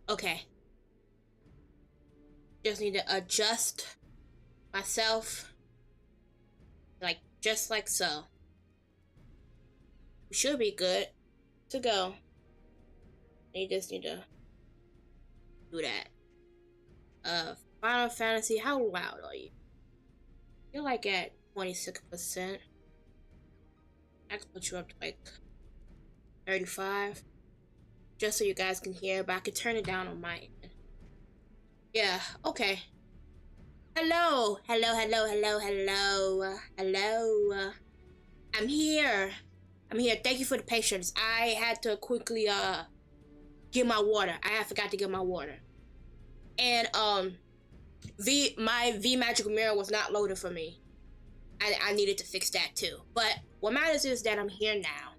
Okay. Just need to adjust myself. Like, just like so. We should be good to go. You just need to do that. Final Fantasy, how loud are you? You're like at 26%. I can put you up to like 35. Just so you guys can hear, but I can turn it down on my end. Yeah, okay. Hello. I'm here. Thank you for the patience. I had to quickly get my water. I forgot to get my water. And my V magical mirror was not loaded for me. I needed to fix that too. But what matters is that I'm here now.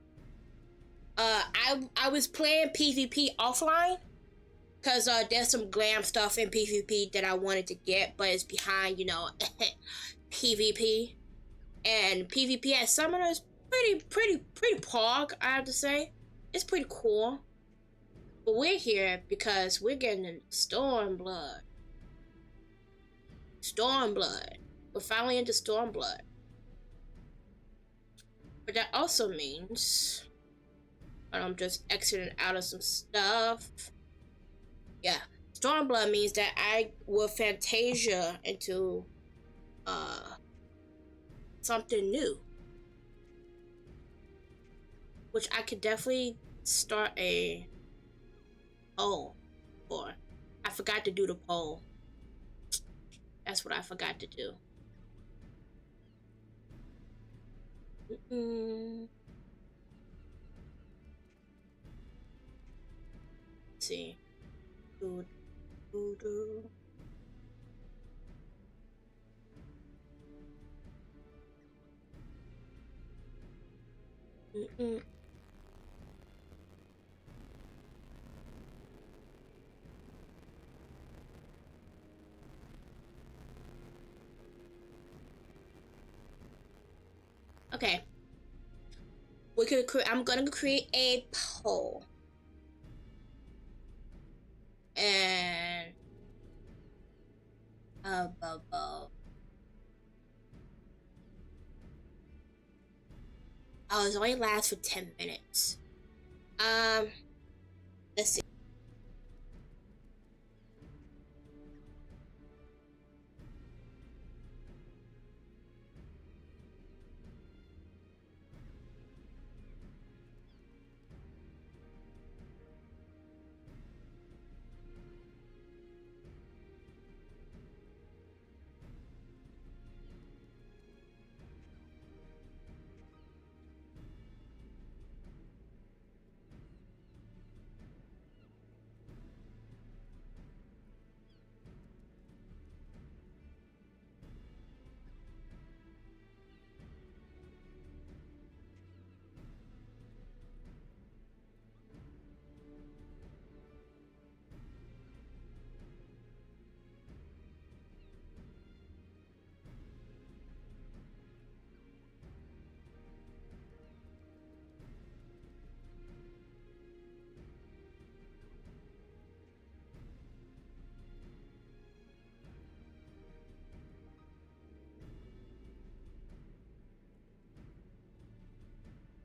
I was playing PvP offline because there's some glam stuff in PvP that I wanted to get, but it's behind, you know, PvP. And PvP at Summoner is pretty pog, I have to say. It's pretty cool. But we're here because we're getting in Stormblood. We're finally into Stormblood. But that also means I'm just exiting out of some stuff. Yeah, Stormblood means that I will Fantasia into something new, which I could definitely start a poll for. I forgot to do the poll. That's what I forgot to do. Let's see. Okay. I'm gonna create a poll. And it's only lasts for 10 minutes. Let's see.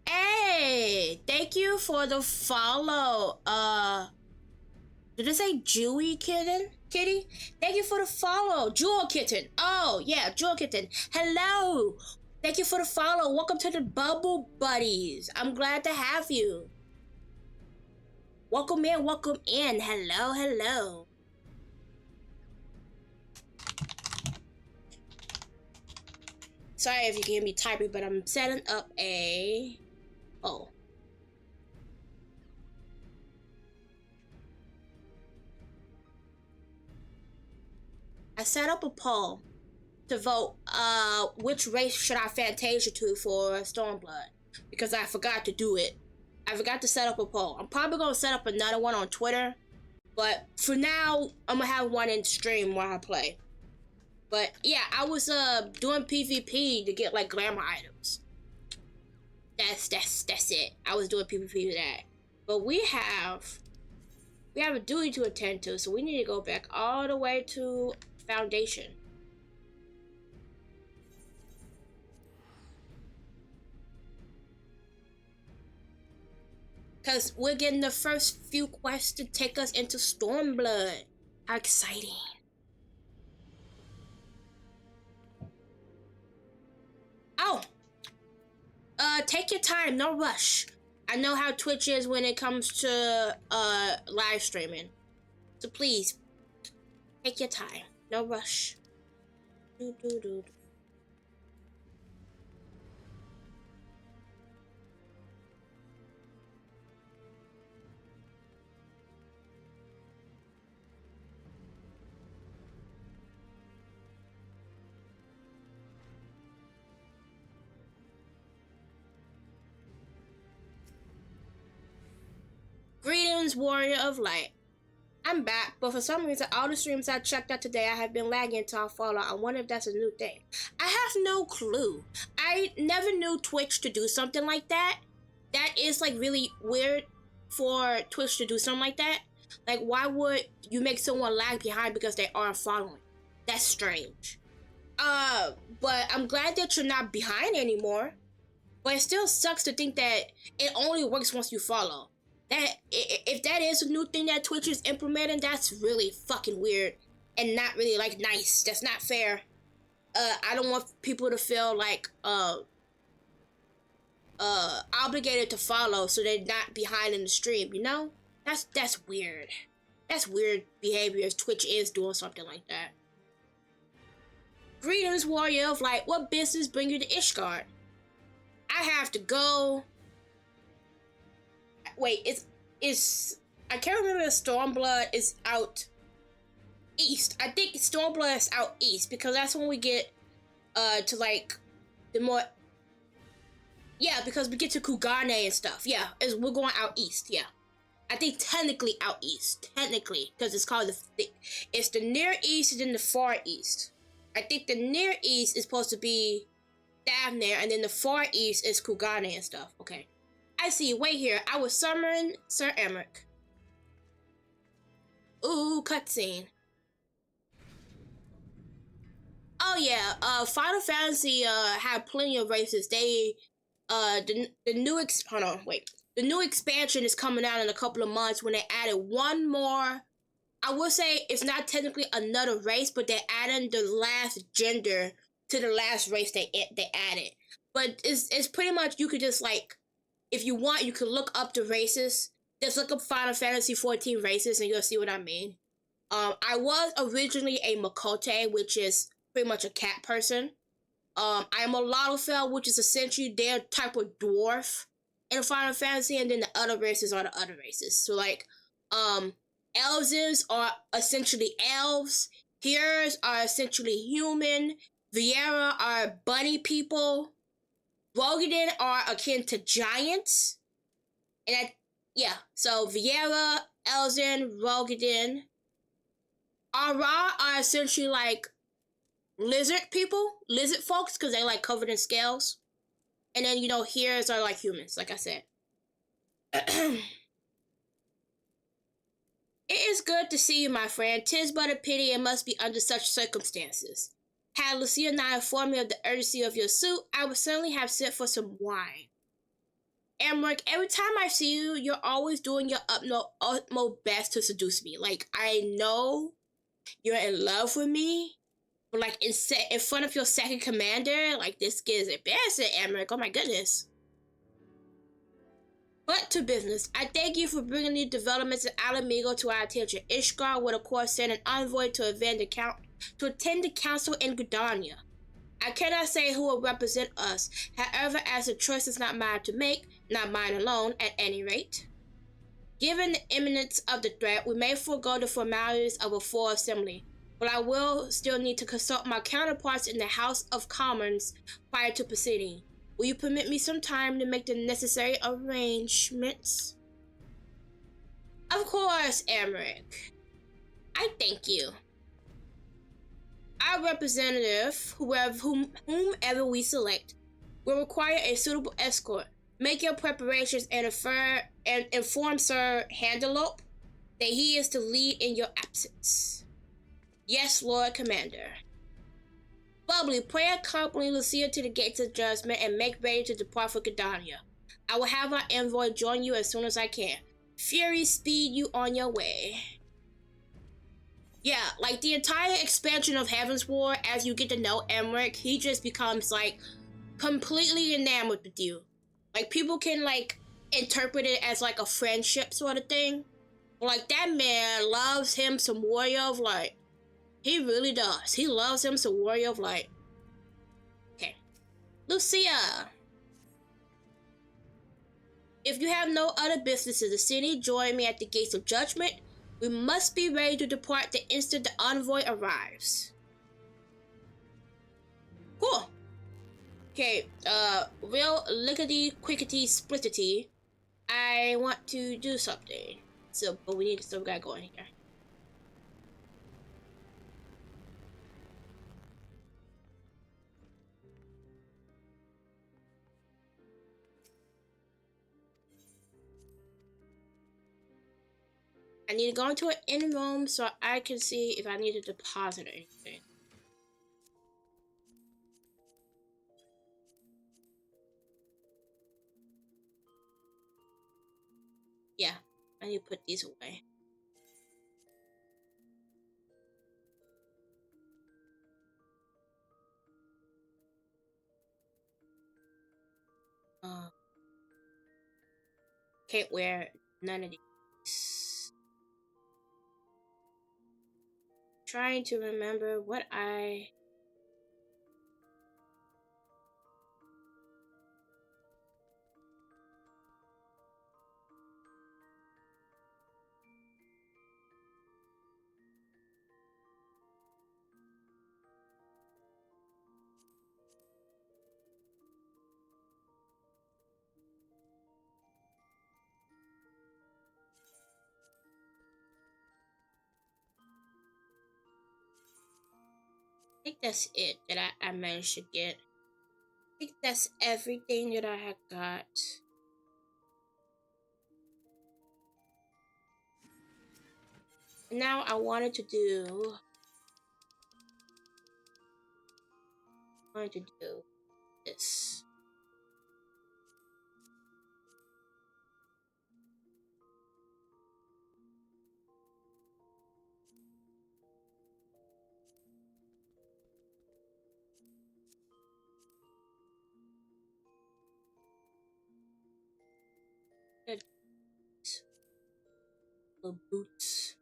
Hey, thank you for the follow. Did it say Jewy Kitty? Thank you for the follow. Jewel Kitten. Oh, yeah, Jewel Kitten. Hello. Thank you for the follow. Welcome to the Bubble Buddies. I'm glad to have you. Welcome in. Hello. Sorry if you can hear me typing, but I'm setting up a... Oh. I set up a poll to vote which race should I Fantasia to for Stormblood, because I forgot to do it. I forgot to set up a poll. I'm probably gonna set up another one on Twitter, but for now I'm gonna have one in stream while I play. But yeah, I was doing PvP to get like glamour items. That's it. I was doing PvP for that. But we have We have a duty to attend to, so we need to go back all the way to Foundation. Because we're getting the first few quests to take us into Stormblood. How exciting. Oh! Take your time, no rush. I know how Twitch is when it comes to, live streaming. So please, take your time, no rush. Greetings, Warrior of Light. I'm back, but for some reason, all the streams I checked out today, I have been lagging until I fall out. I wonder if that's a new thing. I have no clue. I never knew Twitch to do something like that. That is, like, really weird for Twitch to do something like that. Like, why would you make someone lag behind because they aren't following? That's strange. But I'm glad that you're not behind anymore. But it still sucks to think that it only works once you follow. That if that is a new thing that Twitch is implementing, that's really fucking weird and not really like nice. That's not fair. I don't want people to feel like obligated to follow so they're not behind in the stream, you know? That's weird. That's weird behavior if Twitch is doing something like that. Greetings, Warrior of Light. What business bring you to Ishgard? I have to go. Wait, it's I can't remember if Stormblood is out east. I think Stormblood is out east because that's when we get to like the more, yeah, because we get to Kugane and stuff. Yeah, we're going out east. Yeah, I think technically out east, because it's called it's the Near East and then the Far East. I think the Near East is supposed to be down there, and then the Far East is Kugane and stuff. Okay. I see. Wait here. I was summoning Sir Emmerich. Ooh, cutscene. Oh yeah. Final Fantasy had plenty of races. They the new the new expansion is coming out in a couple of months when they added one more. I would say it's not technically another race, but they're adding the last gender to the last race they added. But it's pretty much you could just like. If you want, you can look up the races. Just look up Final Fantasy 14 races and you'll see what I mean. I was originally a Makote, which is pretty much a cat person. I'm a Lalafell, which is essentially their type of dwarf in Final Fantasy, and then the other races are the other races. So like, Elves are essentially elves. Heroes are essentially human. Viera are bunny people. Rogadin are akin to giants. And so Viera, Elzen, Rogadin. Ara are essentially like lizard people, lizard folks, because they like covered in scales. And then, heroes are like humans, like I said. It is good to see you, my friend. 'Tis but a pity it must be under such circumstances. Had Lucia not informed me of the urgency of your suit, I would certainly have sent for some wine. Emmerich, every time I see you, you're always doing your utmost best to seduce me. Like, I know you're in love with me, but like in front of your second commander, like this is embarrassing, Emmerich. Oh my goodness. But to business, I thank you for bringing the developments in Alamigo to our attention. Ishgard would of course send an envoy to attend the council in Gridania. I cannot say who will represent us, however, as the choice is not mine to make, not mine alone, at any rate. Given the imminence of the threat, we may forego the formalities of a full assembly, but I will still need to consult my counterparts in the House of Commons prior to proceeding. Will you permit me some time to make the necessary arrangements? Of course, Emmerich. I thank you. Our representative, whomever we select, will require a suitable escort. Make your preparations and inform Sir Handelope that he is to lead in your absence. Yes, Lord Commander. Bubbly, pray accompany Lucia to the gates of judgment and make ready to depart for Gardania. I will have our envoy join you as soon as I can. Fury, speed you on your way. Yeah, like the entire expansion of Heaven's War, as you get to know Emmerich, he just becomes like completely enamored with you. Like people can like interpret it as like a friendship sort of thing. Like that man loves him some Warrior of Light. He really does. He loves him some Warrior of Light. Okay. Lucia. If you have no other business in the city, join me at the gates of judgment. We must be ready to depart the instant the envoy arrives. Cool. Okay, real lickety quickety splittity. I want to do something. So, but we need to still got going here. I need to go into an in room so I can see if I need to deposit or anything. Yeah, I need to put these away. Can't wear none of these. Trying to remember what I... I think that's it that I managed to get. I think that's everything that I had got. Now I wanted to do this. The boots.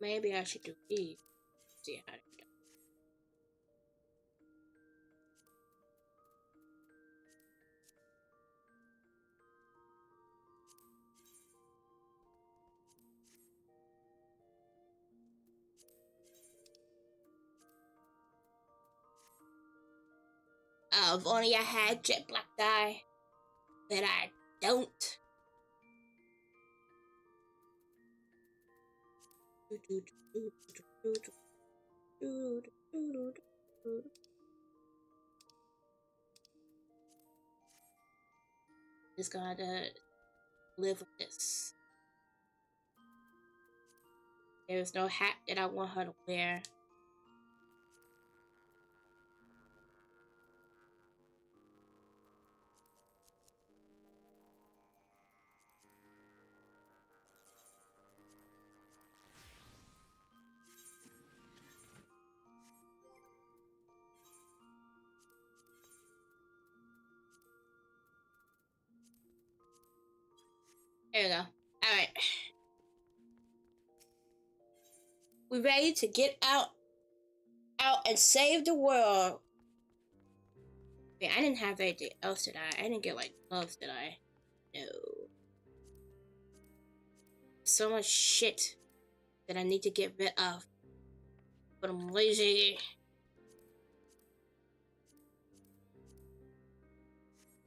Maybe I should do these. See how to go. If only I had jet black dye, but I don't. Just gonna have to live with this. There's no hat that I want her to wear. There we go. Alright. We ready to get out and save the world. Wait, I didn't have anything else, did I? I didn't get, like, gloves, did I? No. So much shit that I need to get rid of. But I'm lazy.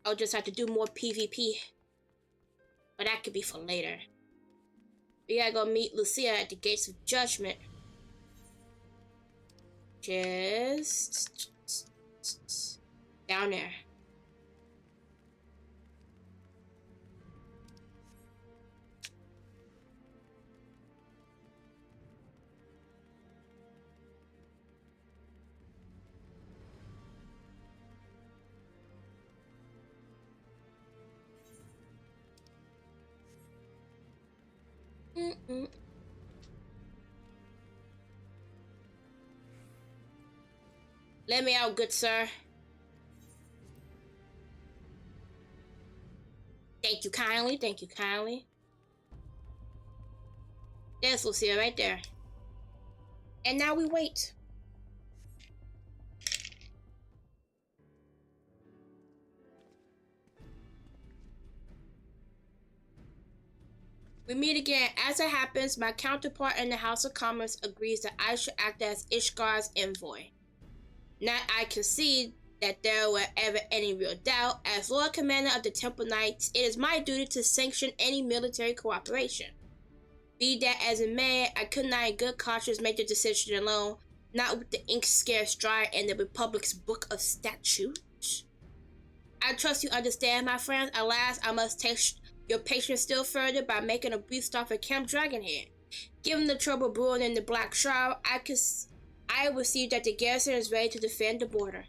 I'll just have to do more PvP. But that could be for later. We gotta go meet Lucia at the Gates of Judgment. Just down there. Let me out, good sir. Thank you kindly, thank you kindly. There's Lucia right there. And now we wait. We meet again. As it happens, my counterpart in the House of Commons agrees that I should act as Ishgar's envoy. Now I concede that there were ever any real doubt. As Lord Commander of the Temple Knights, it is my duty to sanction any military cooperation. Be that as it may, I could not in good conscience make the decision alone, not with the ink scarce dry in the Republic's Book of Statutes. I trust you understand, my friends. Alas, I must test your patience still further by making a brief stop at Camp Dragonhead. Given the trouble brewing in the Black Shroud, I will see that the garrison is ready to defend the border.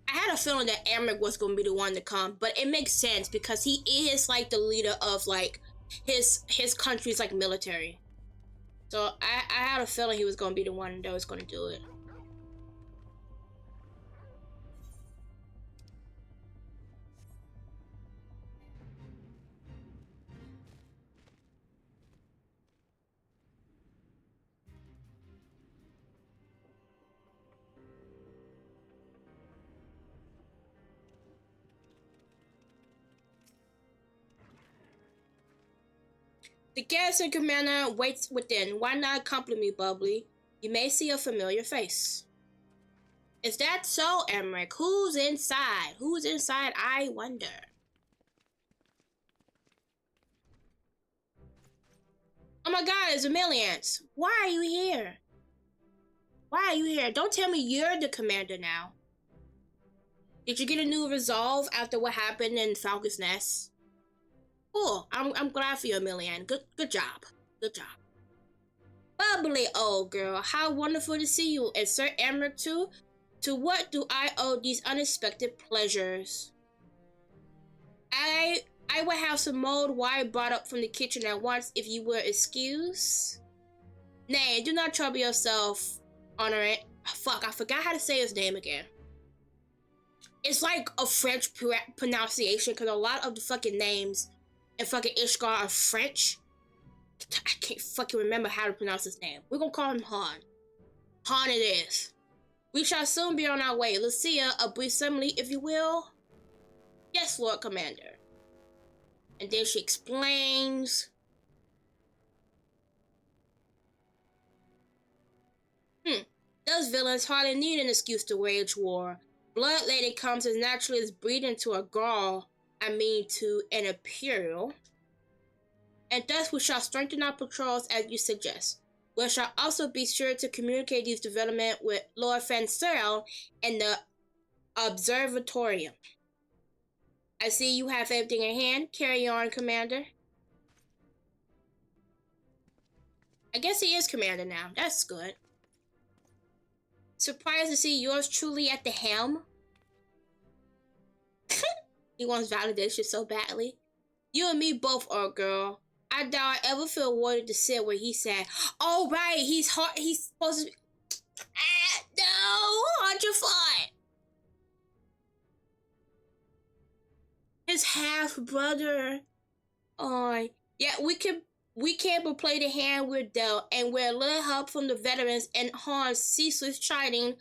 I had a feeling that Emmerich was going to be the one to come, but it makes sense because he is like the leader of like his country's like military. So I had a feeling he was going to be the one that was going to do it. The garrison commander waits within. Why not accompany me, Bubbly? You may see a familiar face. Is that so, Emmerich? Who's inside? Who's inside, I wonder? Oh my god, it's Emilians. Why are you here? Why are you here? Don't tell me you're the commander now. Did you get a new resolve after what happened in Falcon's Nest? Cool. I'm glad for you, Emilian. Good job. Good job. Bubbly old girl, how wonderful to see you, and Sir Emmerich too. To what do I owe these unexpected pleasures? I will have some mulled wine brought up from the kitchen at once, if you will excuse. Nay, do not trouble yourself, Honorant. Fuck, I forgot how to say his name again. It's like a French pronunciation, because a lot of the fucking names and fucking Ishgar are French. I can't fucking remember how to pronounce his name. We're gonna call him Han. Han it is. We shall soon be on our way. Lucia, a brief summary, if you will. Yes, Lord Commander. And then she explains. Those villains hardly need an excuse to wage war. Blood Lady comes as naturally as breathing to a Gaul, to an Imperial. And thus we shall strengthen our patrols as you suggest. We shall also be sure to communicate these developments with Lord Fancerl and the Observatorium. I see you have everything in hand. Carry on, Commander. I guess he is Commander now. That's good. Surprised to see yours truly at the helm. He wants validation so badly. You and me both are, girl. I doubt I ever feel worthy to sit where he said, "Oh right, he's hard. He's supposed to be." Ah, no, 100 his half brother. Oh, yeah, we can't but play the hand we're dealt, and with a little help from the veterans and Han's ceaseless chiding,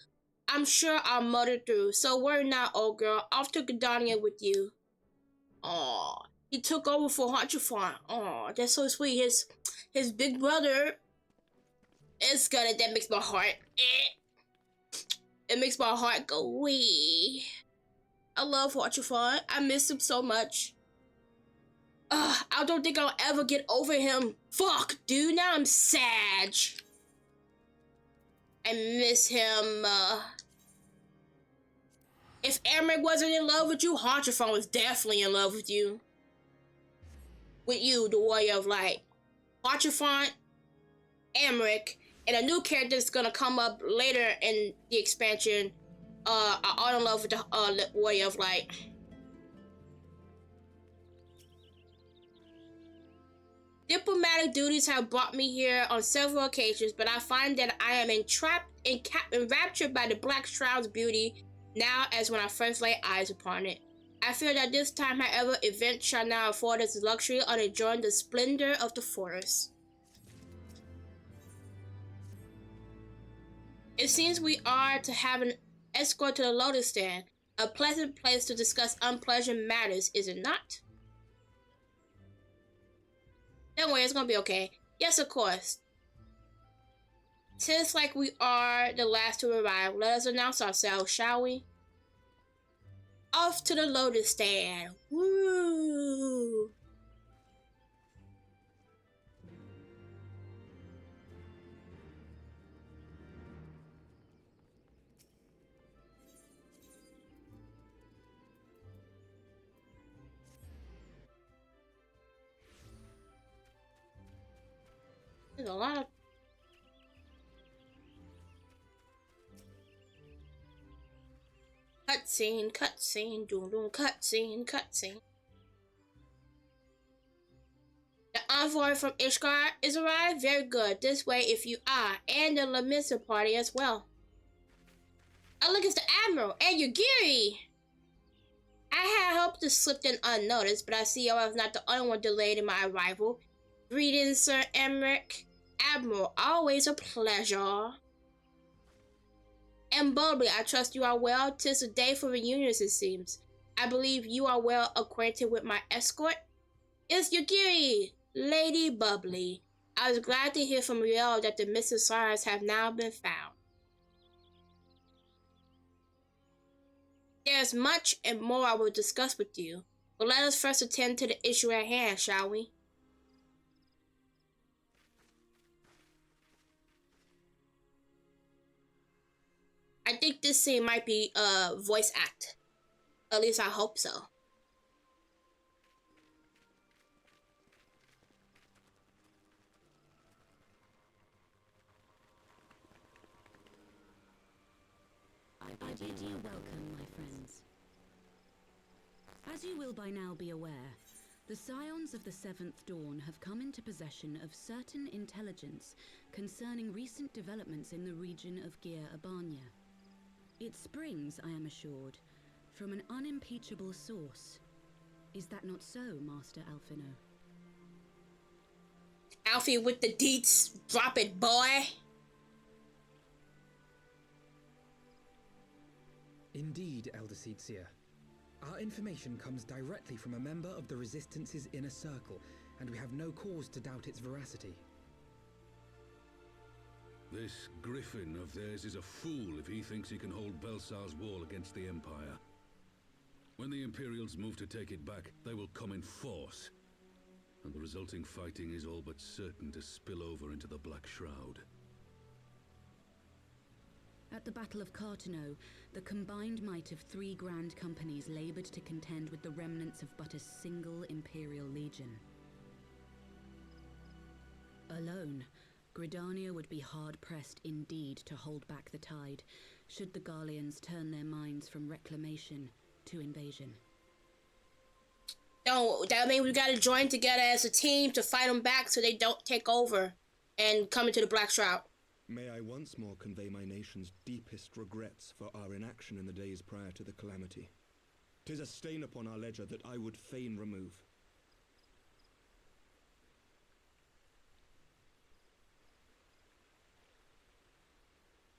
I'm sure I'll muddle through. So worry not, old girl. Off to Gardania with you. Oh, he took over for Hunterfont. Oh, that's so sweet. His big brother is gonna. That makes my heart. It makes my heart go wee. I love Hunterfont. I miss him so much. I don't think I'll ever get over him. Fuck, dude. Now I'm sad. I miss him. If Emmerich wasn't in love with you, Hunterfont was definitely in love with you. With you, the Warrior of Light. Hunterfont, Emmerich, and a new character that's gonna come up later in the expansion. Are all in love with the Warrior of Light. Diplomatic duties have brought me here on several occasions, but I find that I am enraptured by the Black Shroud's beauty now as when I first laid eyes upon it. I fear that this time, however, events shall now afford us the luxury of enjoying the splendor of the forest. It seems we are to have an escort to the Lotus Stand, a pleasant place to discuss unpleasant matters, is it not? Don't worry, it's gonna be okay. Yes, of course. 'Tis like we are the last to arrive. Let us announce ourselves, shall we? Off to the Lotus Stand. Woo! There's a lot of cutscene, doom, cutscene. The envoy from Ishgard is arrived? Very good. This way if you are, and the Lamissa party as well. Oh, look, it's the Admiral and Yugiri! I had hoped to slip in unnoticed, but I see I was not the only one delayed in my arrival. Greetings, Sir Emmerich. Admiral, always a pleasure. And Bubbly, I trust you are well. 'Tis a day for reunions, it seems. I believe you are well acquainted with my escort. It's Yugiri, Lady Bubbly. I was glad to hear from Riel that the missing Sires have now been found. There's much and more I will discuss with you, but let us first attend to the issue at hand, shall we? I think this scene might be a voice act. At least I hope so. I bid you welcome, my friends. As you will by now be aware, the Scions of the Seventh Dawn have come into possession of certain intelligence concerning recent developments in the region of Gir Abania. It springs, I am assured, from an unimpeachable source. Is that not so, Master Alphino? Alfie with the deets, drop it, boy! Indeed, Elder Seetsia. Our information comes directly from a member of the Resistance's inner circle, and we have no cause to doubt its veracity. This griffin of theirs is a fool if he thinks he can hold Belsar's wall against the Empire. When the Imperials move to take it back, they will come in force, and the resulting fighting is all but certain to spill over into the Black Shroud. At the Battle of Cartano, the combined might of 3 grand companies labored to contend with the remnants of but a single Imperial legion. Alone, Gridania would be hard-pressed indeed to hold back the tide, should the Garleans turn their minds from reclamation to invasion. No, that means we gotta join together as a team to fight them back so they don't take over and come into the Black Shroud. May I once more convey my nation's deepest regrets for our inaction in the days prior to the calamity. 'Tis a stain upon our ledger that I would fain remove.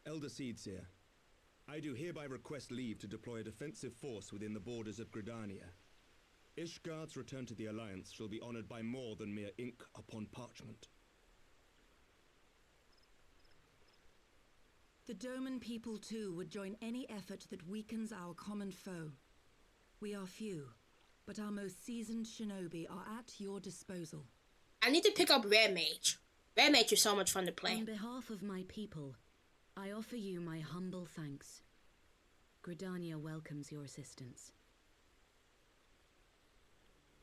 Elder Seedseer, I do hereby request leave to deploy a defensive force within the borders of Gridania. Ishgard's return to the Alliance shall be honored by more than mere ink upon parchment. The Doman people too would join any effort that weakens our common foe. We are few, but our most seasoned shinobi are at your disposal. I need to pick up Red Mage. Red Mage is so much fun to play. On behalf of my people, I offer you my humble thanks. Gridania welcomes your assistance.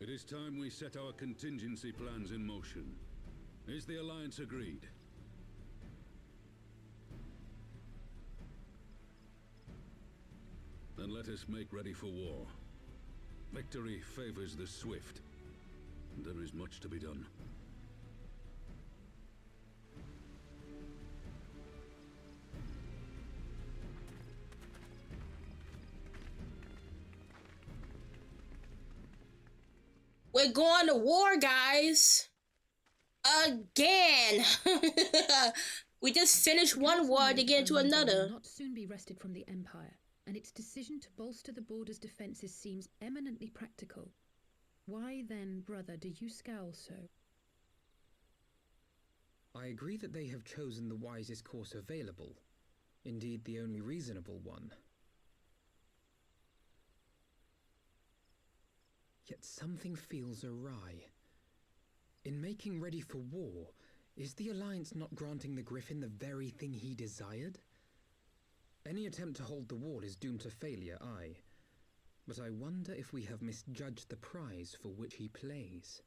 It is time we set our contingency plans in motion. Is the Alliance agreed? Then let us make ready for war. Victory favors the swift, and there is much to be done. We're going to war, guys. Again. We just finished one war to get into another. Will not soon be wrested from the Empire, and its decision to bolster the border's defenses seems eminently practical. Why then, brother, do you scowl so? I agree that they have chosen the wisest course available. Indeed, the only reasonable one. Yet something feels awry. In making ready for war, is the Alliance not granting the Griffin the very thing he desired? Any attempt to hold the wall is doomed to failure, aye. But I wonder if we have misjudged the prize for which he plays.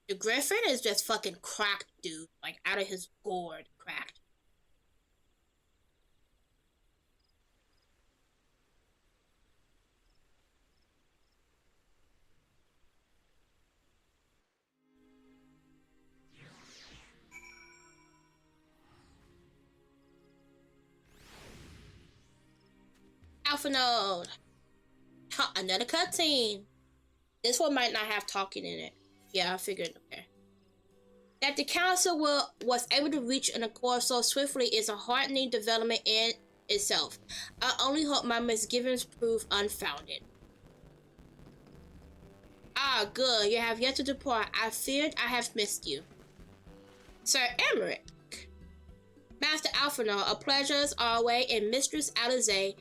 The Griffin is just fucking cracked, dude. Like, out of his gourd, cracked. Alpha Node. Another cutscene. This one might not have talking in it. Yeah, I figured. Okay. That the council was able to reach an accord so swiftly is a heartening development in itself. I only hope my misgivings prove unfounded. Ah, good. You have yet to depart. I feared I have missed you. Sir Emmerich. Master Alphonal, a pleasure as always, and Mistress Alize.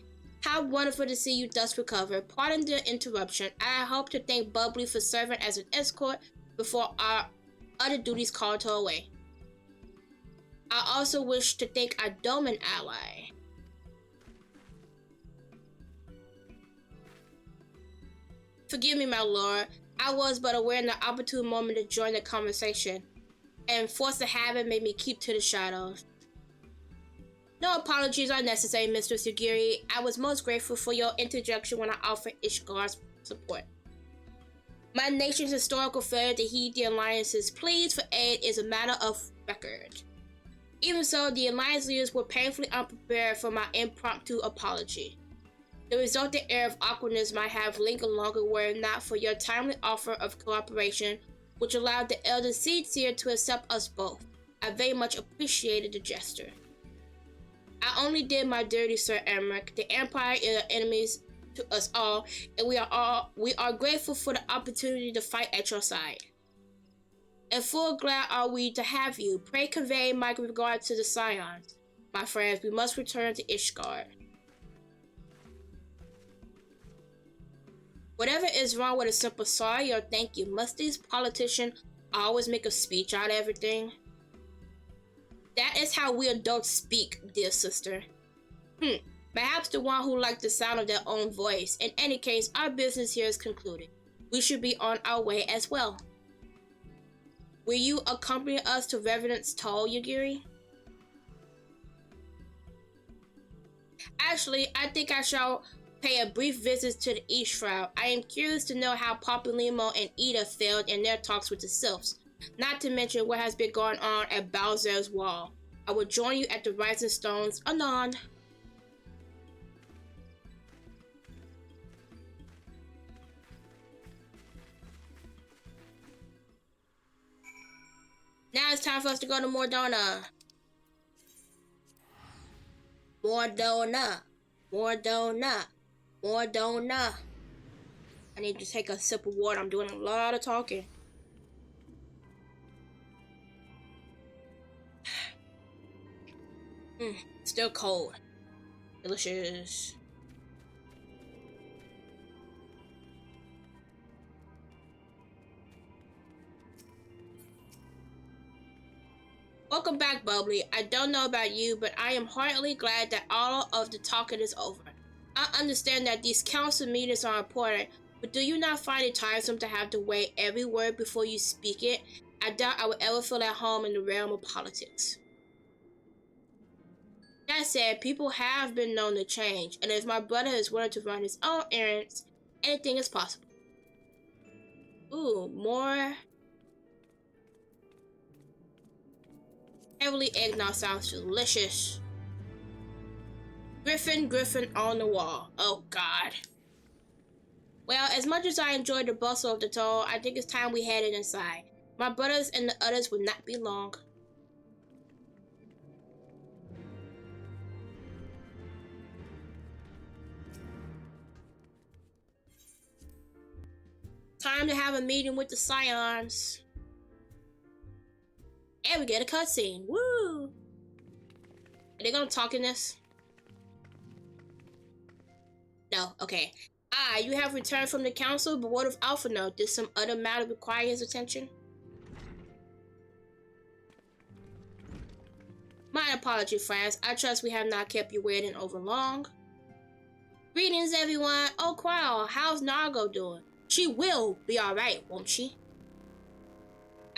How wonderful to see you thus recover. Pardon the interruption. I hope to thank Bubbly for serving as an escort before our other duties called her away. I also wish to thank our Doman ally. Forgive me, my lord. I was but aware in the opportune moment to join the conversation, and force of habit made me keep to the shadows. No apologies are necessary, Mr. Sugiri. I was most grateful for your interjection when I offered Ishgar's support. My nation's historical failure to heed the Alliance's pleas for aid is a matter of record. Even so, the Alliance leaders were painfully unprepared for my impromptu apology. The resulting air of awkwardness might have lingered longer were it not for your timely offer of cooperation, which allowed the Elder Seedseer to accept us both. I very much appreciated the gesture. I only did my duty, Sir Emmerich. The Empire is enemies to us all, and we are grateful for the opportunity to fight at your side. And full glad are we to have you. Pray convey my regard to the Scions. My friends, we must return to Ishgard. Whatever is wrong with a simple sorry or thank you, must these politicians always make a speech out of everything? That is how we adults speak, dear sister. Perhaps the one who liked the sound of their own voice. In any case, our business here is concluded. We should be on our way as well. Will you accompany us to Revenant's Toll, Yugiri? Actually, I think I shall pay a brief visit to the East Shroud. I am curious to know how Papalimo and Ida failed in their talks with the Sylphs, not to mention what has been going on at Bowser's Wall. I will join you at the Rising Stones anon. Now it's time for us to go to Mordona. Mordona. Mordona. Mordona. I need to take a sip of water. I'm doing a lot of talking. Still cold. Delicious. Welcome back, Bubbly. I don't know about you, but I am heartily glad that all of the talking is over. I understand that these council meetings are important, but do you not find it tiresome to have to weigh every word before you speak it? I doubt I would ever feel at home in the realm of politics. That said, people have been known to change, and if my brother is willing to run his own errands, anything is possible. Ooh, more heavily eggnog sounds delicious. Griffin on the wall. Oh God. Well, as much as I enjoyed the bustle of the toll, I think it's time we headed inside. My brothers and the others will not be long. Time to have a meeting with the Scions. And we get a cutscene. Woo! Are they gonna talk in this? No, okay. You have returned from the council, but what of Alphino? Did some other matter require his attention? My apology, friends. I trust we have not kept you waiting over long. Greetings, everyone. Oh, Qual, how's Nargo doing? She will be alright, won't she?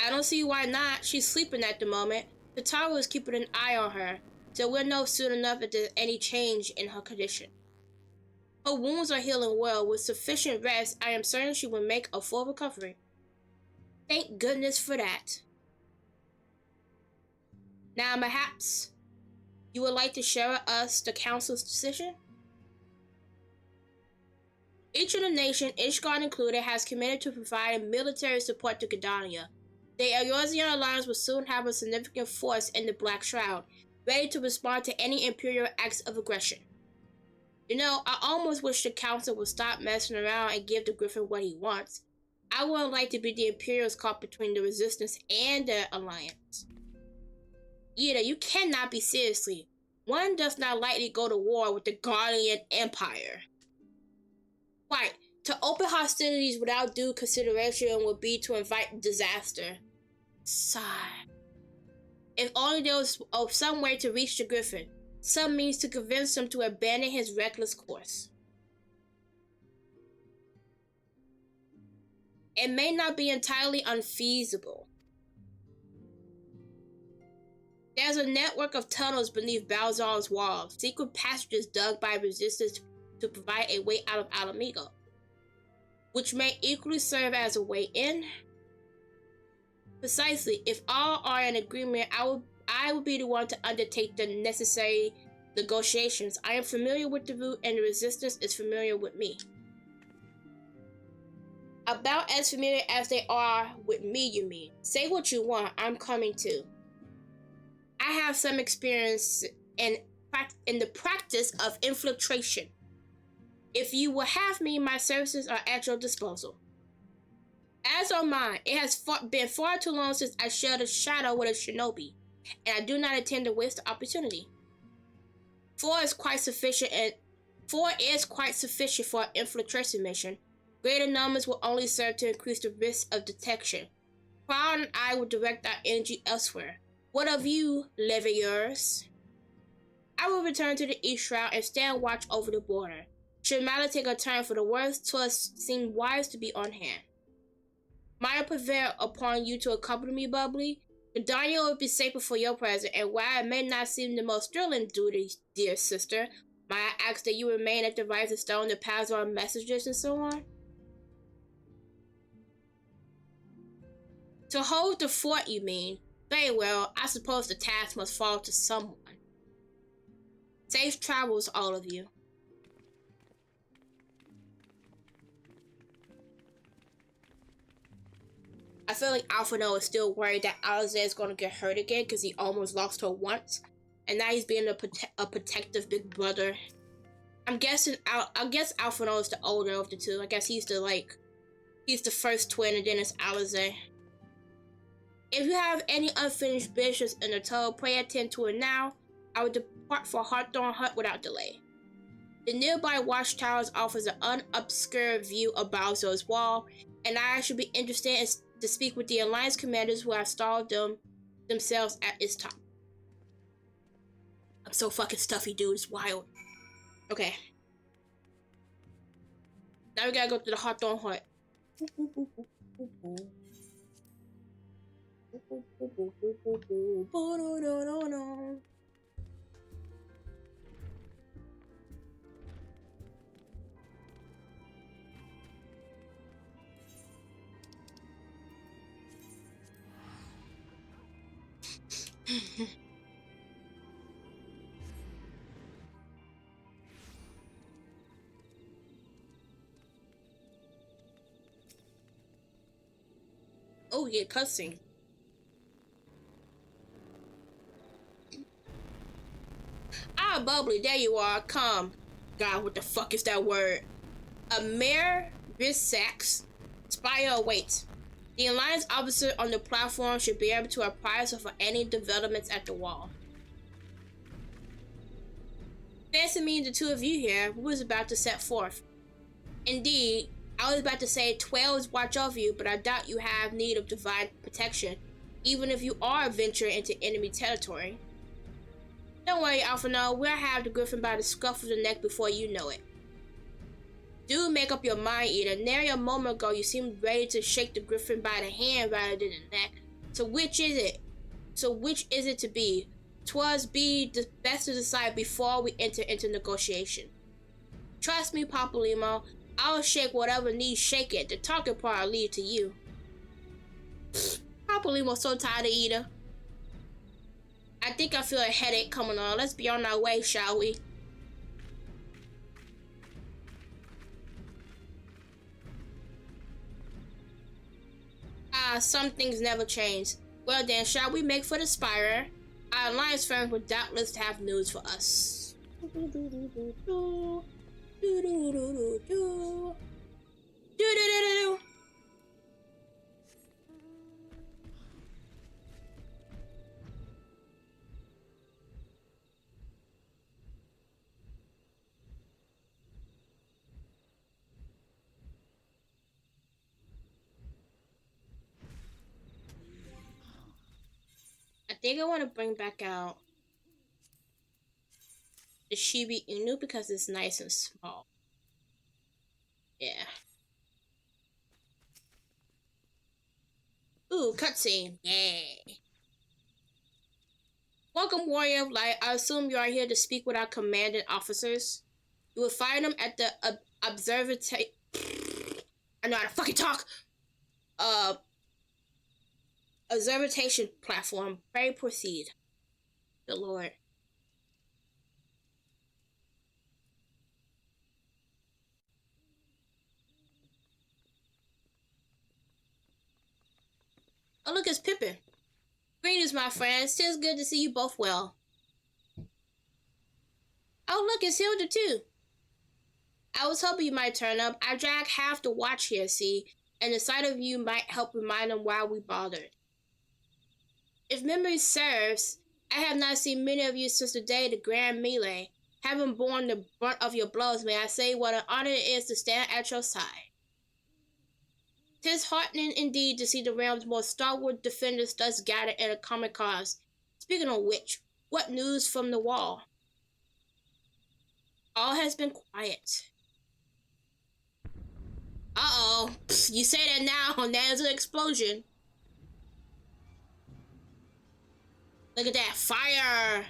I don't see why not. She's sleeping at the moment. The tower is keeping an eye on her, so we'll know soon enough if there's any change in her condition. Her wounds are healing well. With sufficient rest, I am certain she will make a full recovery. Thank goodness for that. Now, perhaps you would like to share with us the council's decision? Each of the nation, Ishgard included, has committed to providing military support to Gridania. The Eorzean Alliance will soon have a significant force in the Black Shroud, ready to respond to any Imperial acts of aggression. You know, I almost wish the Council would stop messing around and give the Griffin what he wants. I wouldn't like to be the Imperials caught between the Resistance and the Alliance. Ida, you cannot be seriously. One does not lightly go to war with the Guardian Empire. Right, to open hostilities without due consideration would be to invite disaster. Sigh. If only there was some way to reach the Griffin, some means to convince him to abandon his reckless course. It may not be entirely unfeasible. There's a network of tunnels beneath Balzar's walls, secret passages dug by resistance to provide a way out of Alamigo, which may equally serve as a way in. Precisely, if all are in agreement, I will be the one to undertake the necessary negotiations. I am familiar with the route, and the Resistance is familiar with me. About as familiar as they are with me, you mean. Say what you want, I'm coming too. I have some experience in the practice of infiltration. If you will have me, my services are at your disposal. As are mine. It has been far too long since I shared a shadow with a shinobi, and I do not intend to waste the opportunity. Four is quite sufficient for an infiltration mission. Greater numbers will only serve to increase the risk of detection. Crown and I will direct our energy elsewhere. What of you, Leviers? I will return to the East Shroud and stand watch over the border. Should matter take a turn for the worse, 'twas seem wise to be on hand. Might I prevail upon you to accompany me, Bubbly? Gridania would be safer for your presence, and while it may not seem the most thrilling duty, dear sister, might I ask that you remain at the Rising Stone to pass on messages and so on? To hold the fort, you mean? Very well, I suppose the task must fall to someone. Safe travels, all of you. I feel like Alphino is still worried that Alistair is going to get hurt again because he almost lost her once. And now he's being a protective big brother. I guess Alphino is the older of the two. I guess he's the first twin, and then it's Alistair. If you have any unfinished business in the tunnel, pray attend to it now. I will depart for Hawthorne Hut without delay. The nearby watchtowers offers an unobscured view of Bowser's Wall, and I should be interested to speak with the Alliance commanders who have stalled themselves at its top. I'm so fucking stuffy, dude. It's wild. Okay. Now we gotta go to the Hawthorne Hut. Oh, yeah, cussing. Ah, Bubbly, there you are. Come. God, what the fuck is that word? A Mayor Brisax Spire awaits. The Alliance officer on the platform should be able to apprise her for any developments at the wall. Fancy meeting the two of you here. Who was about to set forth? Indeed, I was about to say 12s watch over you, but I doubt you have need of divine protection, even if you are venturing into enemy territory. Don't worry, Alphino, we'll have the Griffin by the scruff of the neck before you know it. Do make up your mind, Eda. Nary a moment ago, you seemed ready to shake the Griffin by the hand rather than the neck. So which is it to be? 'Twas be the best to decide before we enter into negotiation. Trust me, Papalymo, I'll shake whatever needs shaking. The talking part I'll leave to you. Papalymo's so tired of Eda. I think I feel a headache coming on. Let's be on our way, shall we? Some things never change. Well then, shall we make for the Spire? Our Alliance friends will doubtless have news for us. I think I want to bring back out the Shibi Inu because it's nice and small. Yeah. Ooh, cutscene. Yay. Welcome, Warrior of Light. I assume you are here to speak with our commanding officers. You will find them at the observatory. I know how to fucking talk. Observation platform. Pray proceed. The Lord. Oh, look, it's Pippin. Greetings, my friends. Tis good to see you both well. Oh, look, it's Hilda, too. I was hoping you might turn up. I drag half the watch here, see, and the sight of you might help remind them why we bothered. If memory serves, I have not seen many of you since the day of the grand melee. Having borne the brunt of your blows, may I say what an honor it is to stand at your side. 'Tis heartening indeed to see the realm's most stalwart defenders thus gathered in a common cause. Speaking of which, what news from the wall? All has been quiet. Uh-oh. You say that now, and there's an explosion. Look at that fire.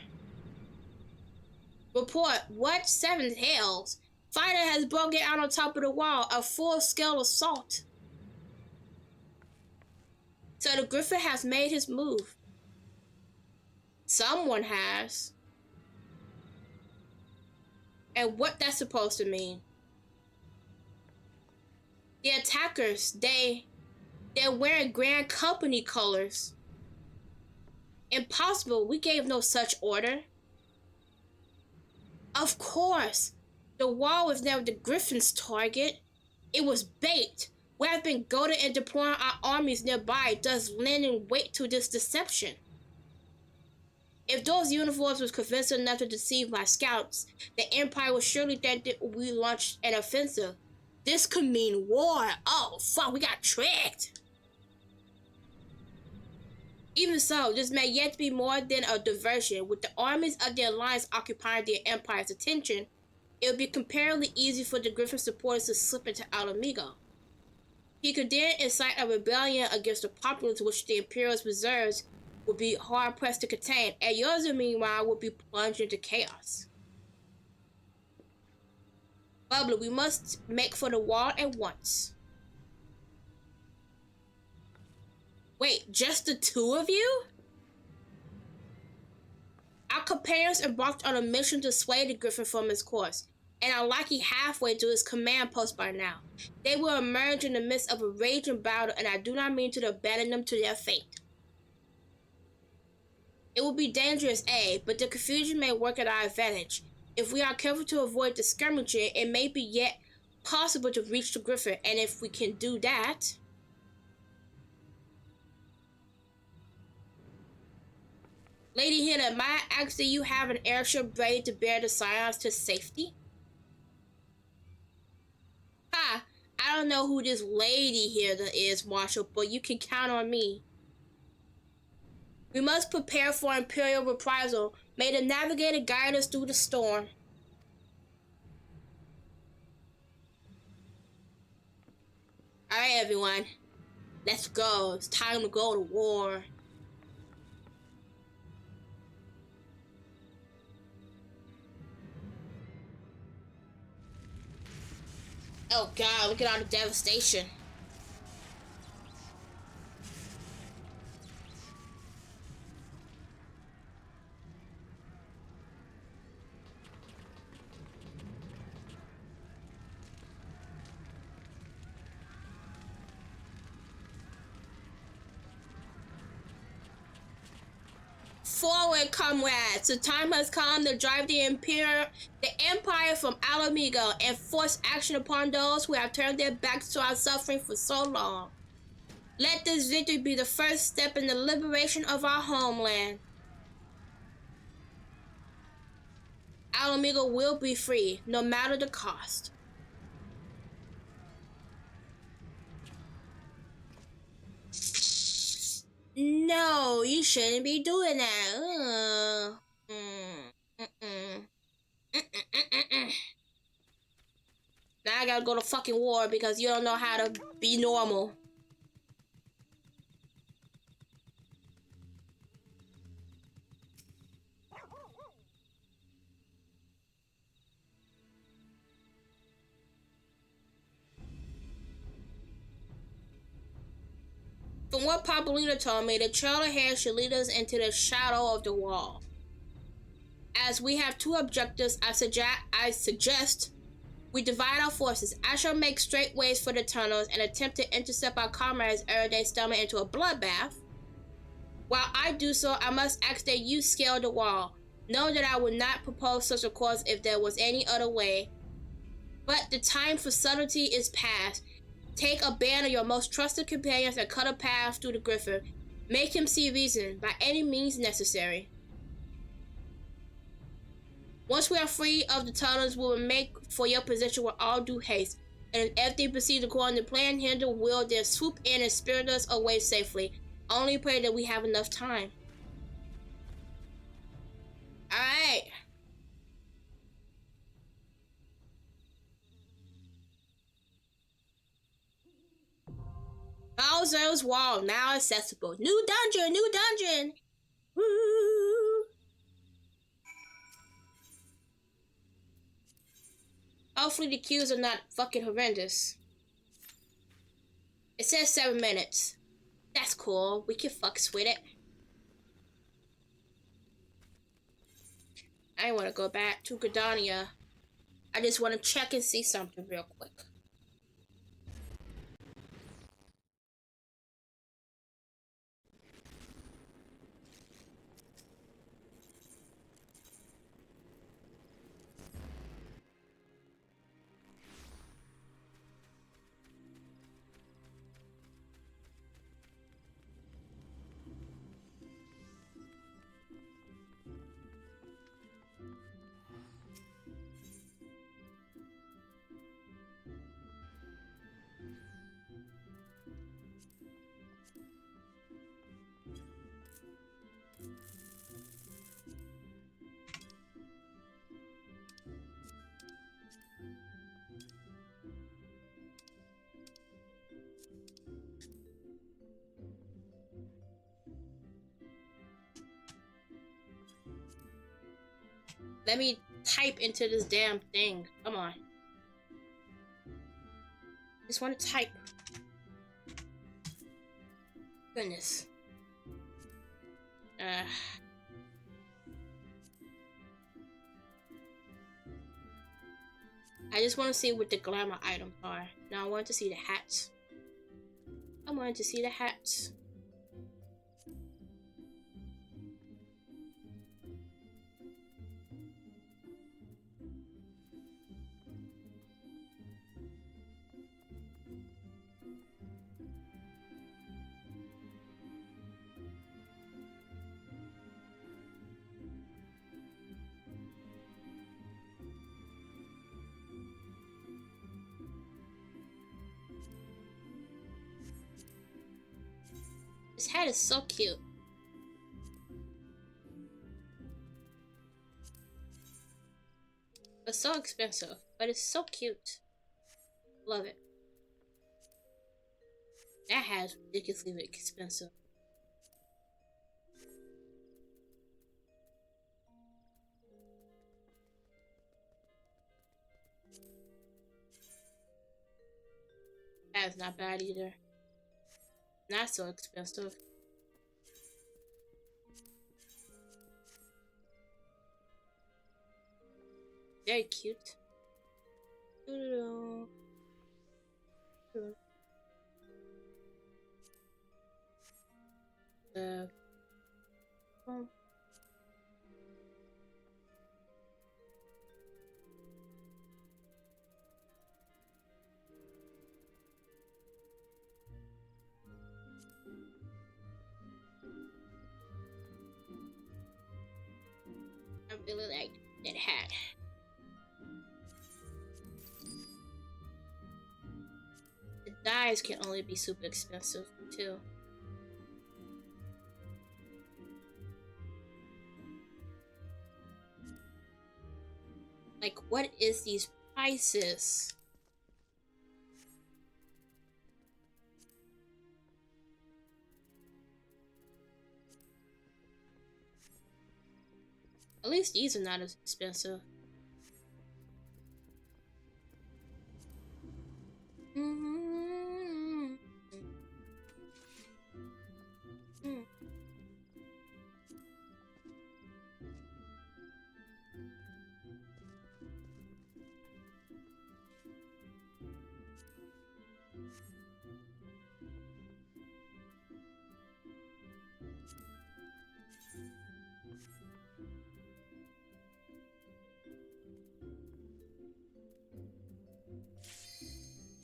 Report. What? 7 hells? Fire has broken out on top of the wall. A full-scale assault. So the Griffin has made his move. Someone has. And what that's supposed to mean? The attackers, they're wearing Grand Company colors. Impossible. We gave no such order. Of course. The wall was never the Griffin's target. It was bait. We have been goaded and deploying our armies nearby, thus lending weight to this deception. If those uniforms was convincing enough to deceive my scouts, the Empire would surely think that we launched an offensive. This could mean war. Oh, fuck, we got tricked. Even so, this may yet be more than a diversion. With the armies of the Alliance occupying the Empire's attention, it would be comparatively easy for the Griffin supporters to slip into Alamigo. He could then incite a rebellion against the populace which the Imperial's reserves would be hard-pressed to contain, and yours, meanwhile, would be plunged into chaos. Bubbly, we must make for the wall at once. Wait, just the 2 of you? Our companions embarked on a mission to sway the Griffin from his course, and are likely halfway to his command post by now. They will emerge in the midst of a raging battle, and I do not mean to abandon them to their fate. It will be dangerous, but the confusion may work at our advantage. If we are careful to avoid the skirmishing, it may be yet possible to reach the Griffin, and if we can do that... Lady Hannah, may I ask that you have an airship ready to bear the Scions to safety? Ha! I don't know who this lady here is, Marshal, but you can count on me. We must prepare for Imperial reprisal. May the Navigator guide us through the storm. Alright, everyone. Let's go. It's time to go to war. Oh god, look at all the devastation. Forward, comrades! The time has come to drive the Empire from Alamigo and force action upon those who have turned their backs to our suffering for so long. Let this victory be the first step in the liberation of our homeland. Alamigo will be free, no matter the cost. No, you shouldn't be doing that. Now I gotta go to fucking war because you don't know how to be normal. From what Papolina told me, the trail ahead should lead us into the shadow of the wall. As we have 2 objectives, I suggest we divide our forces. I shall make straight ways for the tunnels and attempt to intercept our comrades ere they stumble into a bloodbath. While I do so, I must ask that you scale the wall. Know that I would not propose such a course if there was any other way. But the time for subtlety is past. Take a band of your most trusted companions and cut a path through the Griffin. Make him see reason, by any means necessary. Once we are free of the tunnels, we will make for your position with all due haste. And if they proceed according to plan, Hinder will then swoop in and spirit us away safely. Only pray that we have enough time. Alright. Belzer's Wall now accessible. New dungeon, new dungeon. Woo! Hopefully the queues are not fucking horrendous. It says 7 minutes. That's cool. We can fucks with it. I want to go back to Gridania. I just want to check and see something real quick. Let me type into this damn thing. Come on. Just want to type. Goodness. I just want to see what the glamour items are. Now I want to see the hats. I wanted to see the hats. This hat is so cute. It's so expensive, but it's so cute. Love it. That hat is ridiculously expensive. That is not bad either. Not so expensive. Very cute. I really like that hat. The dyes can only be super expensive too. Like, what is these prices? At least these are not as expensive.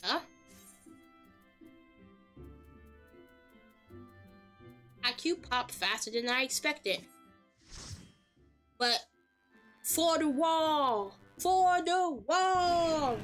Huh? IQ popped faster than I expected. But for the wall! For the wall!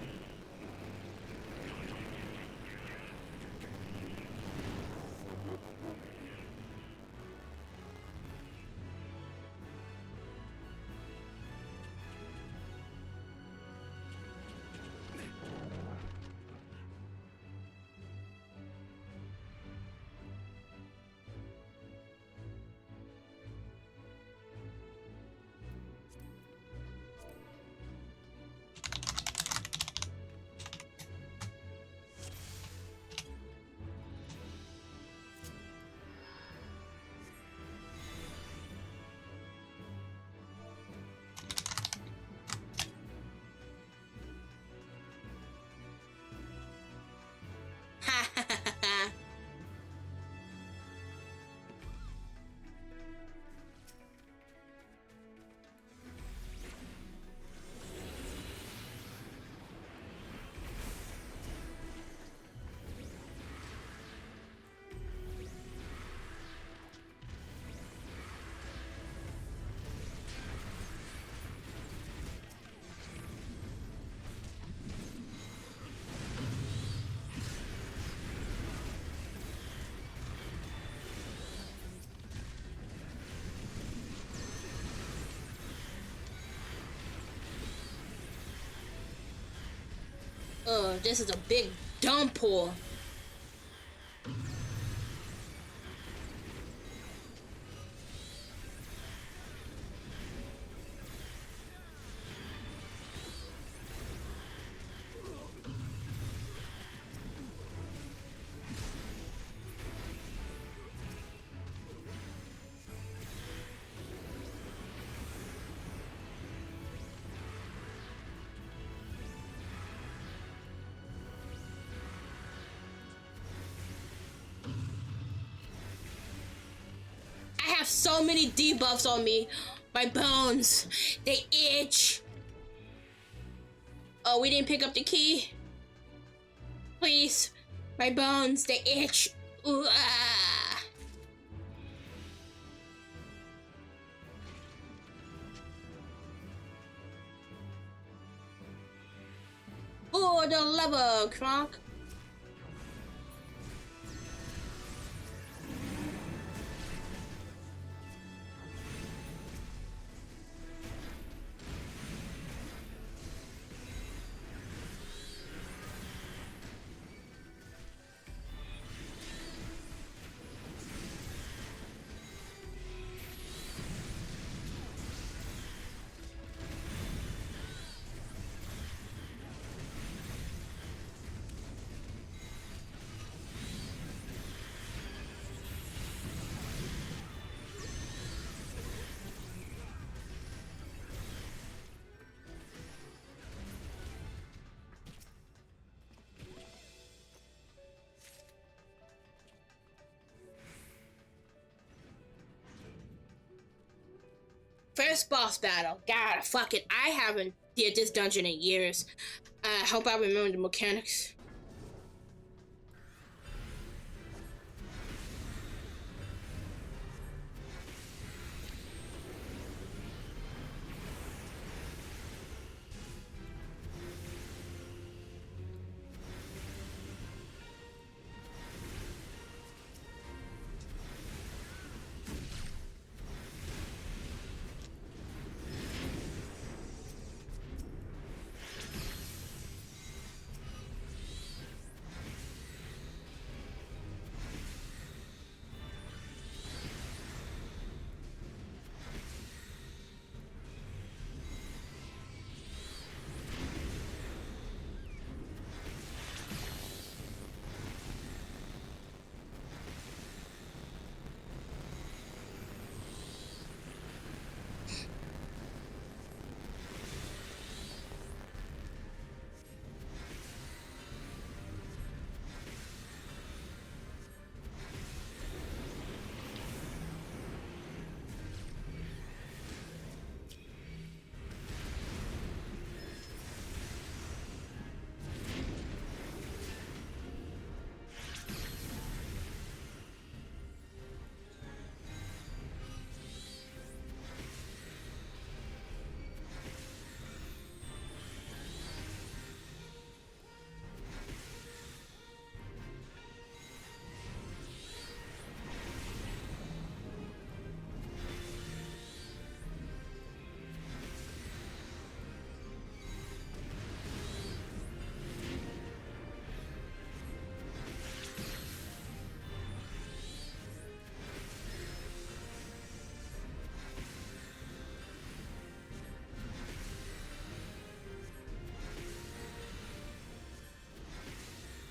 This is a big dump pool. I have so many debuffs on me. My bones, they itch. Oh, we didn't pick up the key. Please, my bones, they itch. Ooh, ah. Oh, the lever, Kronk. First boss battle. God, fuck it. I haven't did this dungeon in years. I hope I remember the mechanics.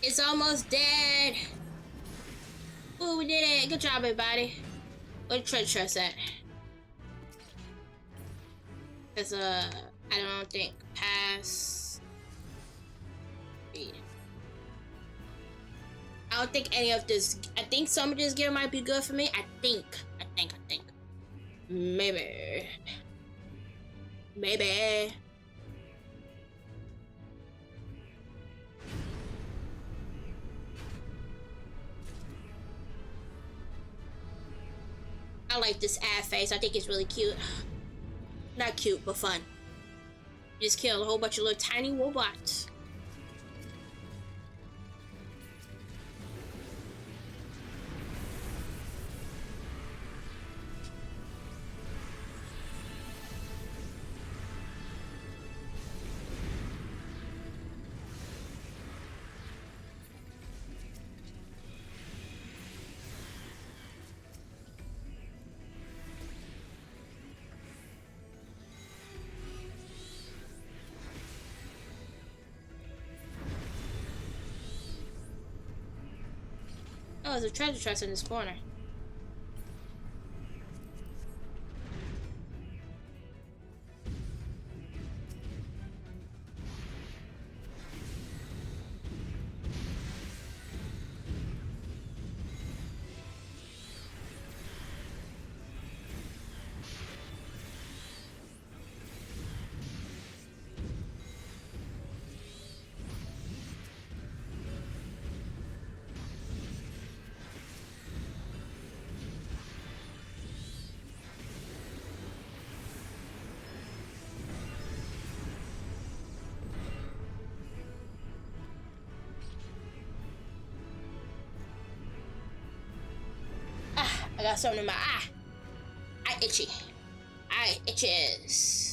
It's almost dead. Ooh, we did it. Good job, everybody. Where's treasure chest at? Cause I don't think pass. I don't think any of this. I think some of this gear might be good for me. I think. Maybe. I like this ad face. I think it's really cute. Not cute, but fun. You just kill a whole bunch of little tiny robots. Oh, there's a treasure chest in this corner. I got something in my eye. Eye itchy. Eye itches.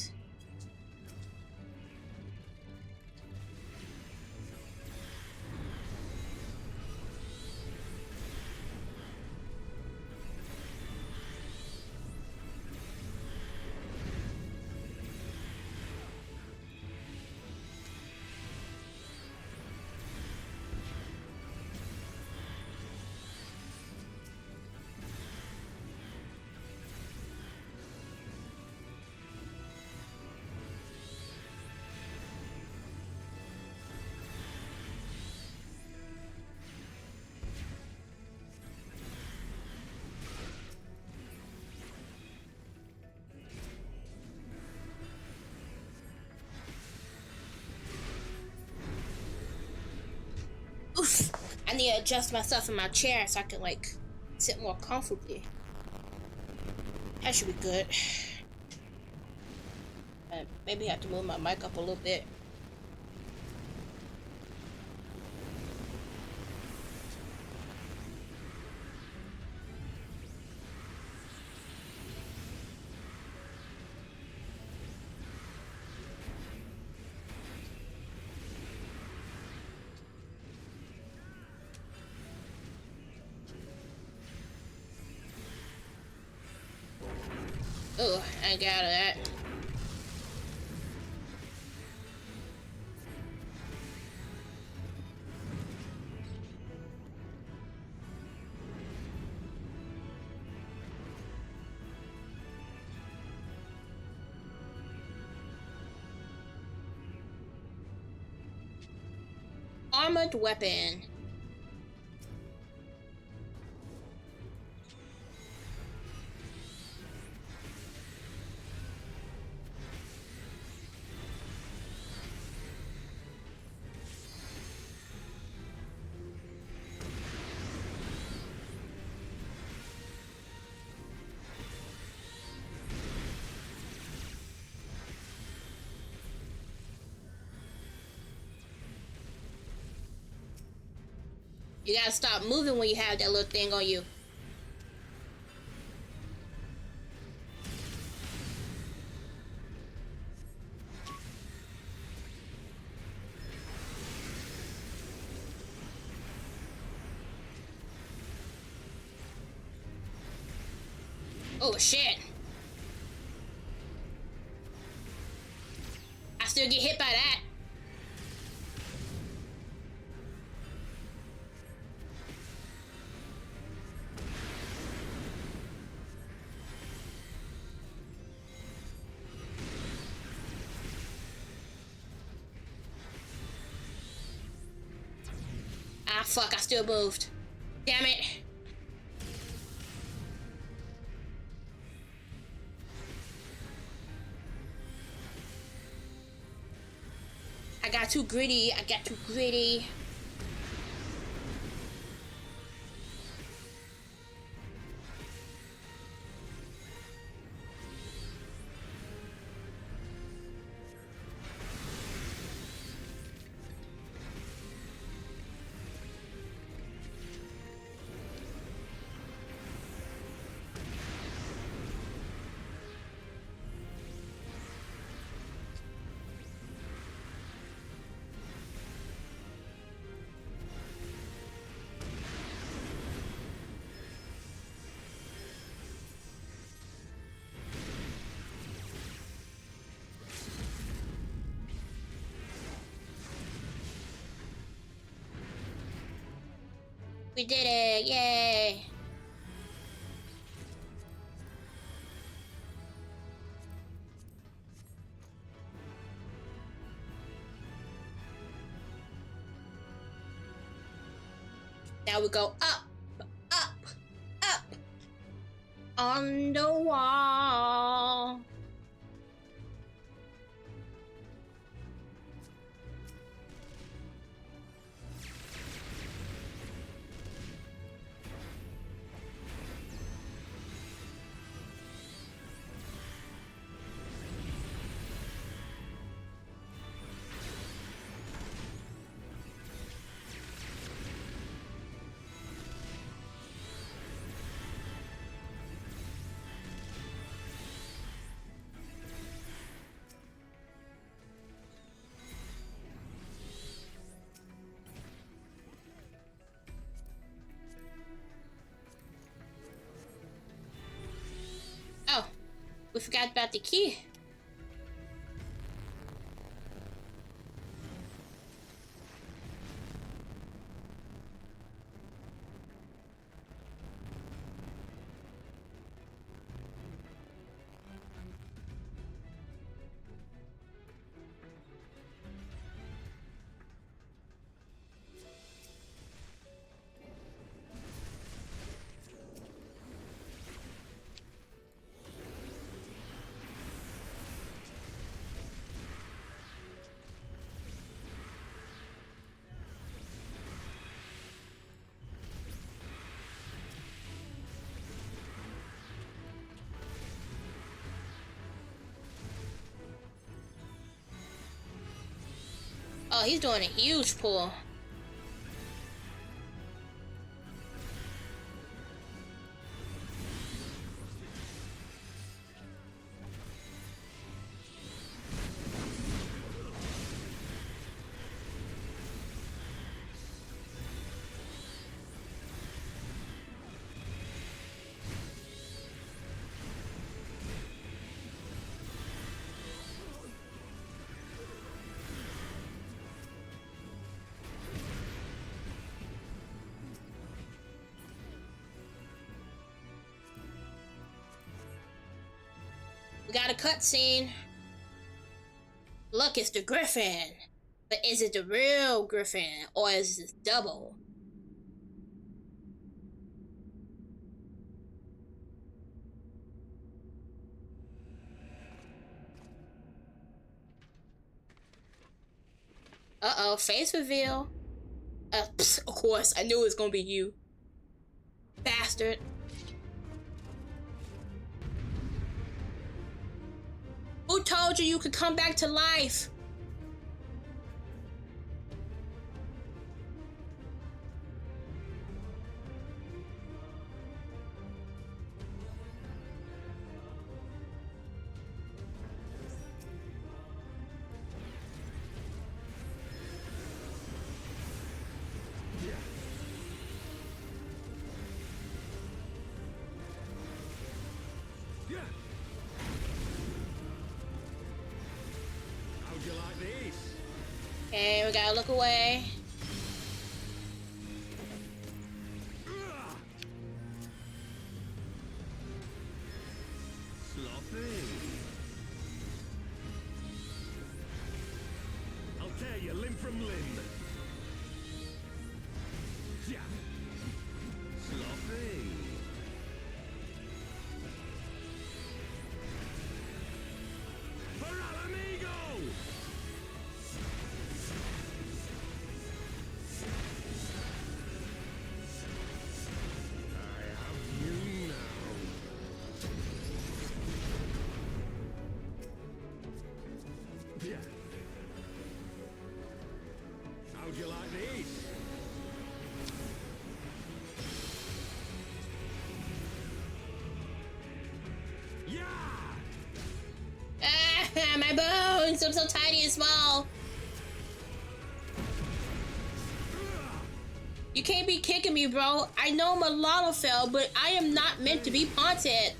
Oof. I need to adjust myself in my chair so I can like sit more comfortably. That should be good. Maybe I have to move my mic up a little bit. Oh, I got out of that. Armored weapon. You gotta stop moving when you have that little thing on you. Oh shit. I still get hit by that. Ah, fuck, I still moved. Damn it. I got too gritty. I got too gritty. We did it! Yay! Now we go up, up, up, on the wall. Oh, we forgot about the key. Oh, he's doing a huge pull. We got a cutscene. Look, it's the Griffin. But is it the real Griffin or is it double? Uh-oh, face reveal. Of course, I knew it was gonna be you. Bastard. Who told you you could come back to life? Okay, we gotta look away. Sloppy. I'll tear you limb from limb. Yeah. Sloppy. For Alamigo! How'd you like these? Yeah! Ah, my bones! I'm so tiny and small. You can't be kicking me, bro. I know I'm a Lalafell, but I am not meant to be punted.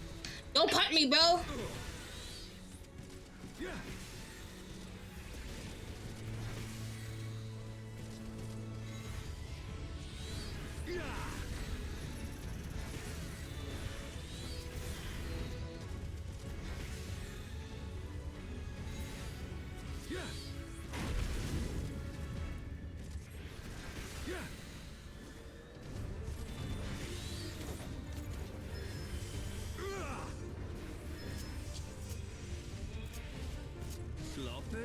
Don't punt me, bro. Yeah! Sloppy.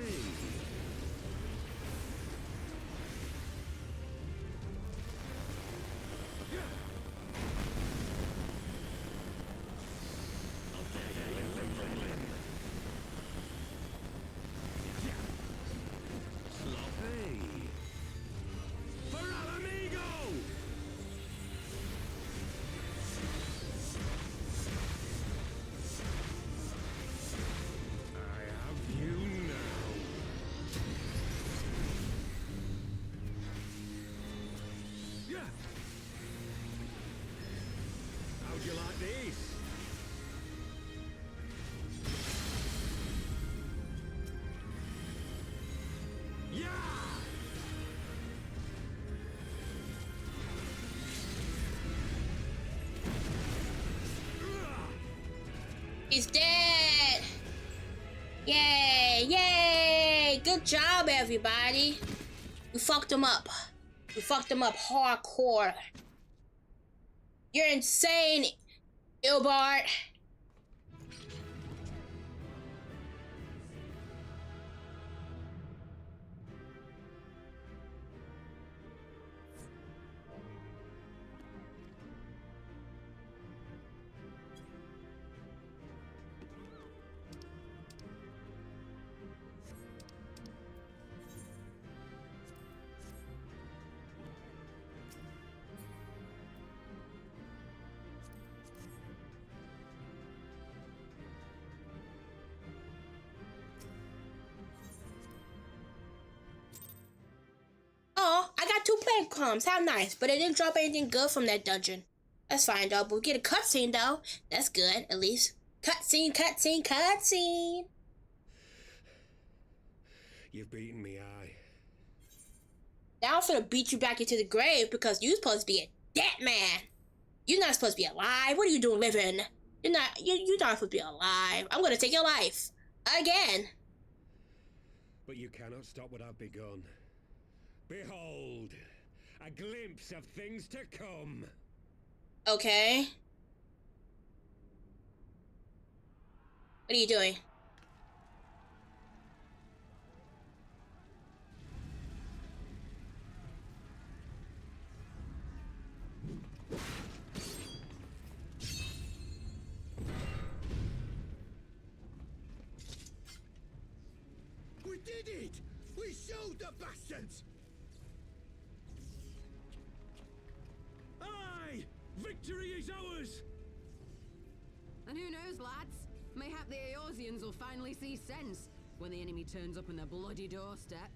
How'd you like these? Yeah! He's dead! Yay! Yay! Good job, everybody! We fucked him up. We fucked him up hardcore. You're insane, Ilbart. Oh, I got 2 bank comms. How nice. But it didn't drop anything good from that dungeon. That's fine, though. But we get a cutscene, though. That's good, at least. Cutscene, cutscene, cutscene. You've beaten me, aye. Now I'm finna beat you back into the grave because you're supposed to be a dead man. You're not supposed to be alive. What are you doing living? You're not supposed to be alive. I'm gonna take your life. Again. But you cannot stop what I've begun. Behold, a glimpse of things to come. Okay. What are you doing? We did it! We showed the bastards! Aye! Victory is ours! And who knows, lads? Mayhap the Eorzeans will finally see sense when the enemy turns up on their bloody doorstep.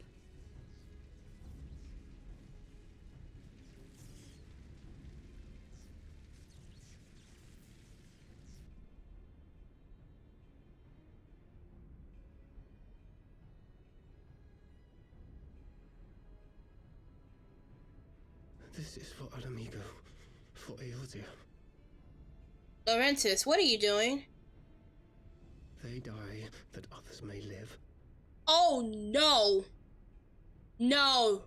This is for Alamigo, for Eorzea. Laurentis, what are you doing? They die that others may live. Oh no! No!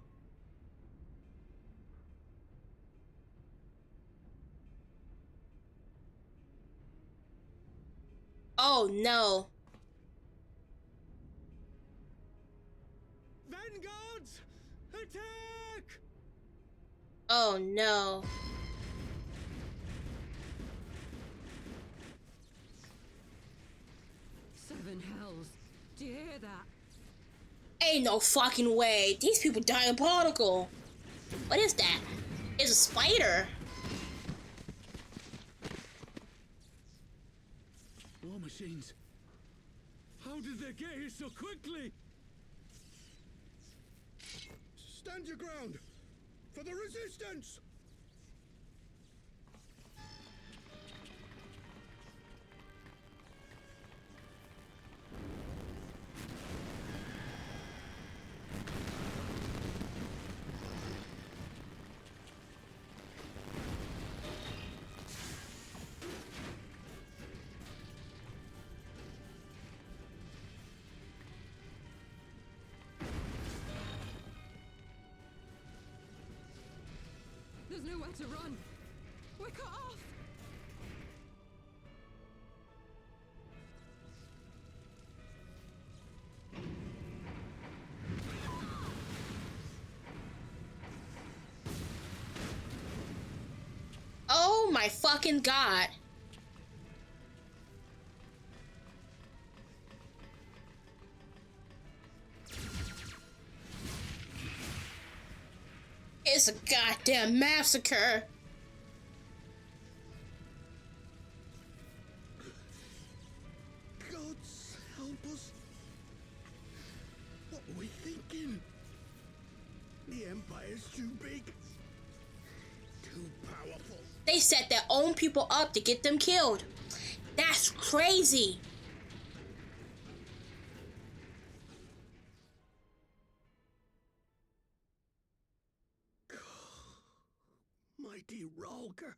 Oh no! Vanguards! Attack! Oh no! Seven hells. Do you hear that? Ain't no fucking way! These people diabolical! What is that? It's a spider! War machines. How did they get here so quickly? Stand your ground! For the resistance! There's nowhere to run. We're cut off. my fucking god. It's a goddamn massacre. Gods help us. What were we thinking? The Empire's too big. Too powerful. They set their own people up to get them killed. That's crazy. Mighty Ralker,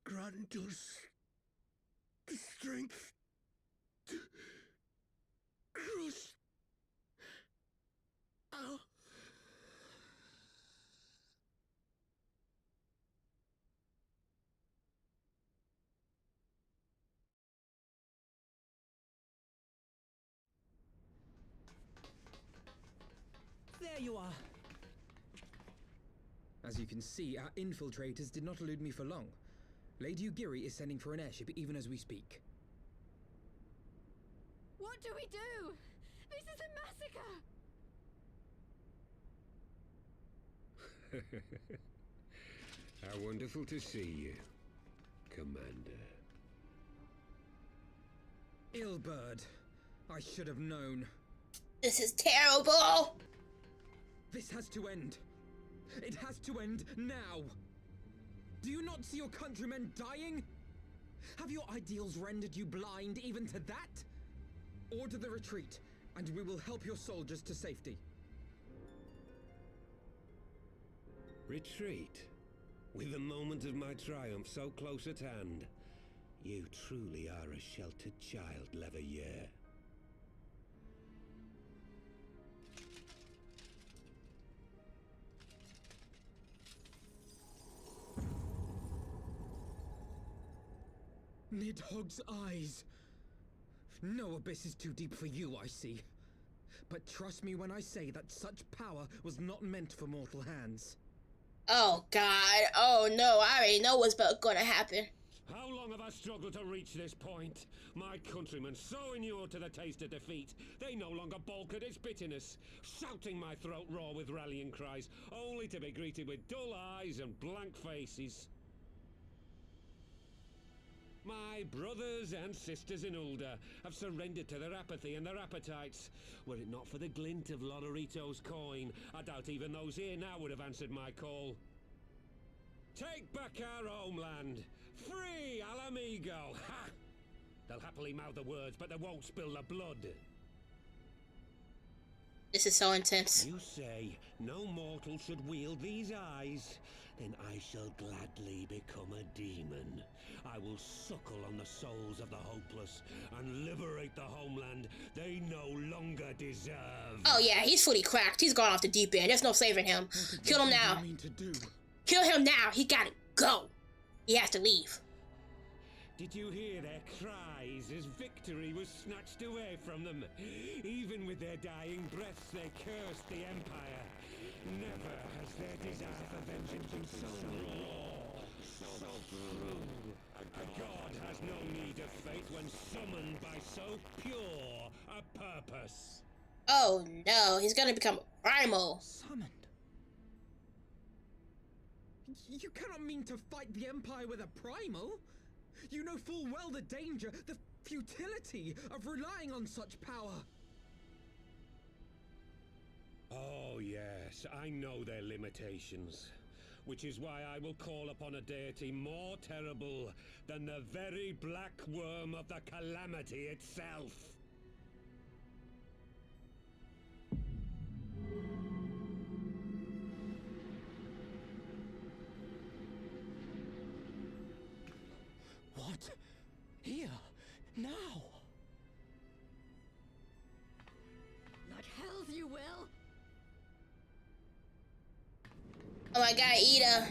grant us the strength to crush our... There you are. As you can see, our infiltrators did not elude me for long. Lady Ugiri is sending for an airship even as we speak. What do we do? This is a massacre! How wonderful to see you, Commander. Illbird, I should have known. This is terrible. This has to end. It has to end now. Do you not see your countrymen dying? Have your ideals rendered you blind even to that? Order the retreat, and we will help your soldiers to safety. Retreat? With the moment of my triumph so close at hand? You truly are a sheltered child, Leverrier. Nidhogg's eyes. No abyss is too deep for you, I see. But trust me when I say that such power was not meant for mortal hands. Oh god. Oh no, I already know what's gonna happen. How long have I struggled to reach this point? My countrymen, so inured to the taste of defeat, they no longer balk at its bitterness, shouting my throat raw with rallying cries, only to be greeted with dull eyes and blank faces. My brothers and sisters in Ulda have surrendered to their apathy and their appetites. Were it not for the glint of Lodorito's coin, I doubt even those here now would have answered my call. Take back our homeland! Free Alamigo! Ha! They'll happily mouth the words, but they won't spill the blood. This is so intense. You say no mortal should wield these eyes? Then I shall gladly become a demon. I will suckle on the souls of the hopeless and liberate the homeland they no longer deserve. Oh yeah, he's fully cracked. He's gone off the deep end. There's no saving him. Kill him now. Kill him now. He gotta go. He has to leave. Did you hear their cries as victory was snatched away from them? Even with their dying breaths, they cursed the Empire. Never has their desire for vengeance been so raw, so true. A god has no need of faith when summoned by so pure a purpose. Oh no, he's gonna become primal. Summoned? You cannot mean to fight the Empire with a primal? You know full well the danger, the futility of relying on such power. Oh yes, I know their limitations. Which is why I will call upon a deity more terrible than the very black worm of the calamity itself. What? Here? Now? Like hells you will! Oh my god, Ida.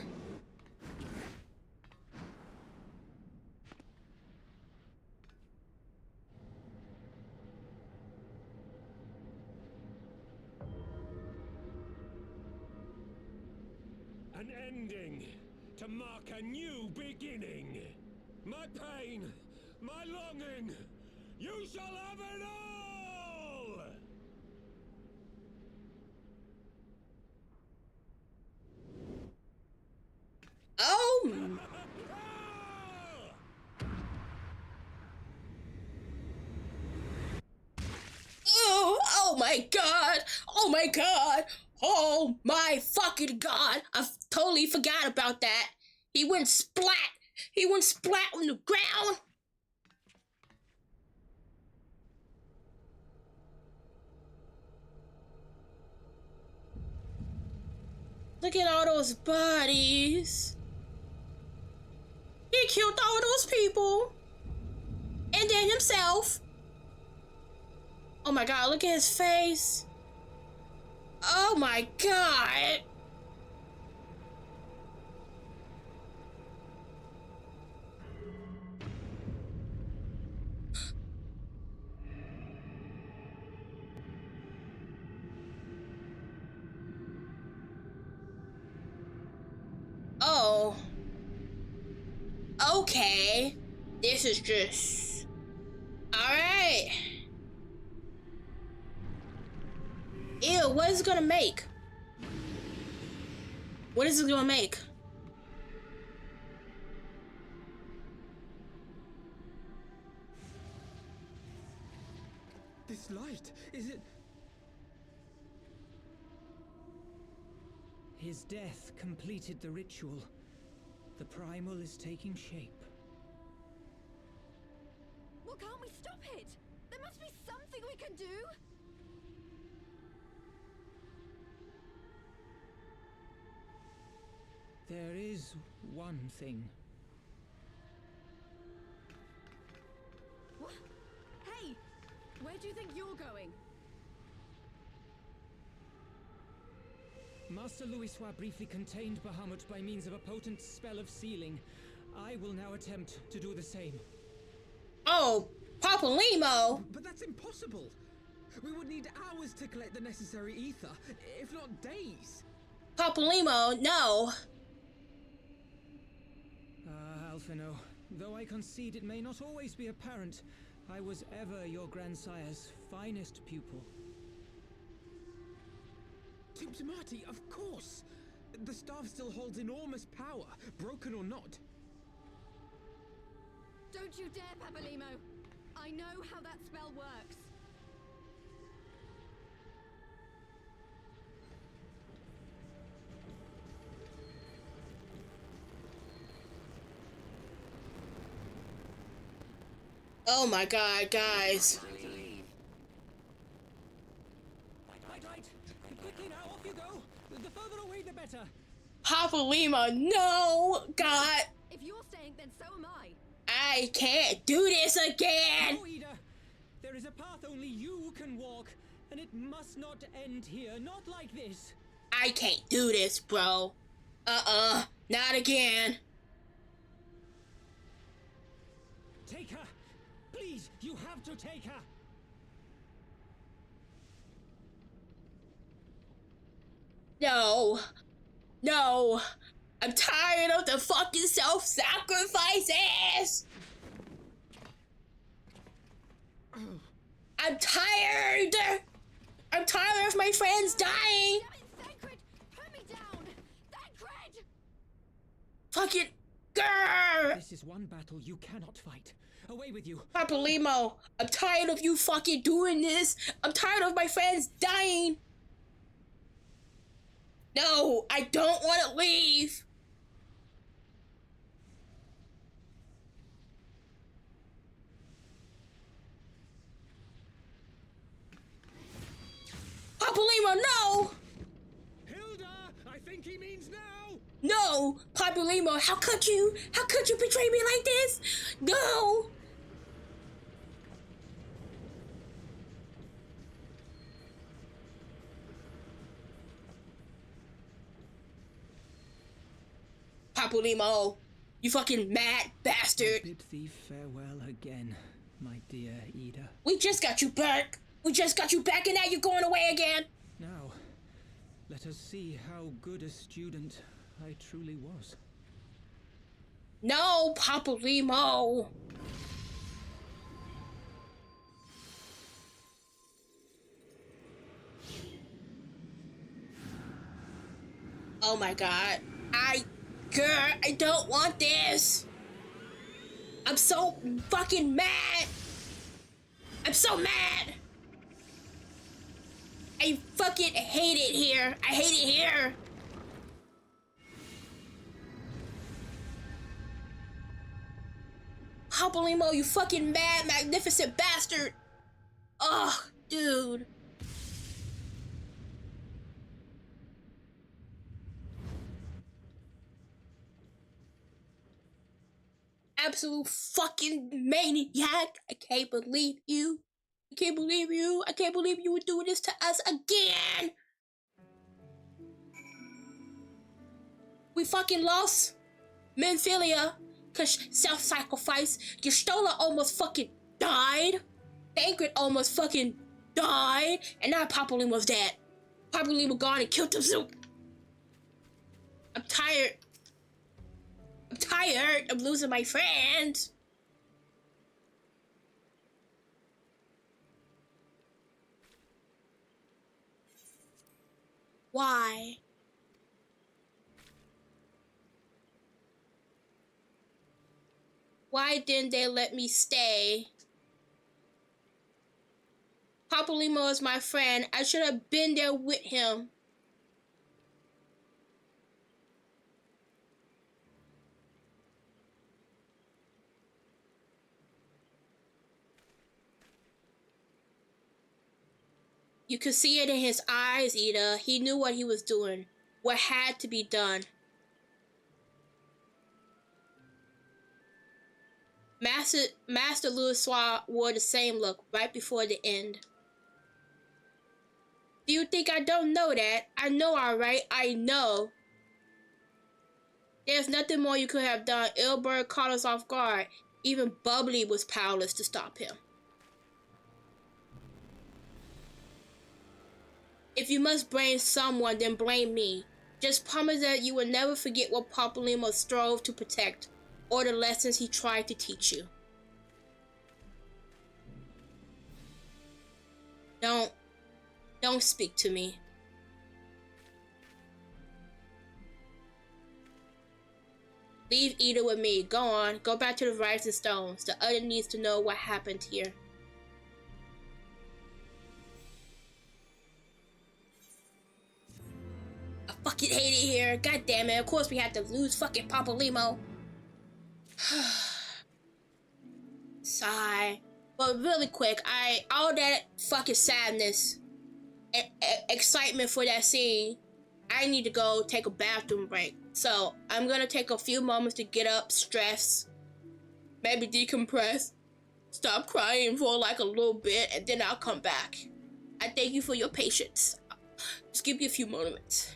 An ending to mark a new beginning. My pain, my longing, you shall have it all! Oh! Oh my god! Oh my god! Oh my fucking god! I totally forgot about that. He went splat! He went splat on the ground! Look at all those bodies. He killed all those people. And then himself. Oh my god, look at his face. Oh my god. Oh. Okay. This is just... Alright. Ew, what is it gonna make? What is it gonna make? This light, is it... His death completed the ritual. The primal is taking shape. Well, can't we stop it? There must be something we can do. There is one thing. What? Hey, where do you think you're going? Master Louisoix briefly contained Bahamut by means of a potent spell of sealing. I will now attempt to do the same. Oh, Papa Limo! But that's impossible! We would need hours to collect the necessary ether, if not days. Papa Limo, no. Alphino, though I concede it may not always be apparent, I was ever your grandsire's finest pupil. Tiptimati, of course! The staff still holds enormous power, broken or not. Don't you dare, Papalymo! I know how that spell works. Oh my god, guys. Right. Quickly now, off you go! The further away, the better! Papa Lima, no! God! If you're staying, then so am I. I can't do this again! No, Ida! There is a path only you can walk, and it must not end here, not like this! I can't do this, bro. Not again. Take her! Please, you have to take her! No. No. I'm tired of the fucking self-sacrifices! I'm tired! I'm tired of my friends dying! Damn it, Sacred! Put me down! Sacred! Fucking grrr! This is one battle you cannot fight. Away with you! Papa Limo, I'm tired of you fucking doing this! I'm tired of my friends dying! No, I don't want to leave! Papa Limo, no! Hilda, I think he means now! No! Papa Limo, how could you? How could you betray me like this? No! Papa Limo, you fucking mad bastard! Bid thee farewell again, my dear Ida. We just got you back! We just got you back and now you're going away again! Now, let us see how good a student I truly was. No, Papa Limo. Oh my god. Girl, I don't want this. I'm so fucking mad. I'm so mad. I fucking hate it here. I hate it here. Papa Limo, you fucking mad, magnificent bastard. Ugh, dude. Absolute fucking maniac. I can't believe you. I can't believe you. I can't believe you would do this to us again. We fucking lost Menphilia because self-sacrifice. Gestola almost fucking died. Tancred almost fucking died. And now Papa Limo's dead. Papa Limo gone and killed himself. I'm tired. I'm tired of losing my friends. Why? Why didn't they let me stay? Papa Limo is my friend. I should have been there with him. You could see it in his eyes, Ida. He knew what he was doing. What had to be done. Master Louis wore the same look right before the end. Do you think I don't know that? I know, alright. I know. There's nothing more you could have done. Ilberg caught us off guard. Even Bubbly was powerless to stop him. If you must blame someone, then blame me. Just promise that you will never forget what Papa Limo strove to protect, or the lessons he tried to teach you. Don't speak to me. Leave Ida with me. Go on. Go back to the Rising Stones. The other needs to know what happened here. I fucking hate it here. God damn it. Of course we had to lose fucking Papa Limo. Sigh. But really quick, all that fucking sadness and excitement for that scene, I need to go take a bathroom break. So I'm gonna take a few moments to get up, stress, maybe decompress, stop crying for like a little bit, and then I'll come back. I thank you for your patience. Just give me a few moments.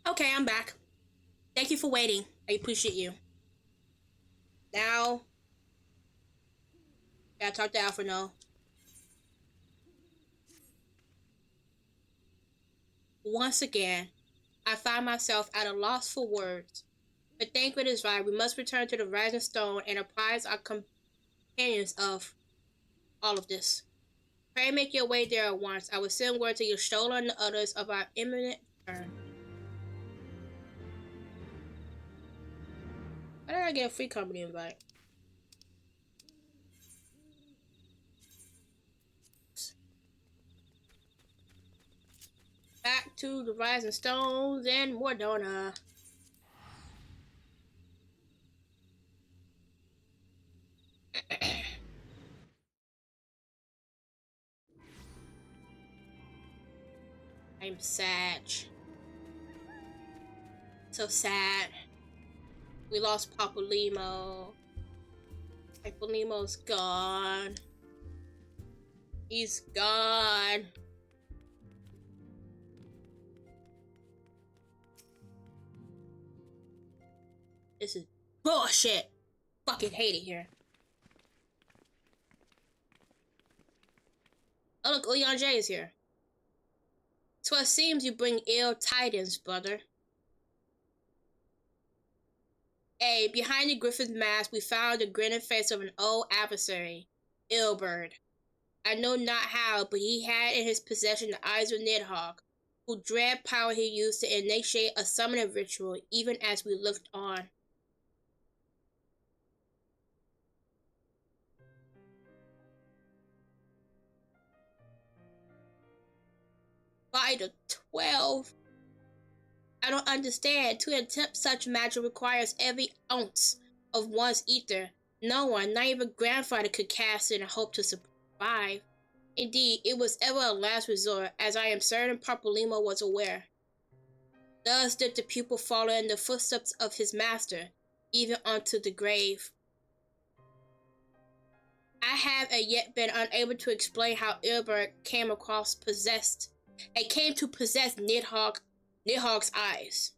Okay, I'm back. Thank you for waiting. I appreciate you. Now, gotta talk to Alphino. Once again, I find myself at a loss for words. But Thancred is right. We must return to the Rising Stone and apprise our companions of all of this. Pray make your way there at once. I will send word to Y'shtola and the others of our imminent return. Why did I get a free company invite? Back to the Rising Stones and Mordona. I'm sad. So sad. We lost Papalymo. Papalymo's gone. He's gone. This is bullshit. Fucking hate it here. Oh look, Leon J is here. So it seems you bring ill tidings, brother. Hey, behind the Griffin's mask, we found the grinning face of an old adversary, Illbird. I know not how, but he had in his possession the eyes of Nidhogg, whose dread power he used to initiate a summoning ritual, even as we looked on. By the 12. I don't understand. To attempt such magic requires every ounce of one's ether. No one, not even grandfather, could cast it and hope to survive. Indeed, it was ever a last resort, as I am certain Papalymo was aware. Thus did the pupil follow in the footsteps of his master, even unto the grave. I have as yet been unable to explain how Illbird came to possess Nidhogg's eyes.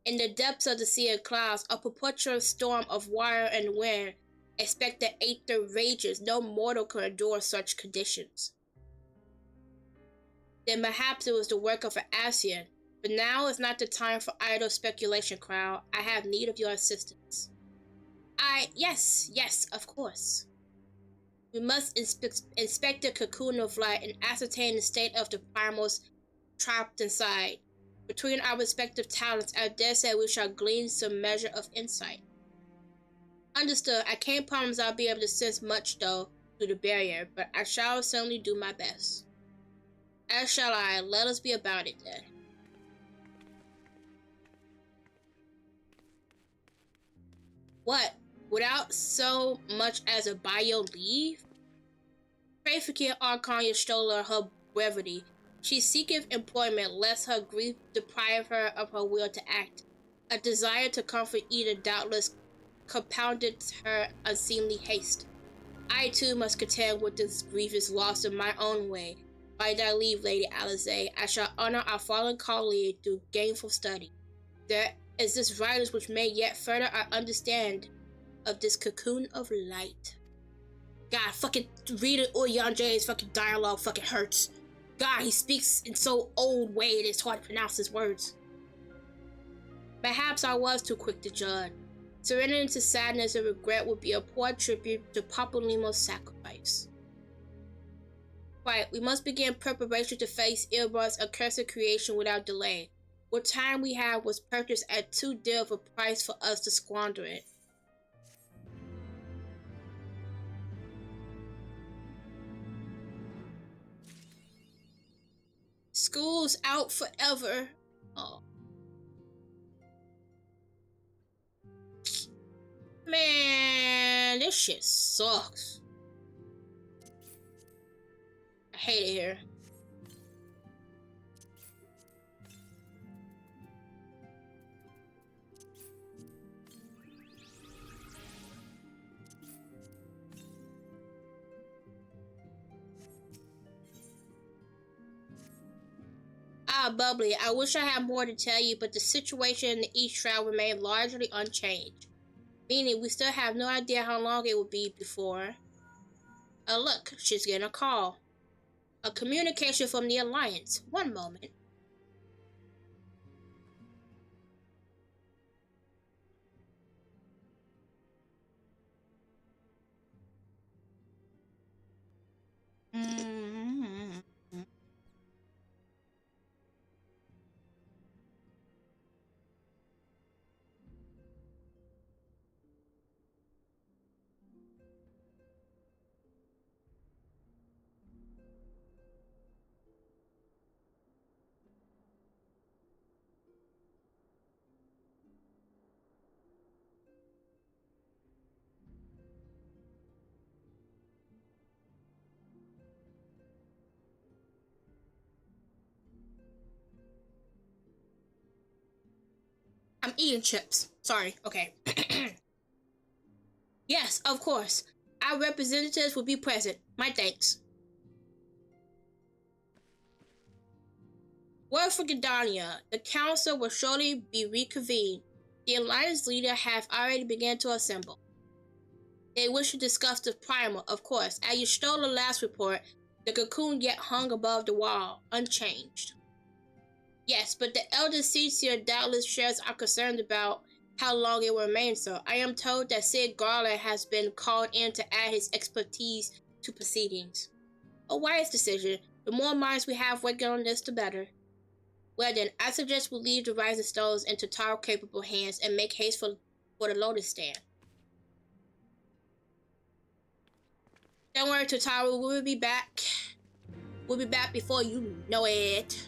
In the depths of the sea of clouds, a perpetual storm of wire and wind, expect the aether rages. No mortal can endure such conditions. Then perhaps it was the work of an Ascian, but now is not the time for idle speculation, crowd. I have need of your assistance. Yes, of course. We must inspect the cocoon of light and ascertain the state of the primals trapped inside. Between our respective talents, I dare say we shall glean some measure of insight. Understood. I can't promise I'll be able to sense much, though, through the barrier, but I shall certainly do my best. As shall I. Let us be about it, then. What? Without so much as a by your leave? Pray forgive Archon Y'shtola her brevity. She seeketh employment, lest her grief deprive her of her will to act. A desire to comfort Eda doubtless compounded her unseemly haste. I too must contend with this grievous loss in my own way. By thy leave, Lady Alisaie, I shall honor our fallen colleague through gainful study. There is this writers which may yet further our understand of this cocoon of light. God, fucking reading Leon J's fucking dialogue fucking hurts. God, he speaks in so old way it is hard to pronounce his words. Perhaps I was too quick to judge. Surrendering to sadness and regret would be a poor tribute to Papalymo's sacrifice. Right, we must begin preparation to face Illbird's accursed creation without delay. What time we have was purchased at too dear of a price for us to squander it. School's out forever. Oh. Man, this shit sucks. I hate it here. Bubbly, I wish I had more to tell you, but the situation in the East Shroud remained largely unchanged. Meaning, we still have no idea how long it will be before... look, she's getting a call. A communication from the Alliance. One moment. I'm eating chips. Sorry. Okay. Yes, of course. Our representatives will be present. My thanks. Word for Gridania. The council will shortly be reconvened. The Alliance leader have already begun to assemble. They wish to discuss the primal, of course. As you stole the last report, the cocoon yet hung above the wall, unchanged. Yes, but the elder Seer doubtless shares our concern about how long it will remain so. I am told that Sid Garland has been called in to add his expertise to proceedings. A wise decision. The more minds we have working on this, the better. Well then, I suggest we leave the Rising Stones into Taro-capable hands and make haste for the Lotus Stand. Don't worry, Totaro, we'll be back. We'll be back before you know it.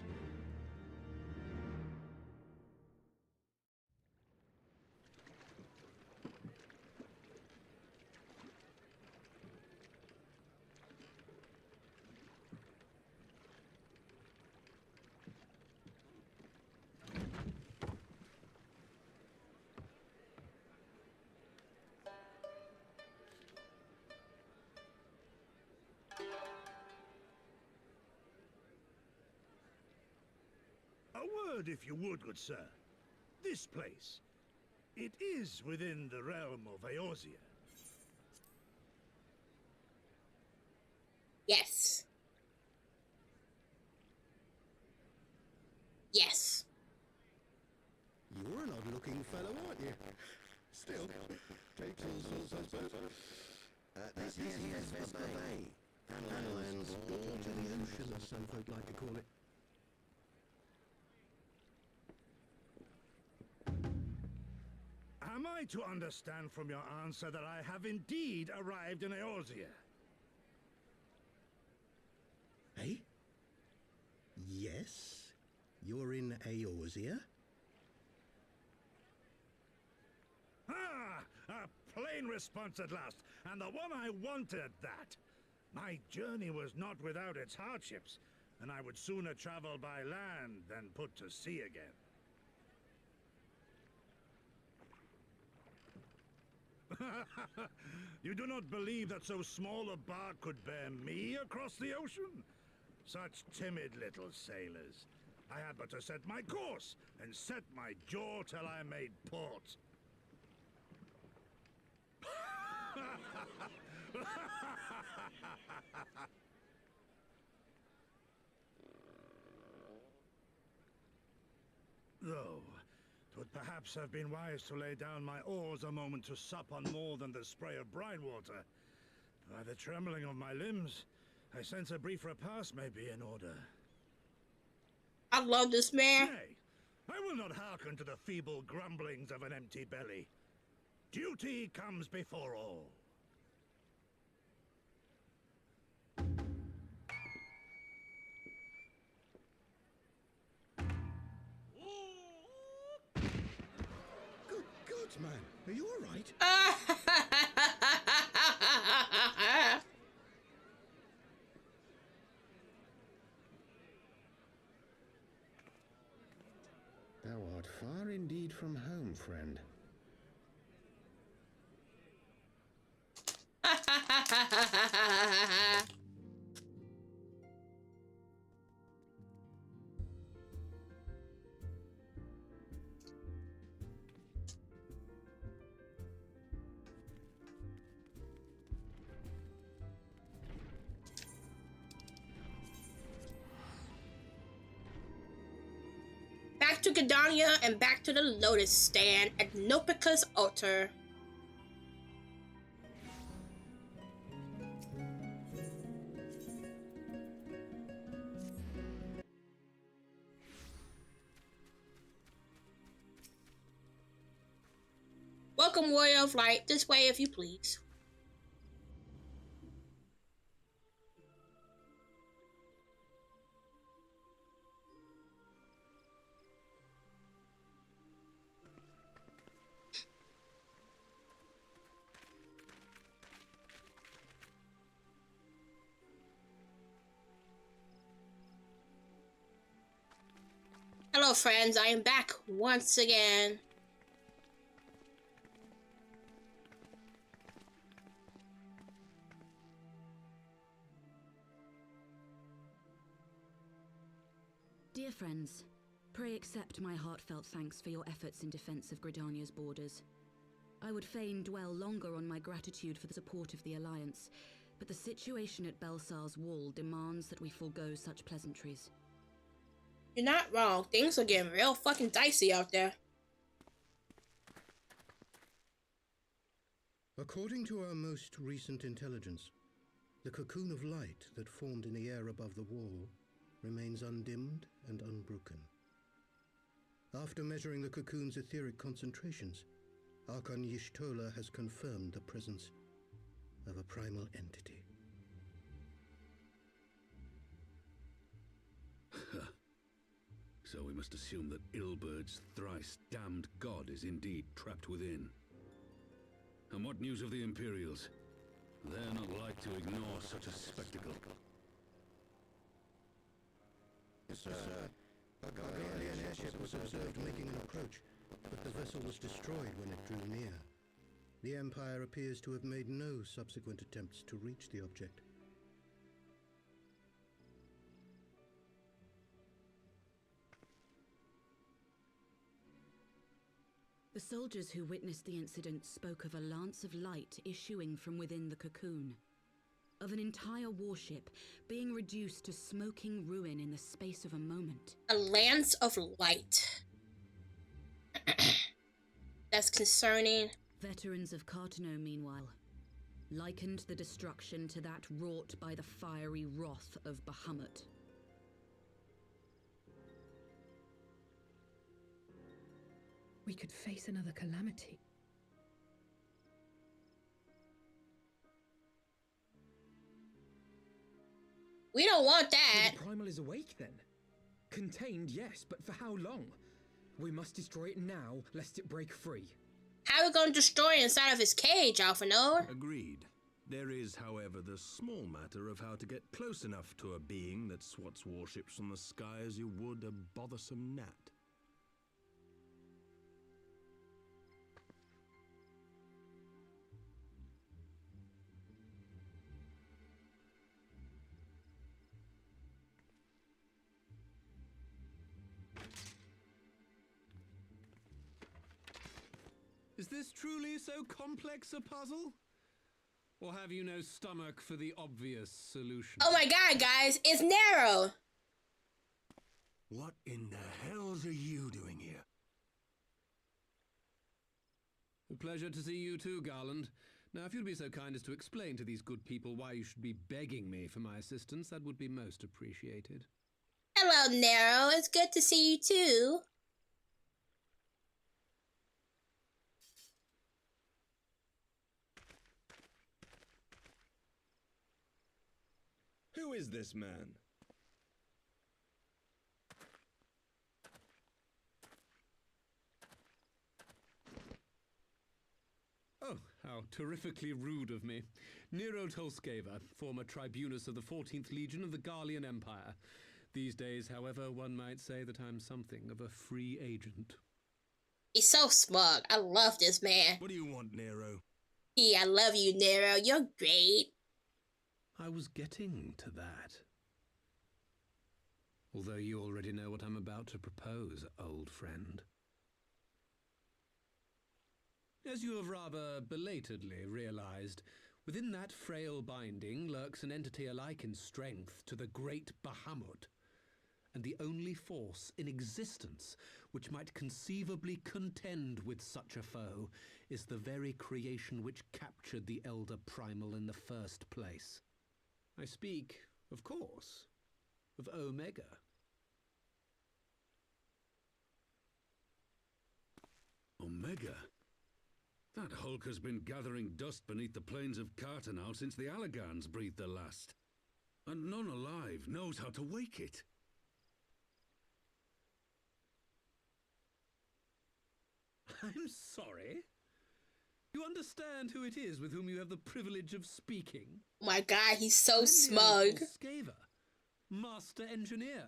A word, if you would, good sir. This place, it is within the realm of Eorzea. Yes. Yes. You're an odd-looking fellow, aren't you? Still, takes all sorts, I suppose. This here's Vespa Bay. Hanlan's or to the ocean, as some folk like to call it. Am I to understand from your answer that I have indeed arrived in Eorzea? Eh? Yes? You're in Eorzea? Ah! A plain response at last, and the one I wanted at that. My journey was not without its hardships, and I would sooner travel by land than put to sea again. You do not believe that so small a bark could bear me across the ocean? Such timid little sailors. I had but to set my course and set my jaw till I made port. Though, 'twould perhaps have been wise to lay down my oars a moment to sup on more than the spray of brine water. By the trembling of my limbs, I sense a brief repast may be in order. I love this man. Nay, I will not hearken to the feeble grumblings of an empty belly. Duty comes before all. Good man, are you all right? Thou art far indeed from home, friend. Gridania and back to the Lotus Stand at Nopika's altar. Welcome, Warrior of Light. This way, if you please. Hello, friends. I am back once again. Dear friends, pray accept my heartfelt thanks for your efforts in defense of Gridania's borders. I would fain dwell longer on my gratitude for the support of the Alliance, but the situation at Belsar's Wall demands that we forego such pleasantries. You're not wrong. Things are getting real fucking dicey out there. According to our most recent intelligence, the cocoon of light that formed in the air above the wall remains undimmed and unbroken. After measuring the cocoon's etheric concentrations, Archon Y'shtola has confirmed the presence of a primal entity. So we must assume that Ilbert's thrice damned god is indeed trapped within. And what news of the Imperials? They're not like to ignore such a spectacle. Yes, sir. A Guardian airship was observed making an approach, but the vessel was destroyed when it drew near. The Empire appears to have made no subsequent attempts to reach the object. The soldiers who witnessed the incident spoke of a lance of light issuing from within the cocoon, of an entire warship being reduced to smoking ruin in the space of a moment. A lance of light. That's concerning. Veterans of Cartano, meanwhile, likened the destruction to that wrought by the fiery wrath of Bahamut. We could face another calamity. We don't want that. So the primal is awake then? Contained, yes, but for how long? We must destroy it now, lest it break free. How are we going to destroy it inside of his cage, Alpha Node? Agreed. There is, however, the small matter of how to get close enough to a being that swats warships from the sky as you would a bothersome gnat. Is this truly so complex a puzzle? Or have you no stomach for the obvious solution? Oh my god, guys, it's Nero! What in the hells are you doing here? A pleasure to see you too, Garland. Now, if you'd be so kind as to explain to these good people why you should be begging me for my assistance, that would be most appreciated. Hello, Nero. It's good to see you too. Who is this man? Oh, how terrifically rude of me. Nero Tolskeva, former tribunus of the 14th Legion of the Garlean Empire. These days, however, one might say that I'm something of a free agent. He's so smug. I love this man. What do you want, Nero? Yeah, I love you, Nero. You're great. I was getting to that. Although you already know what I'm about to propose, old friend. As you have rather belatedly realized, within that frail binding lurks an entity alike in strength to the great Bahamut. and the only force in existence which might conceivably contend with such a foe is the very creation which captured the Elder Primal in the first place. I speak, of course, of Omega. Omega? That hulk has been gathering dust beneath the plains of Cartanau since the Allagans breathed their last. And none alive knows how to wake it. I'm sorry. You understand who it is with whom you have the privilege of speaking? My God, he's so I'm smug. Skaver, Master Engineer,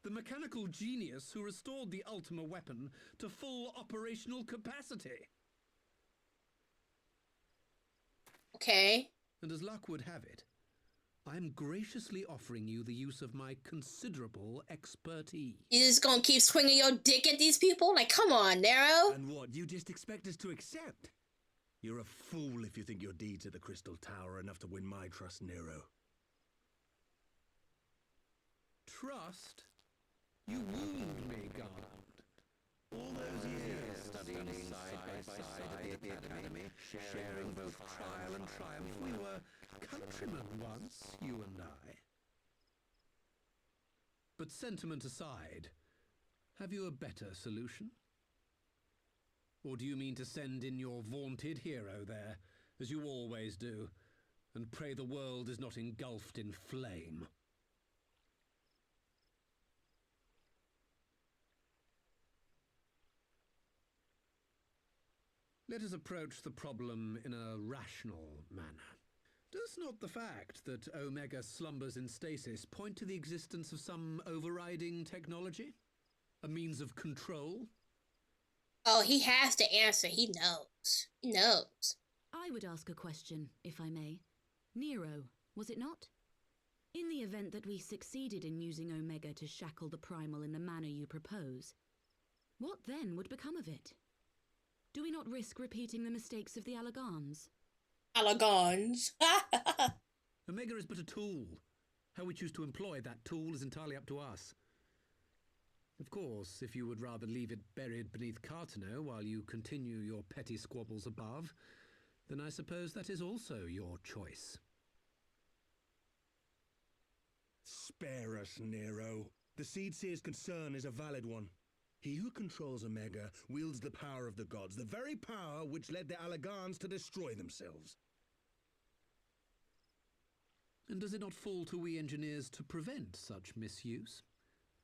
the mechanical genius who restored the Ultima weapon to full operational capacity. Okay. And as luck would have it, I'm graciously offering you the use of my considerable expertise. You just gonna keep swinging your dick at these people? Like, come on, Nero. And what, you just expect us to accept? You're a fool if you think your deeds at the Crystal Tower are enough to win my trust, Nero. Trust? You wound me, Garland. All those years studying side by side at the academy, sharing both trial and triumph, We were countrymen once, you and I. But sentiment aside, have you a better solution? Or do you mean to send in your vaunted hero there, as you always do, and pray the world is not engulfed in flame? Let us approach the problem in a rational manner. Does not the fact that Omega slumbers in stasis point to the existence of some overriding technology? A means of control? Oh, he has to answer. He knows. He knows. I would ask a question, if I may. Nero, was it not? In the event that we succeeded in using Omega to shackle the Primal in the manner you propose, what then would become of it? Do we not risk repeating the mistakes of the Allagans? Allagans. Omega is but a tool. How we choose to employ that tool is entirely up to us. Of course, if you would rather leave it buried beneath Cartanau while you continue your petty squabbles above, then I suppose that is also your choice. Spare us, Nero. The Seedseer's concern is a valid one. He who controls Omega wields the power of the gods, the very power which led the Allagans to destroy themselves. And does it not fall to we engineers to prevent such misuse?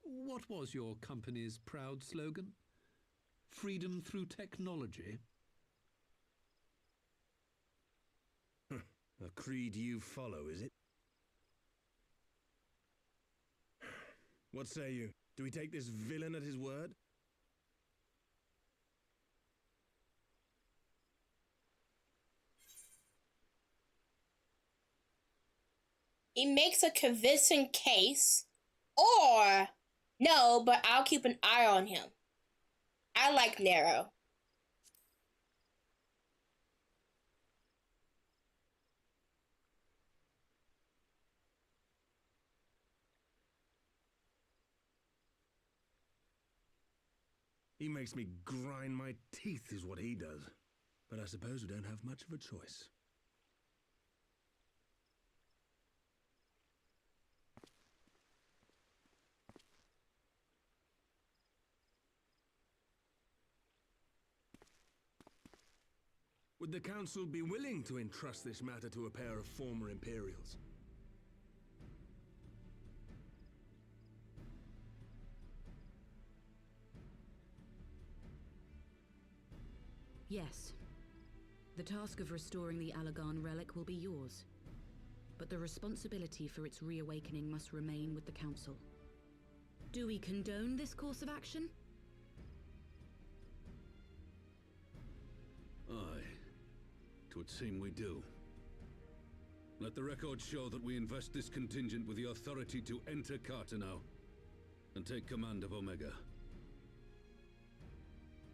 What was your company's proud slogan? Freedom through technology? A creed you follow, is it? What say you? Do we take this villain at his word? He makes a convincing case, or no, but I'll keep an eye on him. I like Nero. He makes me grind my teeth is what he does. But I suppose we don't have much of a choice. Would the Council be willing to entrust this matter to a pair of former Imperials? Yes. The task of restoring the Allagan relic will be yours. But the responsibility for its reawakening must remain with the Council. Do we condone this course of action? Aye. 'Twould seem we do. Let the record show that we invest this contingent with the authority to enter Cartanau and take command of Omega.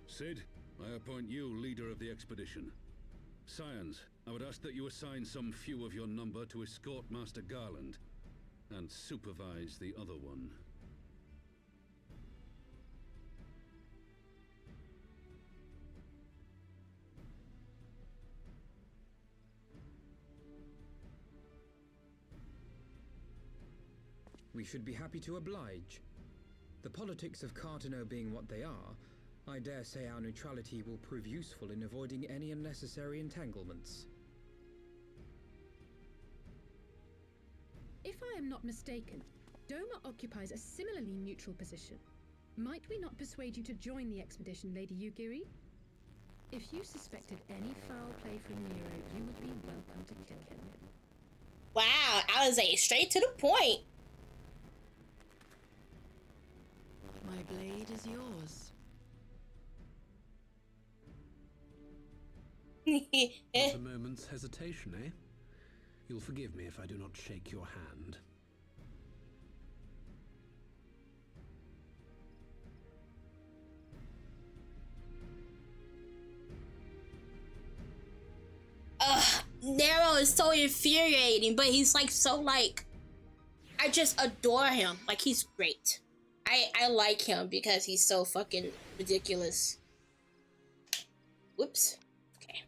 Sid, I appoint you leader of the expedition. Scions, I would ask that you assign some few of your number to escort Master Garland and supervise the other one. We should be happy to oblige. The politics of Cartano being what they are, I dare say our neutrality will prove useful in avoiding any unnecessary entanglements. If I am not mistaken, Doma occupies a similarly neutral position. Might we not persuade you to join the expedition, Lady Yugiri? If you suspected any foul play from Nero, you would be welcome to kill him. Wow, Alizé, straight to the point. My blade is yours. Not a moment's hesitation, eh? You'll forgive me if I do not shake your hand. Nero is so infuriating, but he's like so like, I just adore him. Like, he's great. I like him because he's so fucking ridiculous. Whoops. Okay.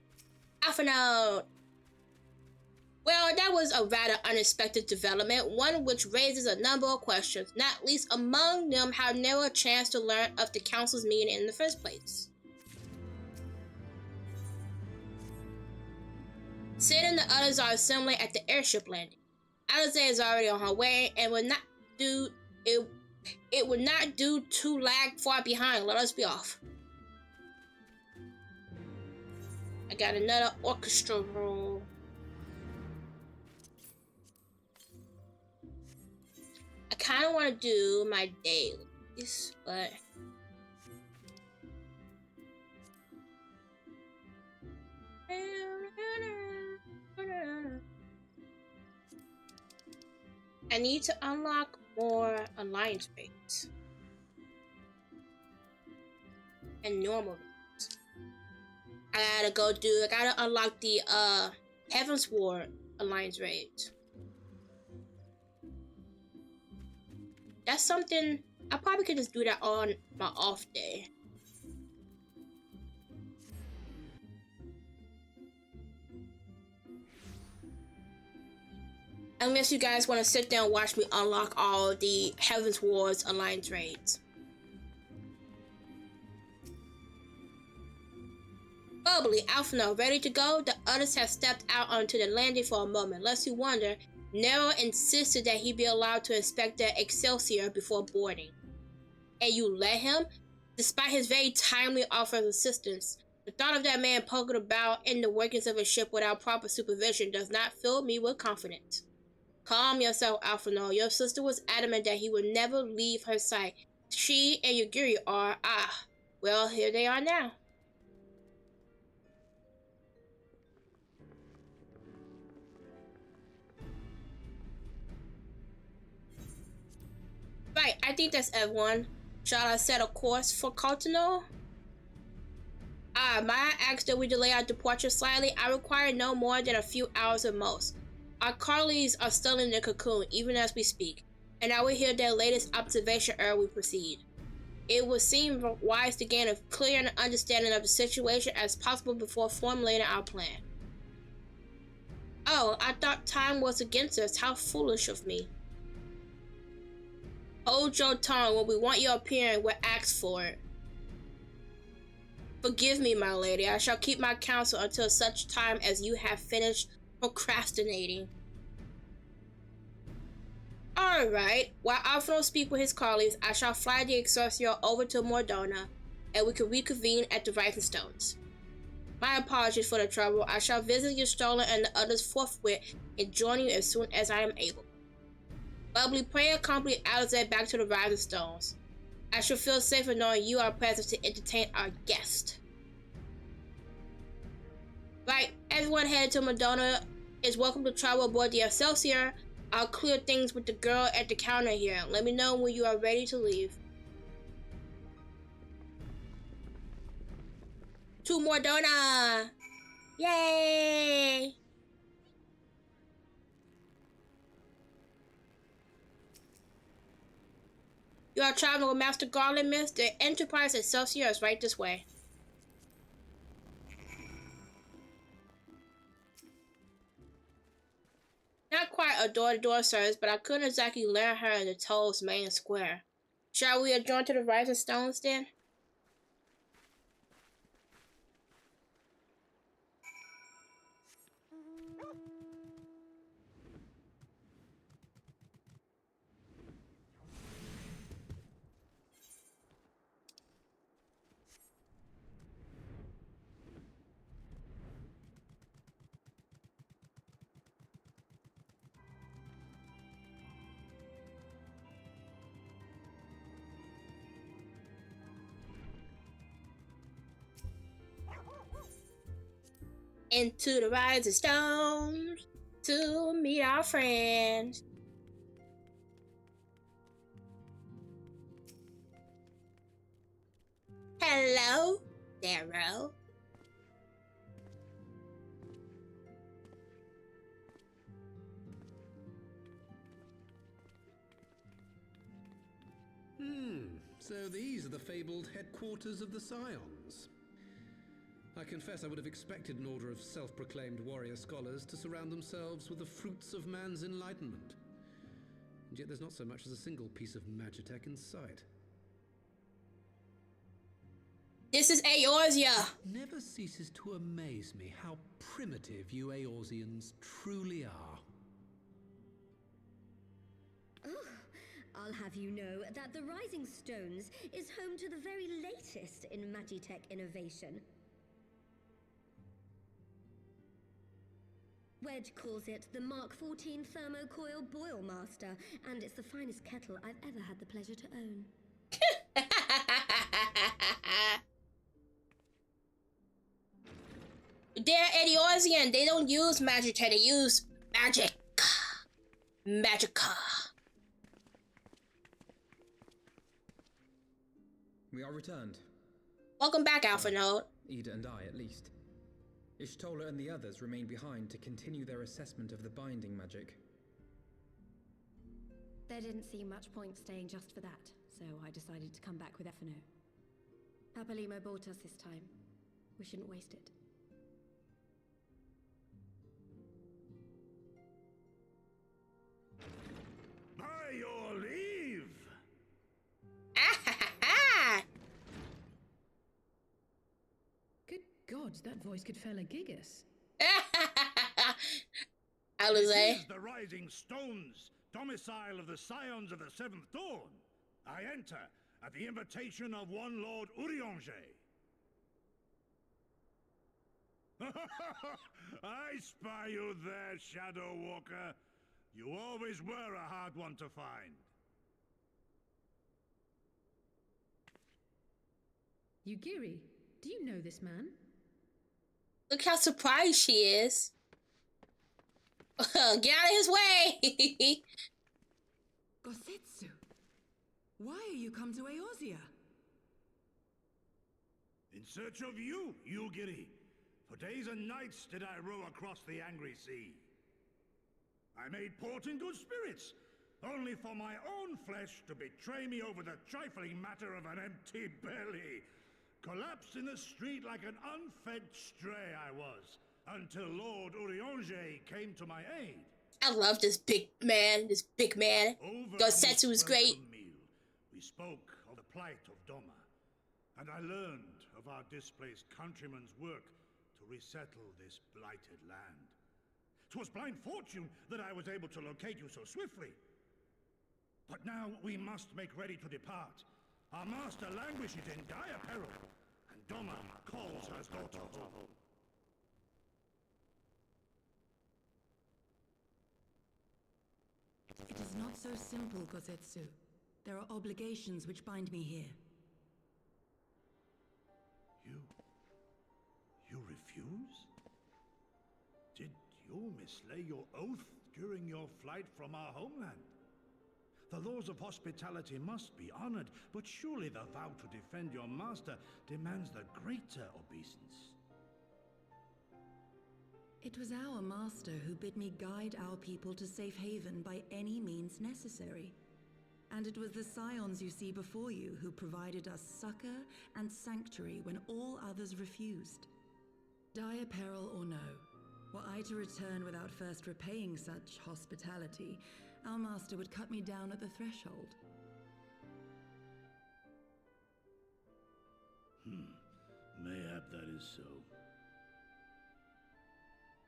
Alpha note. Well, that was a rather unexpected development, one which raises a number of questions, not least among them how Nero chanced to learn of the council's meeting in the first place. Sid and the others are assembling at the airship landing. Alizé is already on her way and would not do it would not do to lag far behind. Let us be off. I got another orchestra roll. I kind of want to do my dailies, but I need to unlock more alliance rates and normal rates. I gotta unlock the Heaven's Ward alliance rate. That's something I probably could just do that on my off day. Unless you guys want to sit there and watch me unlock all the Heaven's Ward's alliance raids. Bubbly, Alphino, ready to go? The others have stepped out onto the landing for a moment. Lest you wonder, Nero insisted that he be allowed to inspect the Excelsior before boarding. And you let him? Despite his very timely offer of assistance, the thought of that man poking about in the workings of a ship without proper supervision does not fill me with confidence. Calm yourself, Alphino. Your sister was adamant that he would never leave her sight. She and Yugiri are, well, here they are now. Right, I think that's everyone. Shall I set a course for Cartano? Might I ask that we delay our departure slightly? I require no more than a few hours at most. Our colleagues are still in the cocoon, even as we speak, and I will hear their latest observation ere we proceed. It would seem wise to gain a clear understanding of the situation as possible before formulating our plan. Oh, I thought time was against us. How foolish of me. Hold your tongue. When we want your opinion, we'll ask for it. Forgive me, my lady. I shall keep my counsel until such time as you have finished procrastinating. Alright, while Alphino speaks with his colleagues, I shall fly the Excelsior over to Mordona, and we can reconvene at the Rising Stones. My apologies for the trouble. I shall visit your stolen and the others forthwith and join you as soon as I am able. Bubbly, pray accompany Alizé back to the Rising Stones. I shall feel safer knowing you are present to entertain our guest. Right, everyone headed to Madonna is welcome to travel aboard the Excelsior. I'll clear things with the girl at the counter here. Let me know when you are ready to leave. To Mordona! Yay! You are traveling with Master Garland, miss? The Enterprise Excelsior is right this way. Not quite a door-to-door service, but I couldn't exactly learn her in the Toll's main square. Shall we adjourn to the Rising Stones then? Into the Rising Stones to meet our friends. Hello, Darrow. So these are the fabled headquarters of the Scions. I confess I would have expected an order of self-proclaimed warrior scholars to surround themselves with the fruits of man's enlightenment. And yet there's not so much as a single piece of magitech in sight. This is Eorzea. It never ceases to amaze me how primitive you Eorzeans truly are. Oh, I'll have you know that the Rising Stones is home to the very latest in magitech innovation. Wedge calls it the Mark 14 Thermocoil Boil Master, and it's the finest kettle I've ever had the pleasure to own. They're Eorzean. They don't use magitech. They use magic. Magica. We are returned. Welcome back, Alpha Node. Ida and I, at least. Ishtola and the others remain behind to continue their assessment of the binding magic. There didn't seem much point staying just for that, so I decided to come back with Efano. Papalimo bought us this time. We shouldn't waste it. By your leave! Good God, that voice could fell a gigas. This is the Rising Stones, domicile of the Scions of the Seventh Dawn. I enter at the invitation of one Lord Urianger. I spy you there, Shadow Walker. You always were a hard one to find. Yugiri, do you know this man? Look how surprised she is. Get out of his way! Gosetsu, why are you come to Eorzea? In search of you, Yugiri. For days and nights did I row across the angry sea. I made port in good spirits, only for my own flesh to betray me over the trifling matter of an empty belly. Collapsed in the street like an unfed stray I was, until Lord Urianger came to my aid. I love this big man, Gosetsu is great. Meal, we spoke of the plight of Doma, and I learned of our displaced countrymen's work to resettle this blighted land. 'Twas blind fortune that I was able to locate you so swiftly. But now we must make ready to depart. Our master languishes in dire peril, and Doma calls her daughter home. It is not so simple, Gosetsu. There are obligations which bind me here. You refuse? Did you mislay your oath during your flight from our homeland? The laws of hospitality must be honored, but surely the vow to defend your master demands the greater obeisance. It was our master who bid me guide our people to safe haven by any means necessary. And it was the Scions you see before you who provided us succor and sanctuary when all others refused. Dire peril or no, Were I to return without first repaying such hospitality, our master would cut me down at the threshold. Mayhap that is so.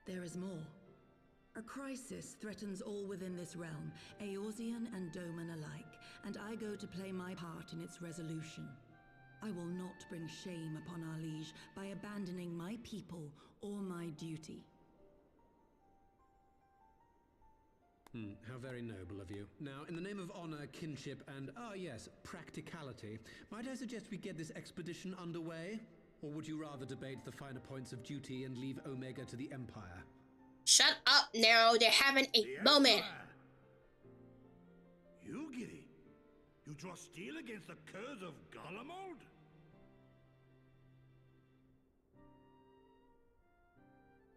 There is more. A crisis threatens all within this realm, Eorzean and Doman alike, and I go to play my part in its resolution. I will not bring shame upon our liege by abandoning my people or my duty. How very noble of you. Now, in the name of honor, kinship, and, yes, practicality, might I suggest we get this expedition underway? Or would you rather debate the finer points of duty and leave Omega to the Empire? Shut up, Nero. They're having a moment. You, Giddy? You draw steel against the curse of Garlemald?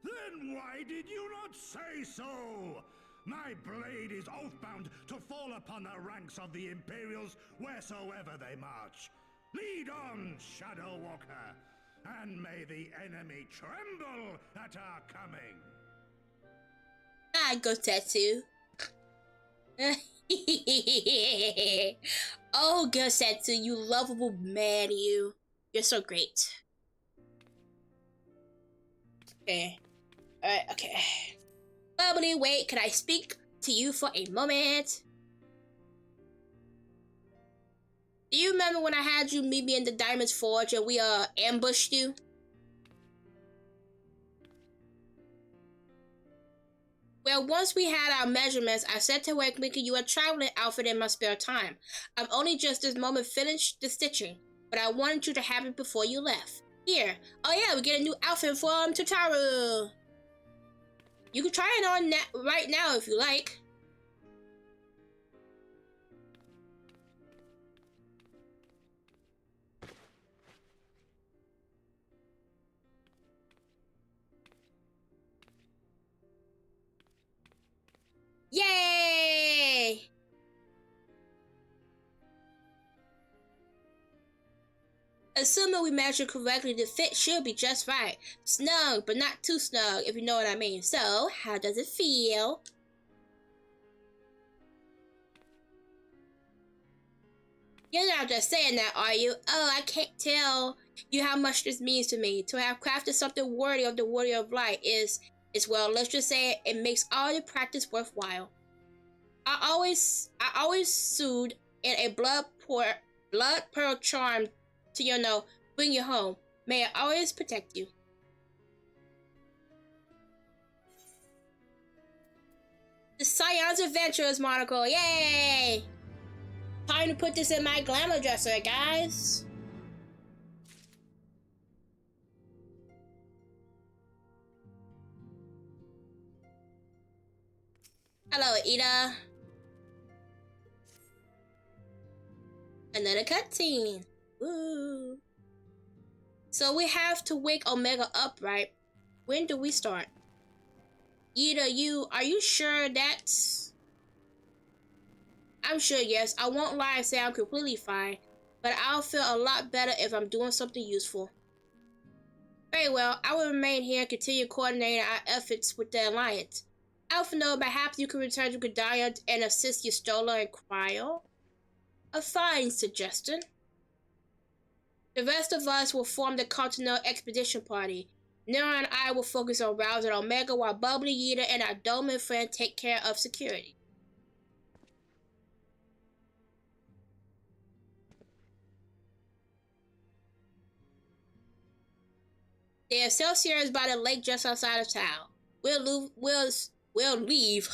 Then why did you not say so? My blade is oathbound to fall upon the ranks of the Imperials wheresoever they march. Lead on, Shadow Walker, and may the enemy tremble at our coming. I go tattoo. Oh, good tattoo, you lovable man, you. You're so great. Okay. Alright, okay. Bubbly, wait, can I speak to you for a moment? Do you remember when I had you meet me in the Diamond's Forge and we ambushed you? Well, once we had our measurements, I set to work making you a traveling outfit in my spare time. I've only just this moment finished the stitching, but I wanted you to have it before you left. Here. Oh yeah, we get a new outfit from Tataru. You can try it on right now if you like. Yay! Assuming we measure correctly, the fit should be just right. Snug, but not too snug, if you know what I mean. So, how does it feel? You're not just saying that, are you? Oh, I can't tell you how much this means to me. To have crafted something worthy of the Warrior of Light is well, let's just say it makes all the practice worthwhile. I always sued in a blood pearl charm to, bring you home. May I always protect you. The Scion's Adventures monocle, yay! Time to put this in my glamour dresser, guys. Hello, Ida. Another cutscene. Woo. So we have to wake Omega up, right? When do we start? Ida, are you sure that's... I'm sure, yes. I won't lie and say I'm completely fine, but I'll feel a lot better if I'm doing something useful. Very well, I will remain here and continue coordinating our efforts with the Alliance. Alphino, perhaps you can return to Gridania and assist Y'shtola and Cryo? A fine suggestion. The rest of us will form the Continental Expedition Party. Nero and I will focus on rousing Omega while Bubbly, Yida, and our Dolmen friend take care of security. The Excelsior is by the lake just outside of town. We'll leave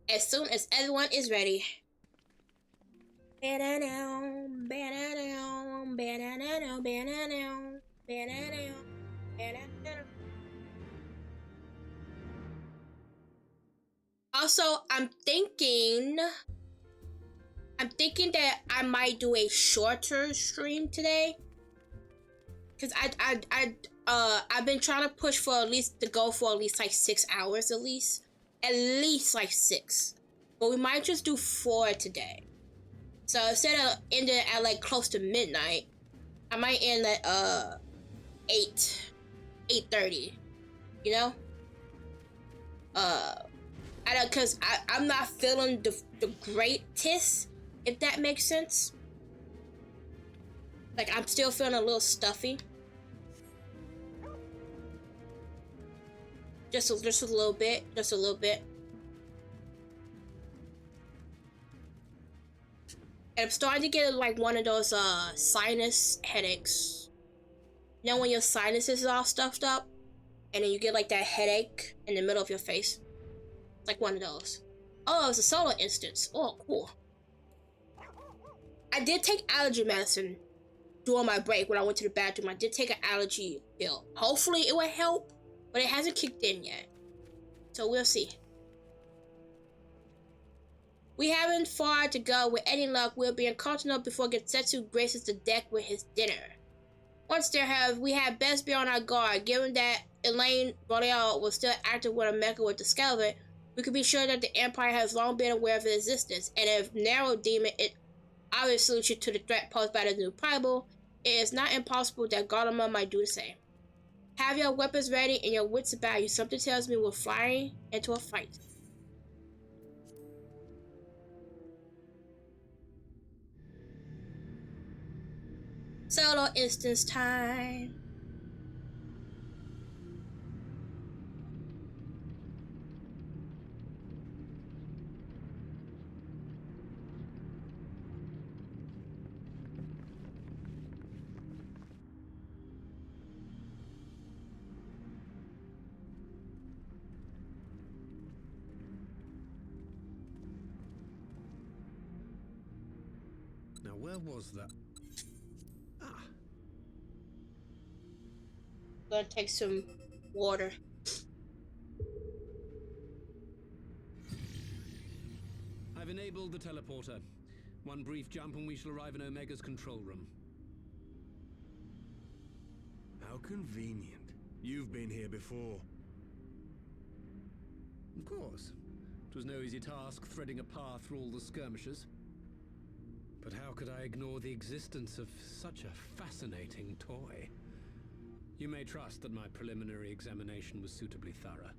as soon as everyone is ready. Also, I'm thinking that I might do a shorter stream today, cause I've been trying to push for at least like 6 hours at least like 6, but we might just do 4 today. So instead of ending at like close to midnight, I might end at 8:30, you know? I don't, cause I'm not feeling the greatest, if that makes sense. Like, I'm still feeling a little stuffy. Just a little bit, just a little bit. And I'm starting to get like one of those sinus headaches. You know when your sinuses are all stuffed up and then you get like that headache in the middle of your face? It's like one of those. Oh, it's a solo instance. Oh, cool. I did take allergy medicine during my break when I went to the bathroom. I did take an allergy pill. Hopefully it will help, but it hasn't kicked in yet. So we'll see. We haven't far to go. With any luck, we'll be in Continental before Getsetsu graces the deck with his dinner. Once we have best be on our guard. Given that Elaine Boreal was still active when Omega with the skeleton, we can be sure that the Empire has long been aware of its existence, and if Narrow Demon it obviously solution to the threat posed by the new Primal, it is not impossible that Gautama might do the same. Have your weapons ready and your wits about you. Something tells me we're flying into a fight. Solo instance time. Now, where was that? Gonna take some water. I've enabled the teleporter. One brief jump and we shall arrive in Omega's control room. How convenient. You've been here before. Of course. It was no easy task threading a path through all the skirmishes. But how could I ignore the existence of such a fascinating toy? You may trust that my preliminary examination was suitably thorough.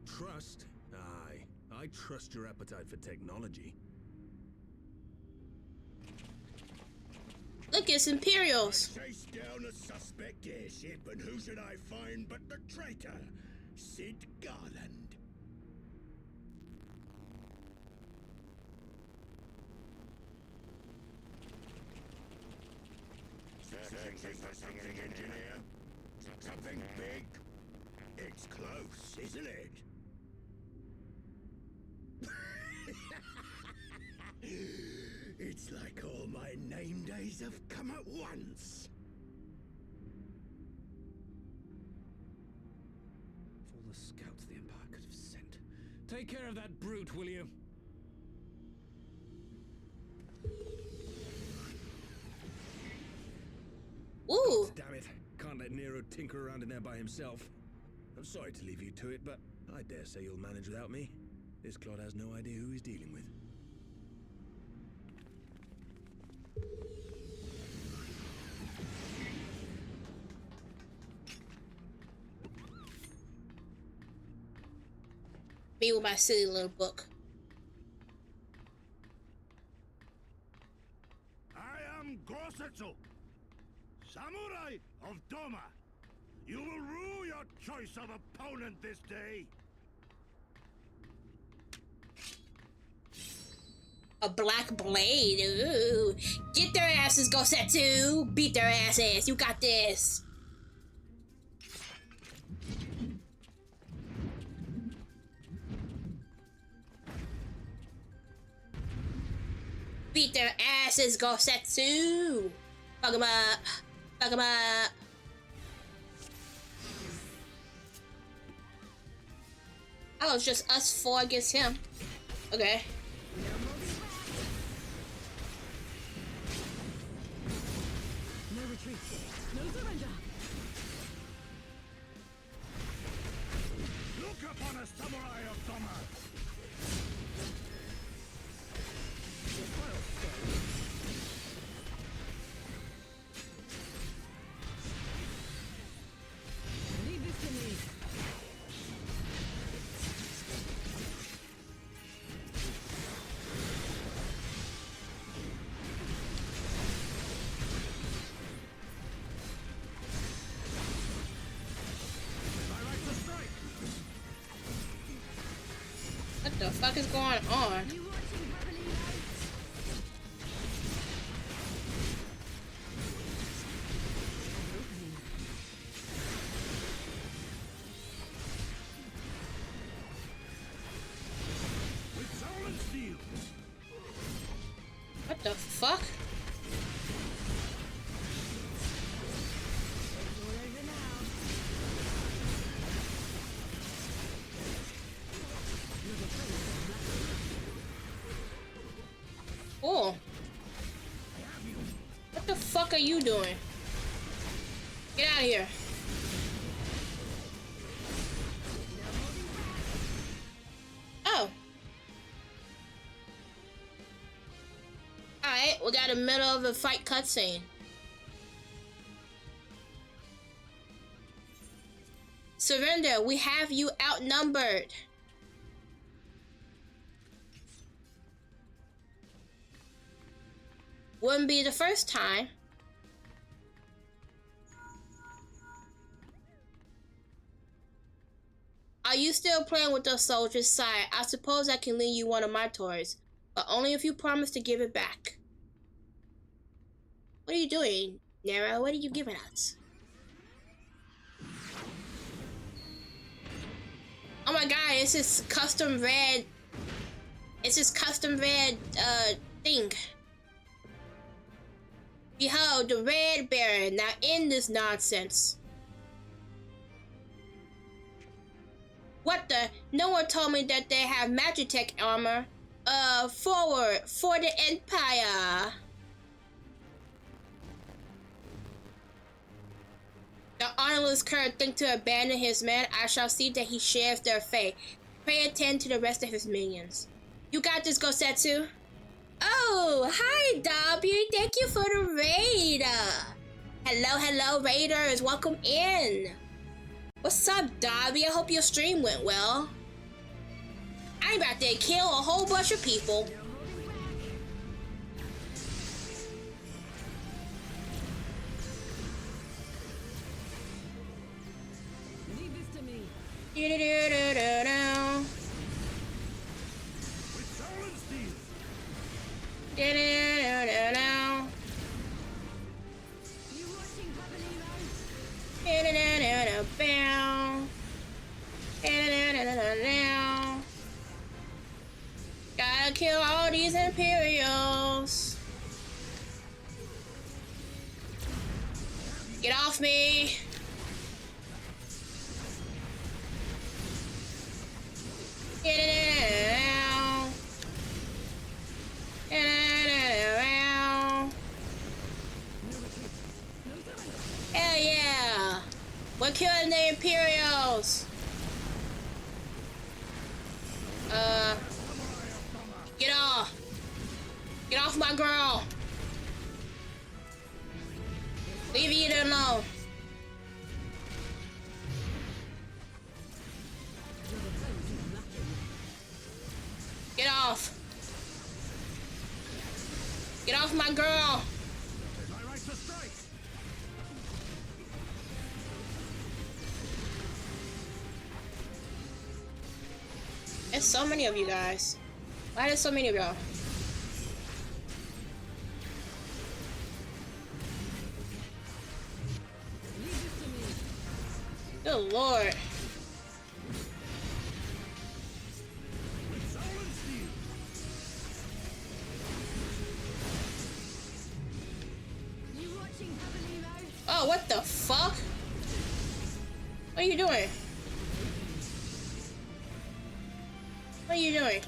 Trust? Aye. I trust your appetite for technology. Look, it's Imperials. I chased down a suspect airship, and who should I find but the traitor, Sid Garland. Searching for something, engineer? Something big? It's close, isn't it? It's like all my name days have come at once. Of all the scouts the Empire could have sent. Take care of that brute, will you? Ooh. Damn it. Can't let Nero tinker around in there by himself. I'm sorry to leave you to it, but I dare say you'll manage without me. This clod has no idea who he's dealing with. Me with my silly little book. I am Gosetsu, Samurai of Doma. You will rue your choice of opponent this day. A black blade. Ooh. Get their asses, Gosetsu. Beat their asses. You got this. Beat their asses, Gosetsu. Fuck 'em up. Fuck 'em up. Oh, it's just us four against him. Okay. No retreat. No surrender. Look upon a samurai of Doma. Leave this to me. The fuck is going on? What the fuck? Oh. What the fuck are you doing? Get out of here. Oh. Alright, we got a middle of a fight cutscene. Surrender, we have you outnumbered. Wouldn't be the first time. Are you still playing with those soldiers, sire? I suppose I can lend you one of my toys, but only if you promise to give it back. What are you doing, Nero? What are you giving us? Oh my god, it's this custom red. It's this custom red thing. Behold, the Red Baron. Now end this nonsense. What the? No one told me that they have Magitech armor. Forward for the Empire. The honorless cur think to abandon his men. I shall see that he shares their fate. Pray attend to the rest of his minions. You got this, Gosetsu. Oh, hi, Dobby. Thank you for the raid. Hello, raiders. Welcome in. What's up, Dobby? I hope your stream went well. I'm about to kill a whole bunch of people. Leave this to me. Do-do-do-do-do-do. Do-do-do-do-do. You watching, Papalino? Do-do-do-do-do-bow. Do-do-do-do-do-do. Gotta kill all these Imperials. Get off me. Do-do-do-do-do. Hell yeah! We're killing the Imperials! Get off! Get off my girl! Leave it alone! Get off! Get off my girl! There's so many of you guys. Why there's so many of y'all? Good lord. Oh, what the fuck? What are you doing? What are you doing?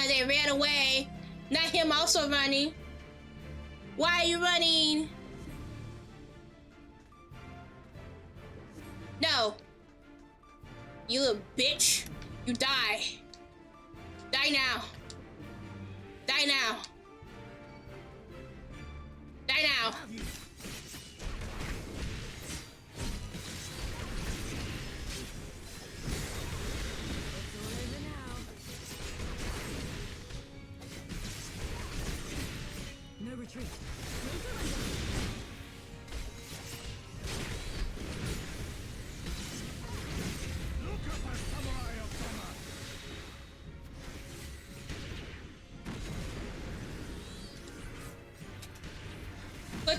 They ran away. Not him also running. Why are you running? No. You little bitch. You die. Die now. Die now. Die now. No retreat.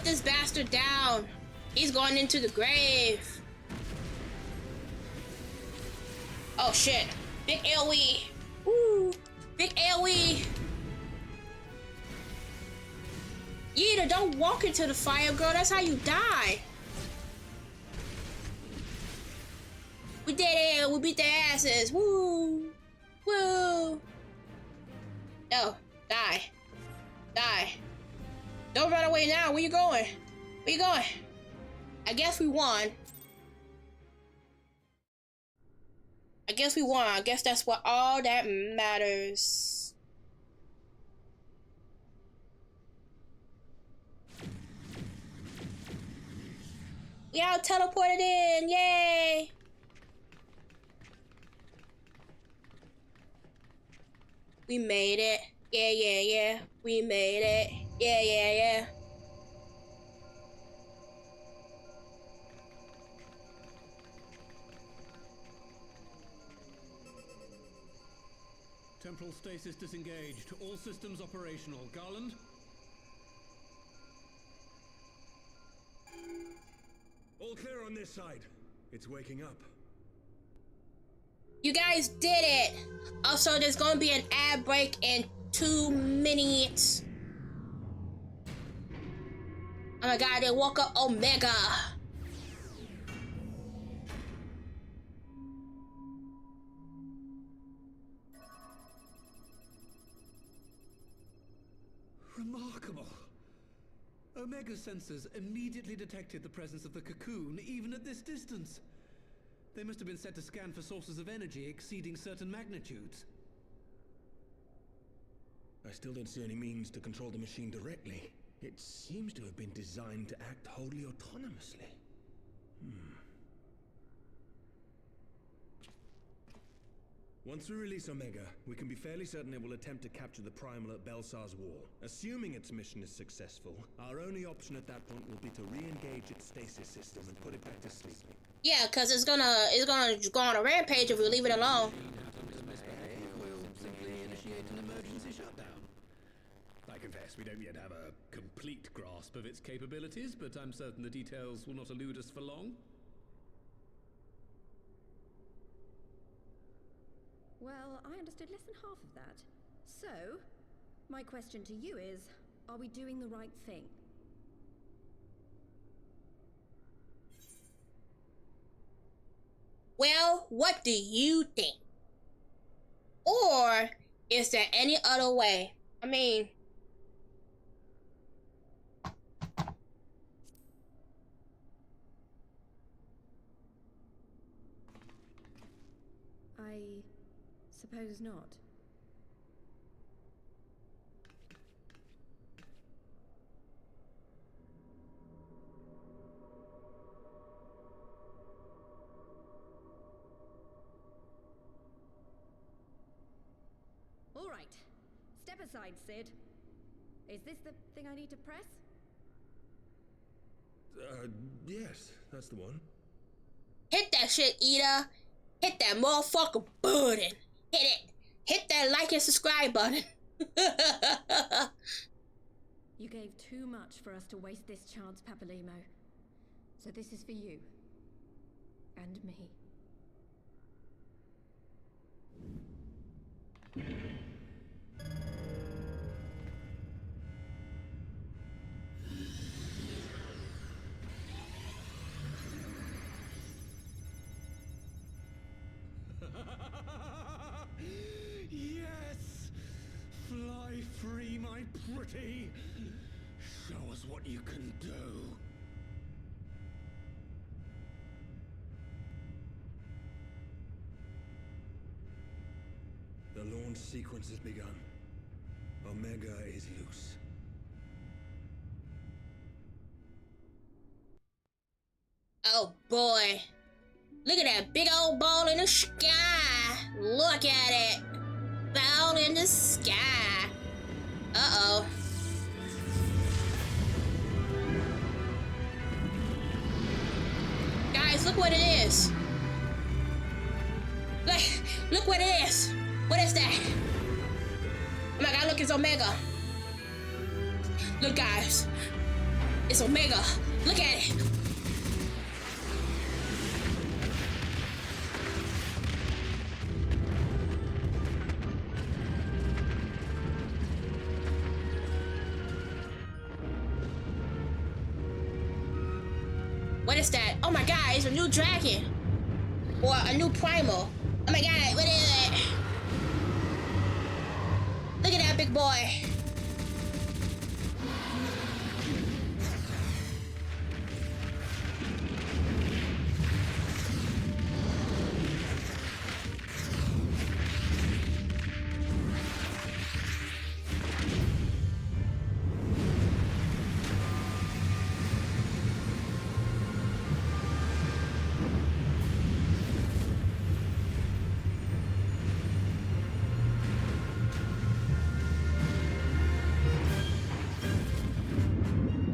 put this bastard down. He's going into the grave. Oh shit. Big AoE. Woo. Big AoE. Yida, don't walk into the fire, girl. That's how you die. We did it. We beat their asses. Woo. Woo. No. Die. Die. Don't run away now. Where you going? Where you going? I guess we won. I guess we won. I guess that's what all that matters. We all teleported in. Yay! We made it. Yeah, yeah, yeah. We made it. Yeah, yeah, yeah. Temporal stasis disengaged. All systems operational. Garland? All clear on this side. It's waking up. You guys did it! Also, there's gonna be an ad break in 2 minutes. Oh my god, they woke up Omega. Remarkable. Omega sensors immediately detected the presence of the cocoon, even at this distance. They must have been set to scan for sources of energy exceeding certain magnitudes. I still don't see any means to control the machine directly. It seems to have been designed to act wholly autonomously. Once we release Omega, we can be fairly certain it will attempt to capture the Primal at Belsar's Wall. Assuming its mission is successful, our only option at that point will be to re-engage its stasis system and put it back to sleep. Yeah, cause it's gonna go on a rampage if we leave it alone. We'll simply initiate an emergency shutdown. I confess we don't yet have a complete grasp of its capabilities, but I'm certain the details will not elude us for long. Well, I understood less than half of that. So, my question to you is, are we doing the right thing? Well, what do you think? Or is there any other way? I mean, I suppose not. All right. Step aside, Sid. Is this the thing I need to press? Yes, that's the one. hit that shit, Ida. Hit that motherfucker button. Hit it. Hit that like and subscribe button. You gave too much for us to waste this chance, Papalimo. So this is for you. And me. Yes! Fly free, my pretty! Show us what you can do. The launch sequence has begun. Omega is loose. Oh boy. Look at that big old ball in the sky. Look at it. Ball in the sky. Uh-oh. Guys, look what it is. Look what it is. What is that? Oh my god, look, it's Omega. Look, guys. It's Omega. Look at it. What is that? Oh my god, it's a new dragon. Or a new primal. Oh my god, what is it? Look at that big boy.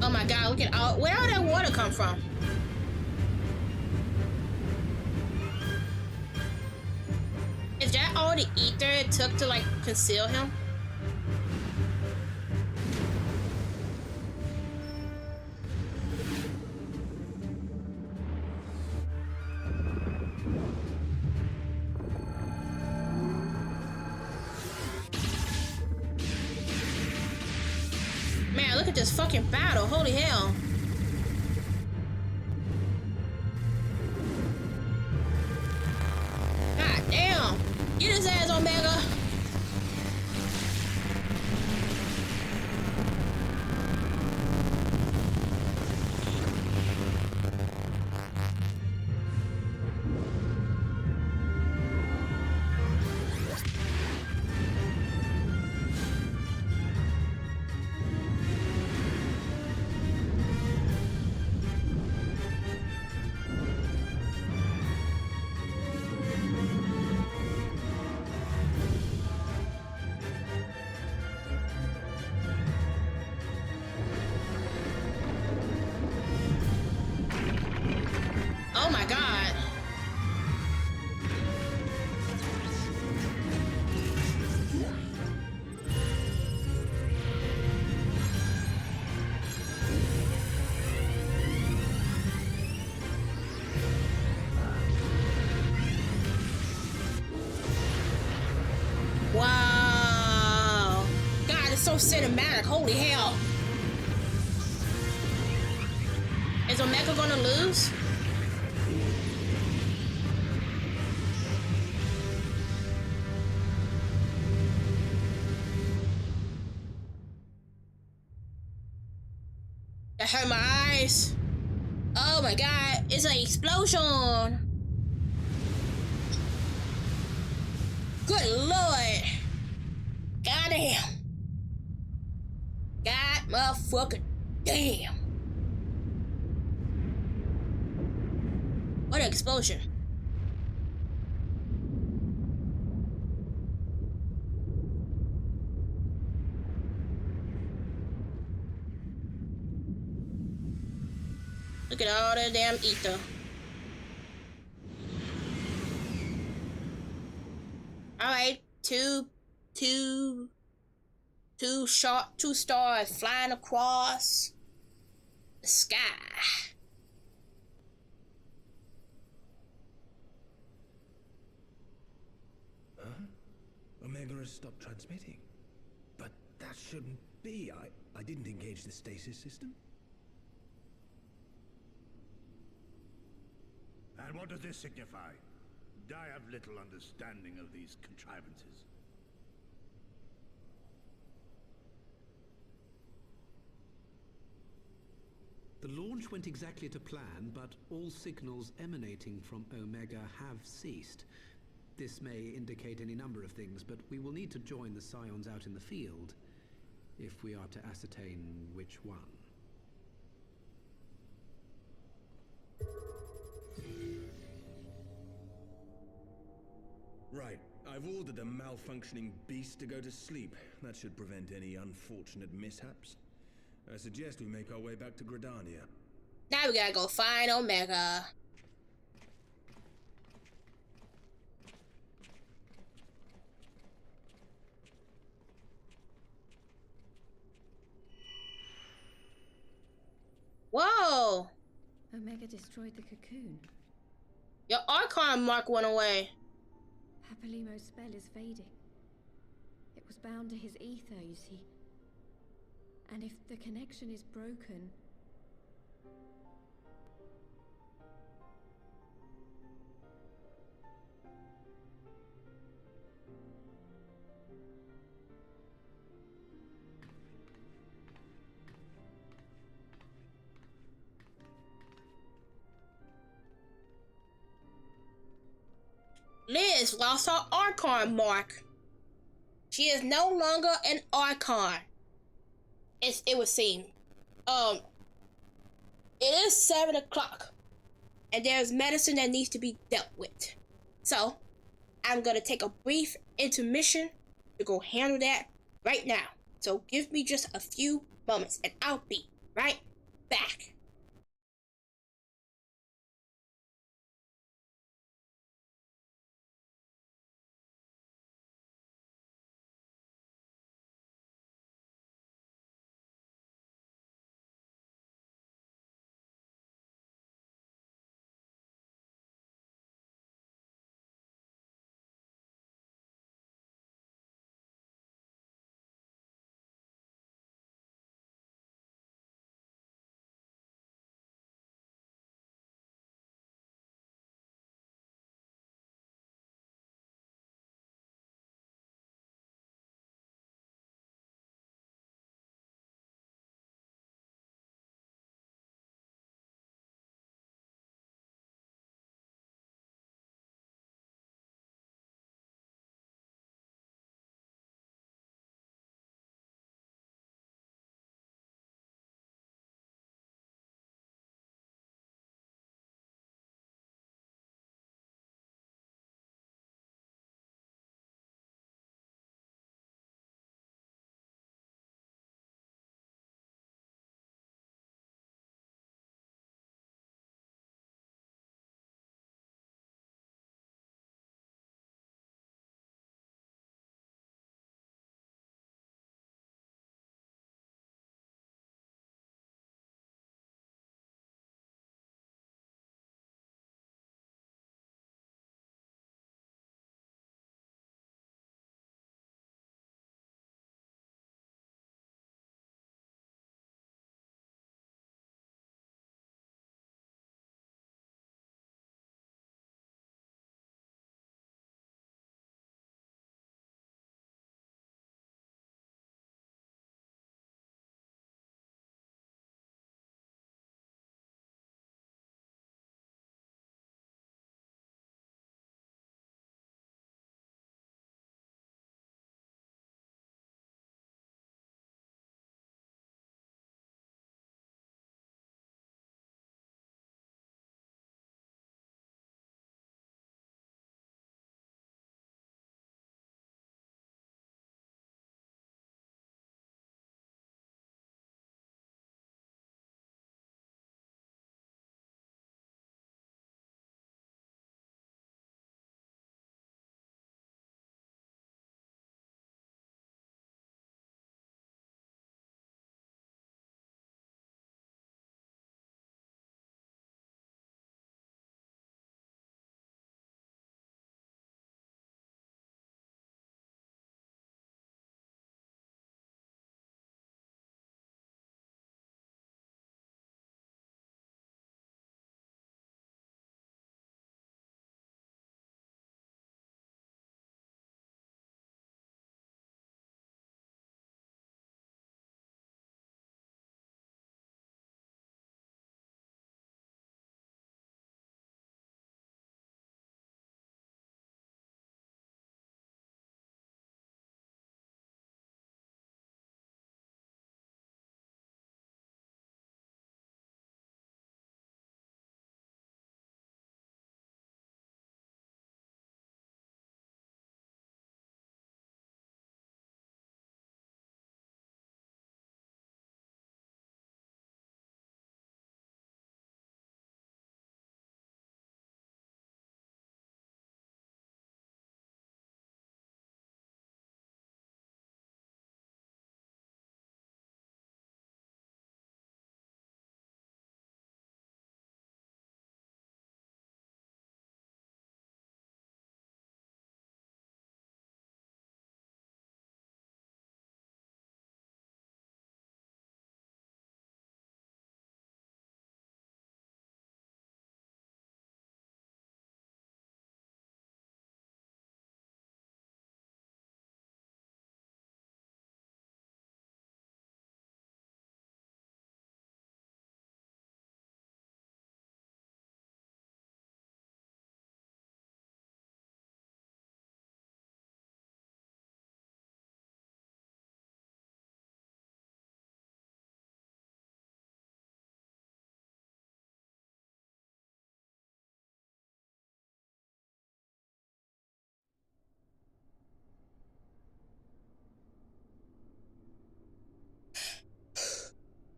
Oh my god, look at all, where all that water come from? Is that all the ether it took to like conceal him? Man, look at this fucking battle. Holy hell. God damn. Get his ass, Omega. Oh my god. Wow. God, it's so cinematic. Holy hell. Is Omega gonna lose? That hurt my eyes. Oh my god, it's an explosion. Good lord. Goddamn. God motherfucking damn. What an explosion. Look at all that damn ether. Alright, two stars flying across the sky. Huh? Omega has stopped transmitting. But that shouldn't be. I didn't engage the stasis system. And what does this signify? I have little understanding of these contrivances. The launch went exactly to plan, but all signals emanating from Omega have ceased. This may indicate any number of things, but we will need to join the Scions out in the field if we are to ascertain which one. Right. I've ordered a malfunctioning beast to go to sleep. That should prevent any unfortunate mishaps. I suggest we make our way back to Gridania. Now we gotta go find Omega. Whoa! Omega destroyed the cocoon. Your Archon mark went away. Papalimo's spell is fading. It was bound to his ether, you see. And if the connection is broken... Liz lost her Archon mark. She is no longer an Archon. It would seem. It is 7 o'clock. And there's medicine that needs to be dealt with. So, I'm gonna take a brief intermission to go handle that right now. So give me just a few moments and I'll be right back.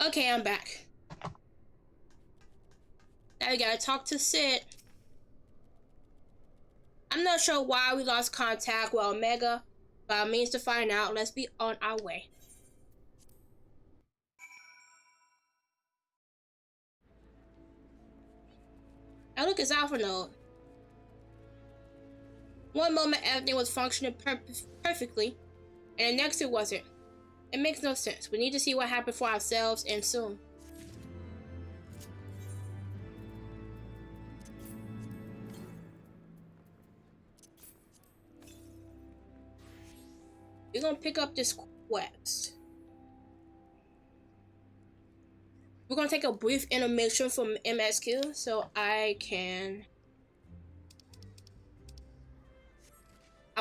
Okay, I'm back. Now we gotta talk to Sid. I'm not sure why we lost contact with Omega, but I means to find out. Let's be on our way. Now look, it's Alpha Node. One moment everything was functioning perfectly, and the next it wasn't. It makes no sense. We need to see what happened for ourselves, and soon. We're gonna pick up this quest. We're gonna take a brief intermission from MSQ so I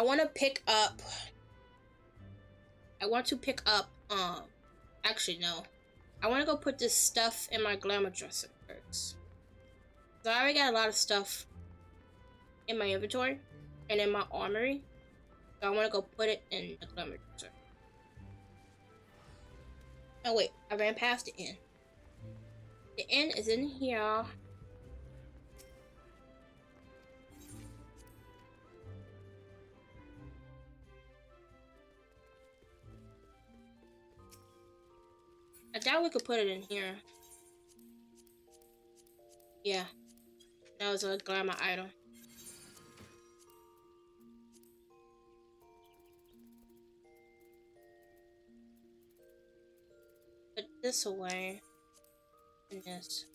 want to pick up, actually no. I want to go put this stuff in my glamour dresser first. So I already got a lot of stuff in my inventory and in my armory. So I want to go put it in the glamour dresser. Oh wait, I ran past the inn. The inn is in here. I doubt we could put it in here. Yeah, that was a glamour item. Put this away. And this.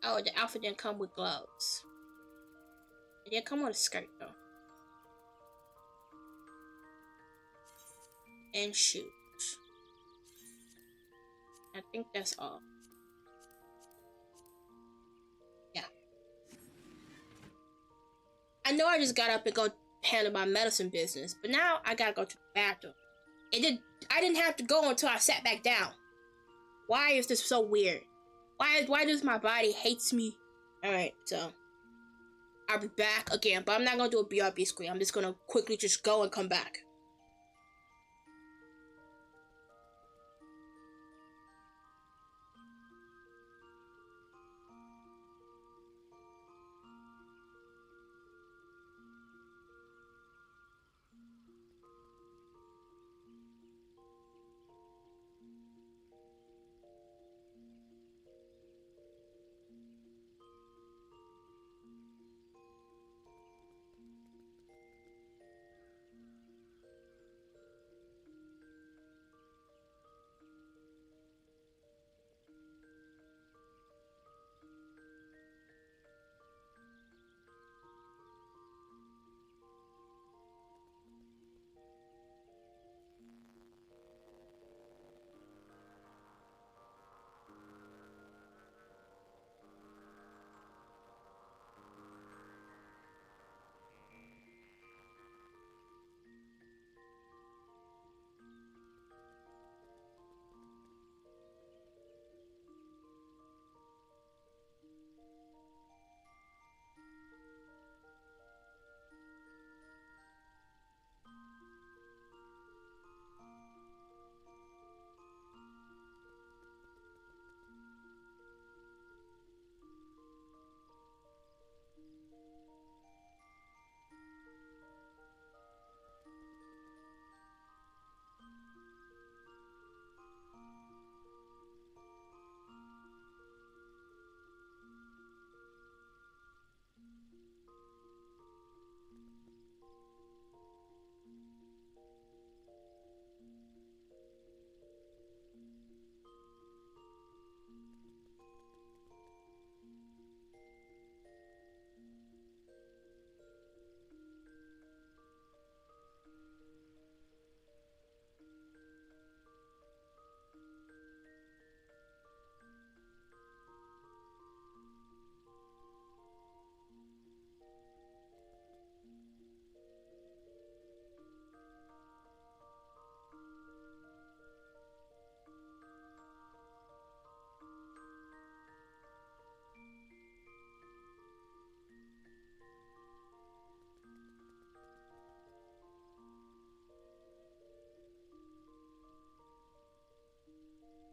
Oh, the outfit didn't come with gloves. It didn't come with a skirt though. And shoes. I think that's all. Yeah. I know I just got up and go handle my medicine business, but now I gotta go to the bathroom. I didn't have to go until I sat back down. Why is this so weird? Why does my body hates me? Alright, so I'll be back again, but I'm not gonna do a BRB screen. I'm just gonna quickly just go and come back.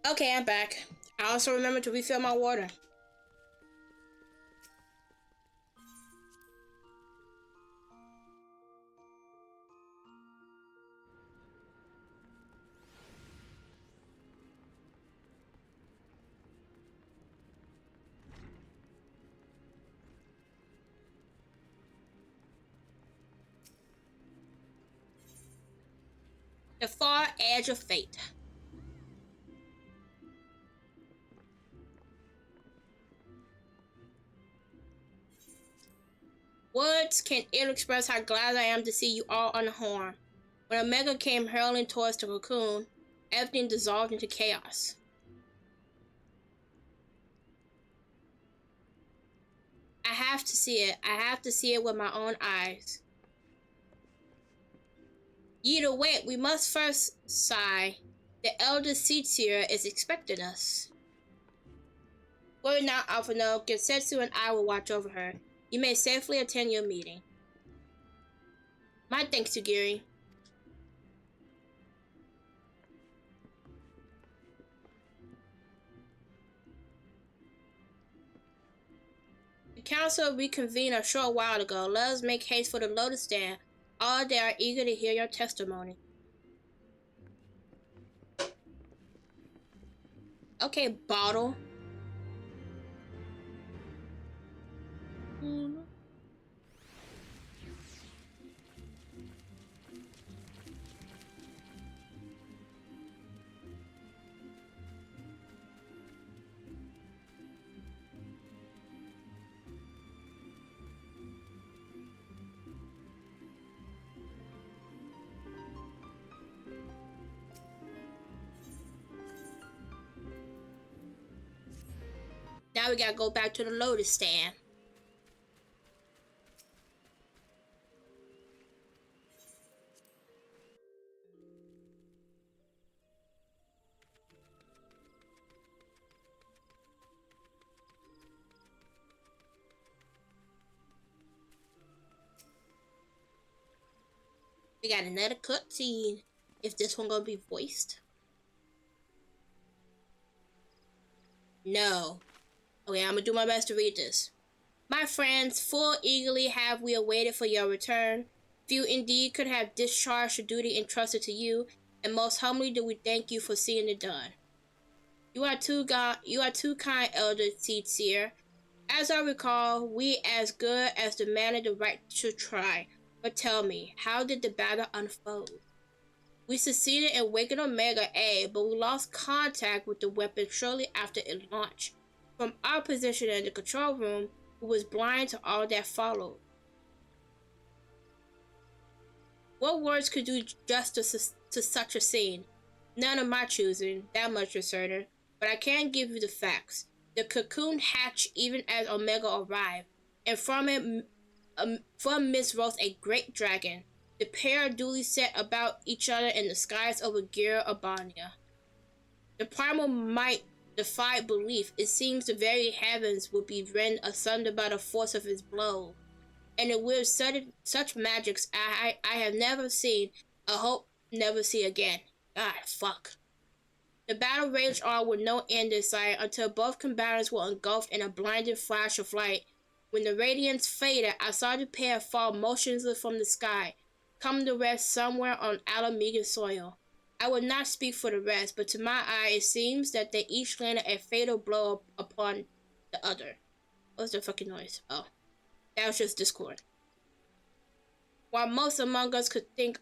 Okay, I'm back. I also remember to refill my water. The far edge of fate. Words can't ill express how glad I am to see you all unharmed. When Omega came hurling towards the cocoon, everything dissolved into chaos. I have to see it. I have to see it with my own eyes. Either way, we must first sigh. The elder Seatsier is expecting us. Worry not, Alphino. Gensetsu and I will watch over her. You may safely attend your meeting. My thanks to Giri. The council reconvened a short while ago. Let us make haste for the Lotus Stand. All they are eager to hear your testimony. Okay, bottle. Now we gotta go back to the Lotus Stand. We got another cutscene. Is this one gonna be voiced? No. Okay, I'm gonna do my best to read this. My friends, full eagerly have we awaited for your return. Few indeed could have discharged the duty entrusted to you, and most humbly do we thank you for seeing it done. You are too kind, Elder Seedseer. As I recall, we as good as demanded the right to try. But tell me, how did the battle unfold? We succeeded in waking Omega A, but we lost contact with the weapon shortly after it launched. From our position in the control room, we was blind to all that followed. What words could do justice to such a scene? None of my choosing, that much is certain, but I can give you the facts. The cocoon hatched even as Omega arrived, and from it, from midst rose a great dragon. The pair duly set about each other in the skies over Gira Urbania. The primal might defied belief. It seems the very heavens would be rent asunder by the force of his blow. And it wields such magics I have never seen, I hope never see again. God, fuck. The battle raged on with no end in sight until both combatants were engulfed in a blinding flash of light. When the radiance faded, I saw the pair fall motionless from the sky, come to rest somewhere on Alamegan soil. I will not speak for the rest, but to my eye it seems that they each landed a fatal blow upon the other. What's the fucking noise? Oh, that was just Discord. While most among us could think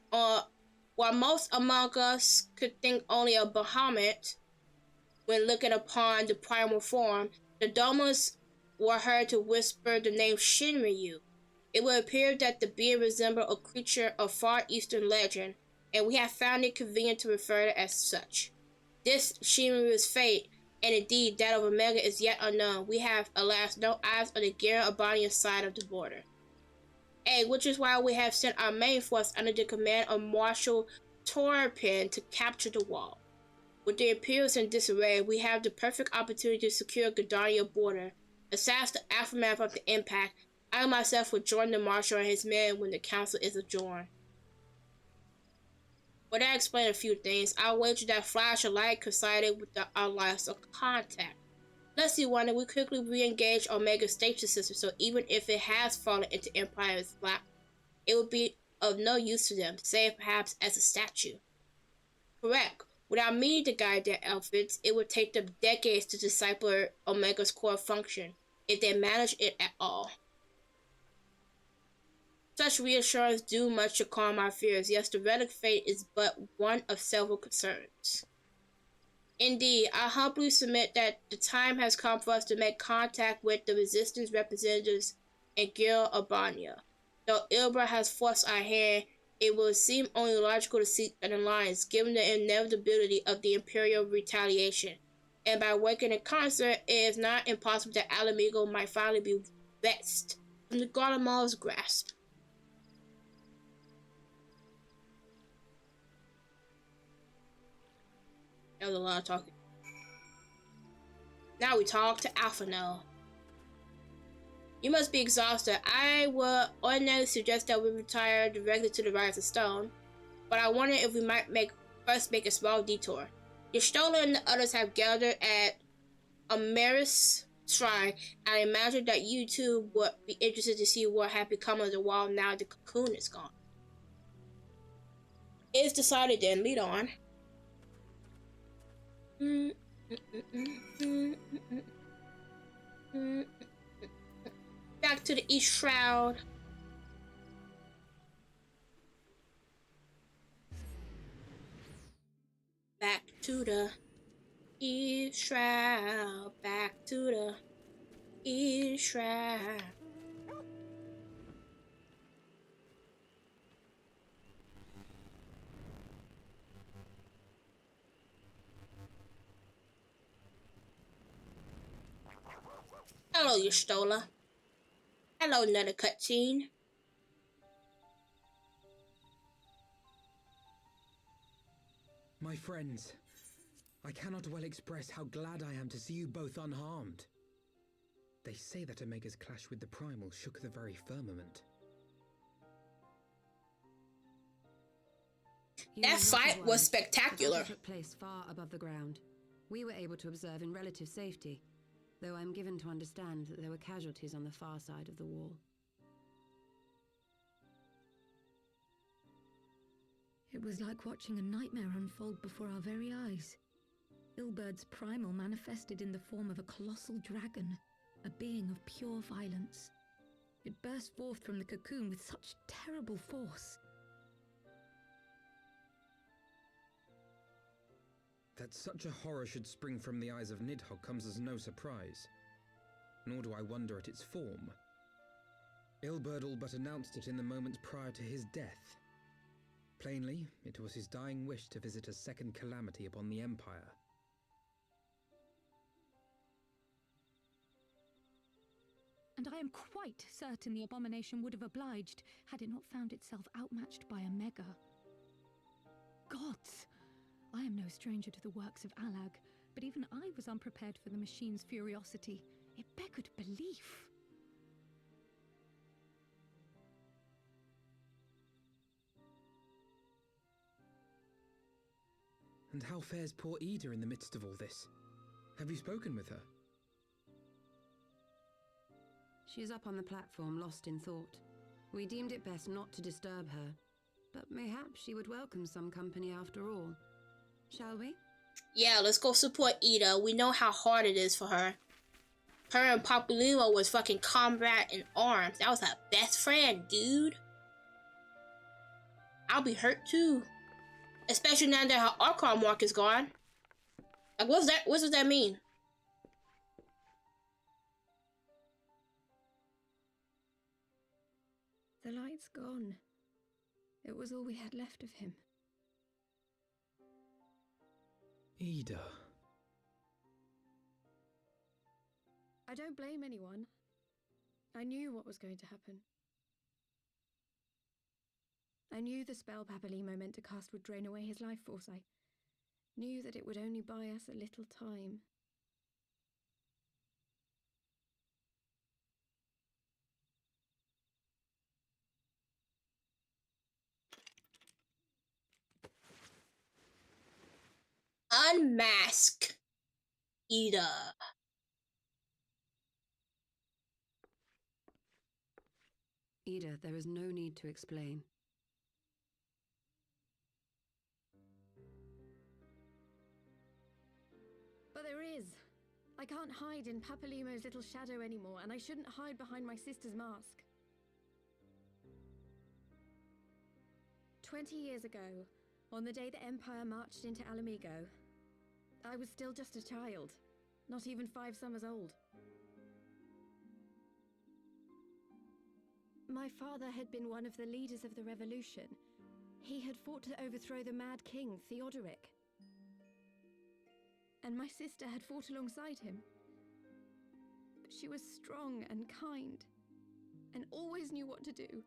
only of Bahamut when looking upon the primal form, the Domas were heard to whisper the name Shinryu. It would appear that the being resembled a creature of Far Eastern legend, and we have found it convenient to refer to it as such. This Shinryu's fate, and indeed that of Omega, is yet unknown. We have, alas, no eyes on the Gira Urbania side of the border. Which is why we have sent our main force under the command of Marshal Torpin to capture the wall. With the Imperials in disarray, we have the perfect opportunity to secure Gridania border. Assess the aftermath of the impact. I myself will join the Marshal and his men when the council is adjourned. But that explains a few things. I wager that flash of light coincided with our last of contact. Let's see, Wanda, we quickly re-engage Omega's station system, so even if it has fallen into Empire's lap, it would be of no use to them, save perhaps as a statue. Correct. Without meeting to guide their outfits, it would take them decades to decipher Omega's core function, if they manage it at all. Such reassurance do much to calm our fears. Yes, the relic fate is but one of several concerns. Indeed, I humbly submit that the time has come for us to make contact with the Resistance representatives in Gil Albania. Though Ilbra has forced our hand, it will seem only logical to seek an alliance, given the inevitability of the Imperial retaliation. And by working in concert, it is not impossible that Alamigo might finally be vexed from the Guatemala's grasp. That was a lot of talking. Now we talk to Alphino. You must be exhausted. I would ordinarily suggest that we retire directly to the Rise of Stone, but I wonder if we might first make a small detour. Yestola and the others have gathered at Amaris Shrine, and I imagine that you two would be interested to see what had become of the wall now the cocoon is gone. It's decided then. Lead on. Back to the East Shroud. Back to the East Shroud. Back to the East Shroud. Hello, Yestola. Hello, another cutscene. My friends, I cannot well express how glad I am to see you both unharmed. They say that Omega's clash with the Primal shook the very firmament. That fight was spectacular. The battle took place far above the ground. We were able to observe in relative safety, though I'm given to understand that there were casualties on the far side of the wall. It was like watching a nightmare unfold before our very eyes. Ilbird's primal manifested in the form of a colossal dragon, a being of pure violence. It burst forth from the cocoon with such terrible force. That such a horror should spring from the eyes of Nidhogg comes as no surprise. Nor do I wonder at its form. Ilberd all but announced it in the moments prior to his death. Plainly, it was his dying wish to visit a second calamity upon the Empire. And I am quite certain the abomination would have obliged had it not found itself outmatched by Omega. Gods! I am no stranger to the works of Alag, but even I was unprepared for the machine's furiosity. It beggared belief. And how fares poor Ida in the midst of all this? Have you spoken with her? She is up on the platform, lost in thought. We deemed it best not to disturb her, but mayhaps she would welcome some company after all. Shall we? Yeah, let's go support Ida. We know how hard it is for her. Her and Papalumo was fucking combat in arms. That was her best friend, dude. I'll be hurt too. Especially now that her Archon mark is gone. Like, what's that? What does that mean? The light's gone. It was all we had left of him. Ida. I don't blame anyone. I knew what was going to happen. I knew the spell Papalymo meant to cast would drain away his life force. I knew that it would only buy us a little time. unmask Ida. Ida, there is no need to explain. But there is. I can't hide in Papalimo's little shadow anymore, and I shouldn't hide behind my sister's mask. 20 years ago, on the day the Empire marched into Alamigo, I was still just a child, not even 5 summers old. My father had been one of the leaders of the revolution. He had fought to overthrow the Mad King, Theodoric. And my sister had fought alongside him. But she was strong and kind, and always knew what to do.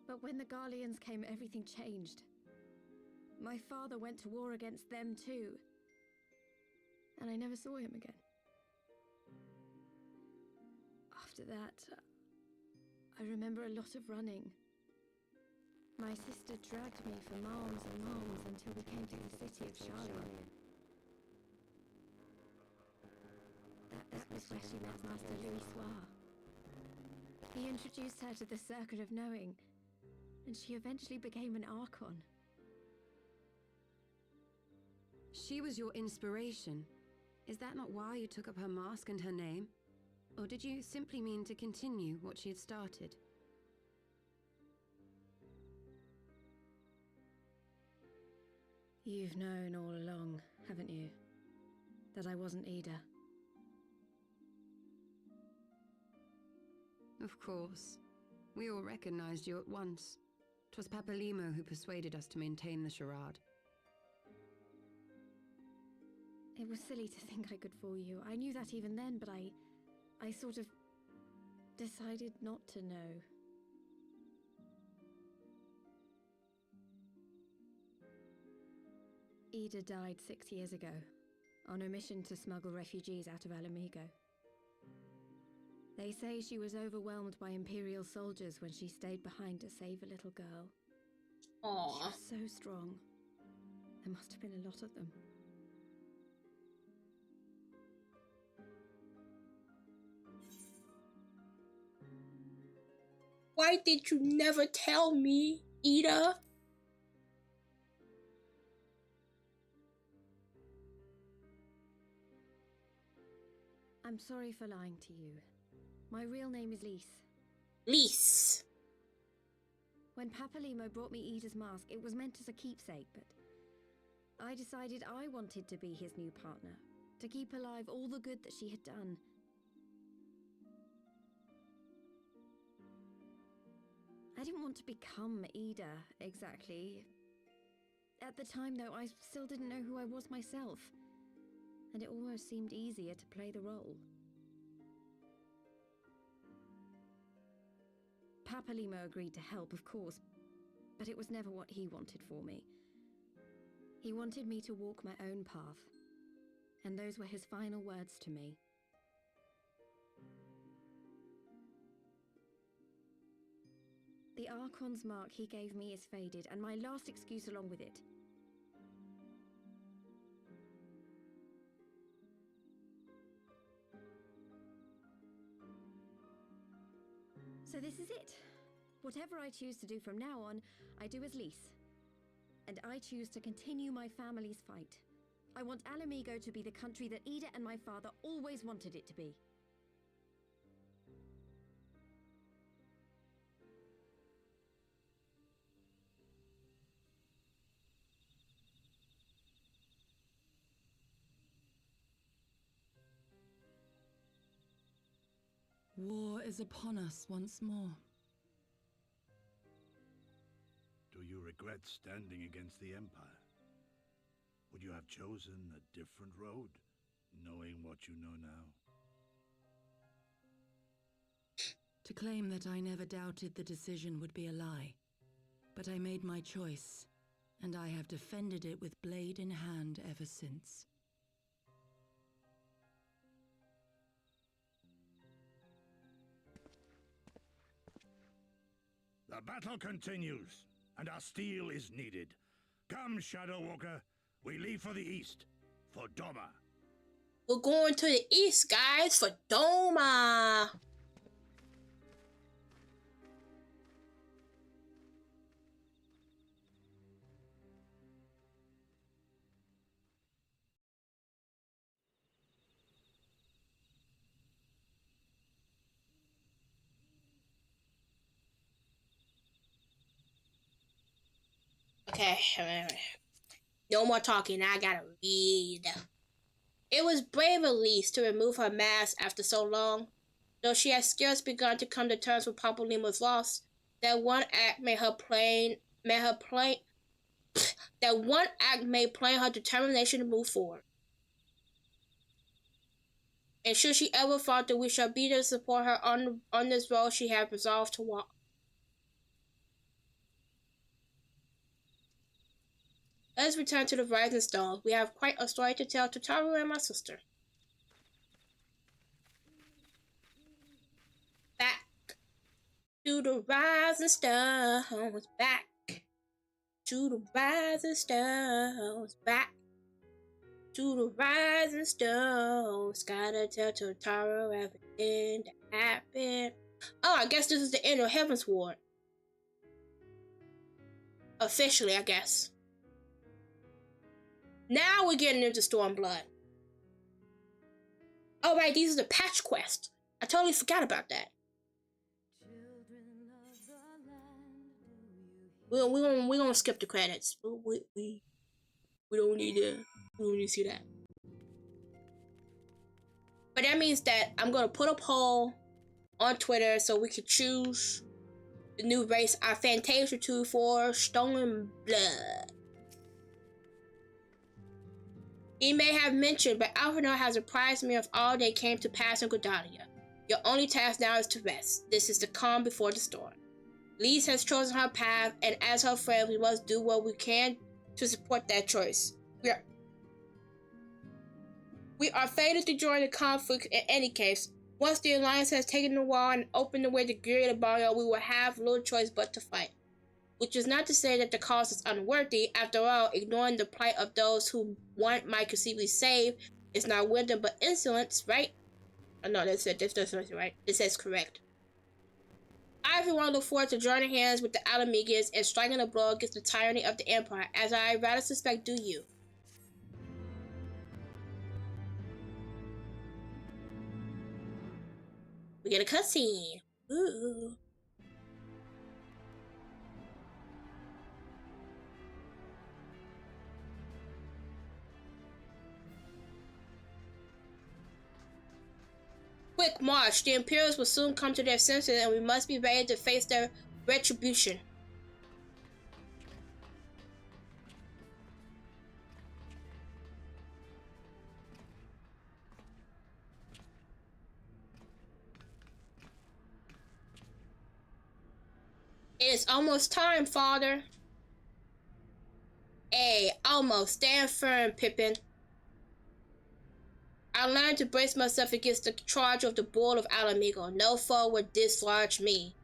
But when the Garleans came, everything changed. My father went to war against them too, and I never saw him again. After that, I remember a lot of running. My sister dragged me for miles and miles until we came to the city of Charleroi. That was where she met Master Louis Soir. He introduced her to the Circle of Knowing, and she eventually became an Archon. She was your inspiration. Is that not why you took up her mask and her name? Or did you simply mean to continue what she had started? You've known all along, haven't you? That I wasn't Ida. Of course. We all recognized you at once. 'Twas Papalimo who persuaded us to maintain the charade. It was silly to think I could fool you. I knew that even then, but I sort of decided not to know. Ida died 6 years ago, on a mission to smuggle refugees out of Alamigo. They say she was overwhelmed by Imperial soldiers when she stayed behind to save a little girl. Aww. She was so strong. There must have been a lot of them. Why did you never tell me, Ida? I'm sorry for lying to you. My real name is Lise. Lise. When Papalimo brought me Ida's mask, it was meant as a keepsake, but I decided I wanted to be his new partner, to keep alive all the good that she had done. I didn't want to become Ida, exactly. At the time, though, I still didn't know who I was myself, and it almost seemed easier to play the role. Papalimo agreed to help, of course, but it was never what he wanted for me. He wanted me to walk my own path, and those were his final words to me. The Archon's mark he gave me is faded, and my last excuse along with it. So this is it. Whatever I choose to do from now on, I do as Lise. And I choose to continue my family's fight. I want Alamigo to be the country that Ida and my father always wanted it to be. War is upon us once more. Do you regret standing against the Empire? Would you have chosen a different road, knowing what you know now? To claim that I never doubted the decision would be a lie. But I made my choice, and I have defended it with blade in hand ever since. The battle continues. and our steel is needed. Come, Shadow Walker, we leave for the east, for Doma. We're going to the east, guys, for Doma. Okay, no more talking. I gotta read. It was brave of Lise to remove her mask after so long. Though she had scarce begun to come to terms with Papalymo's loss, that one act made plain her determination to move forward. And should she ever thought that we shall be there to support her on this road she had resolved to walk. Let's return to the Rising Star. We have quite a story to tell to Taru and my sister. Back to the Rising Stars. Back to the Rising Stars. Back to the Rising Stars. Gotta tell Totaro everything that happened. Oh, I guess this is the end of Heaven's Ward. Officially, I guess. Now we're getting into Stormblood. Oh right, these are the patch quests. I totally forgot about that. We're gonna skip the credits. We don't need to. We don't need to see that. But that means that I'm gonna put a poll on Twitter so we can choose the new race our Fantasia 2 for Stormblood. He may have mentioned, but Alphinaud has apprised me of all that came to pass in Gridania. Your only task now is to rest. This is the calm before the storm. Lise has chosen her path, and as her friend, we must do what we can to support that choice. We are fated to join the conflict in any case. Once the Alliance has taken the wall and opened the way to Giri the Barrio, we will have little choice but to fight. Which is not to say that the cause is unworthy. After all, ignoring the plight of those who one might conceivably save is not wisdom but insolence, right? Oh, no, this doesn't right. This says correct. I, for one, look forward to joining hands with the Alamegans and striking a blow against the tyranny of the Empire, as I rather suspect do you. We get a cutscene. Ooh. Quick march. The Imperials will soon come to their senses and we must be ready to face their retribution. It is almost time, Father. Hey, almost. Stand firm, Pippin. I learned to brace myself against the charge of the Bull of Alamigo. No foe would dislodge me.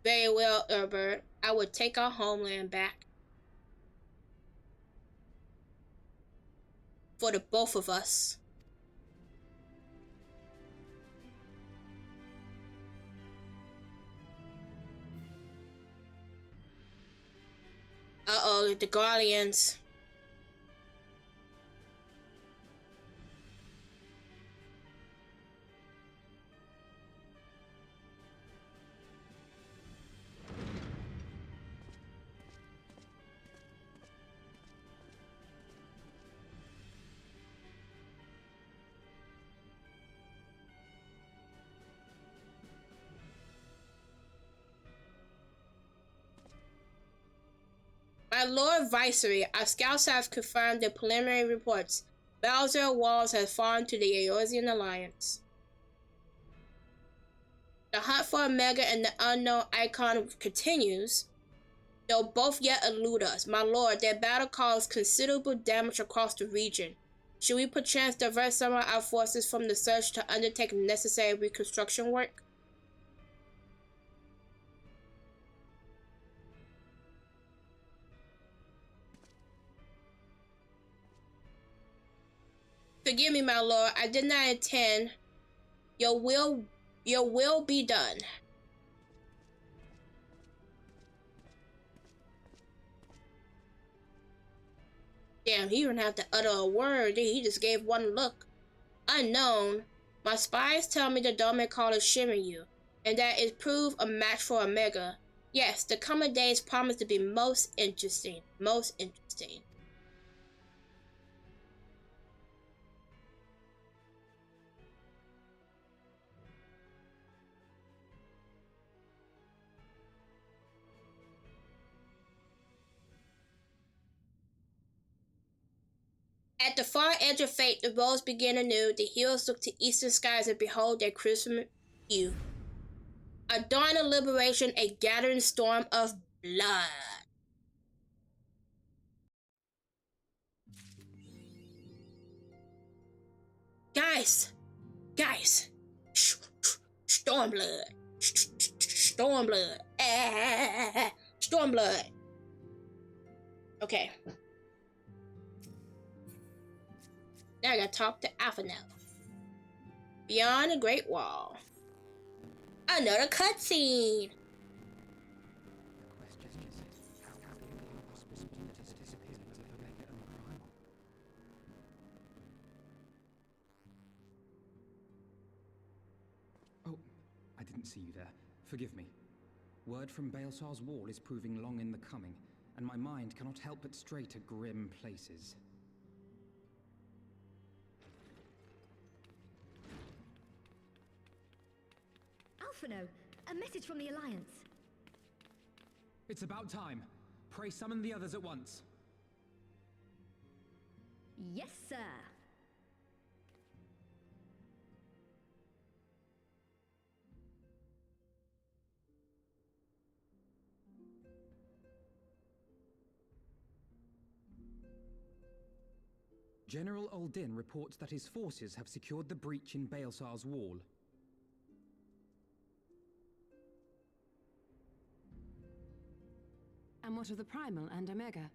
Very well, Herbert. I would take our homeland back. For the both of us. Uh-oh, the Guardians. My Lord Viceroy, our scouts have confirmed the preliminary reports. Bowser Walls has fallen to the Eorzean Alliance. The hunt for Omega and the unknown icon continues. They'll both yet elude us. My lord, their battle caused considerable damage across the region. Should we perchance divert some of our forces from the search to undertake necessary reconstruction work? Forgive me, my lord. I did not intend. Your will be done. Damn, he didn't have to utter a word. He just gave one look. Unknown. My spies tell me the dome call is Shiryu, and that it proved a match for Omega. Yes, the coming days promise to be most interesting. Most interesting. At the far edge of fate, the roads begin anew. The heroes look to eastern skies and behold their crimson hue. A dawn of liberation, a gathering storm of blood. Guys! Stormblood! Stormblood! Stormblood! Okay. Now I gotta talk to Alpha now. Beyond the Great Wall. Another cutscene! Oh, I didn't see you there. Forgive me. Word from Baelsar's wall is proving long in the coming, and my mind cannot help but stray to grim places. Alphino, a message from the Alliance. It's about time. Pray summon the others at once. Yes, sir. General Uldin reports that his forces have secured the breach in Baelsar's wall. And what of the Primal and Omega?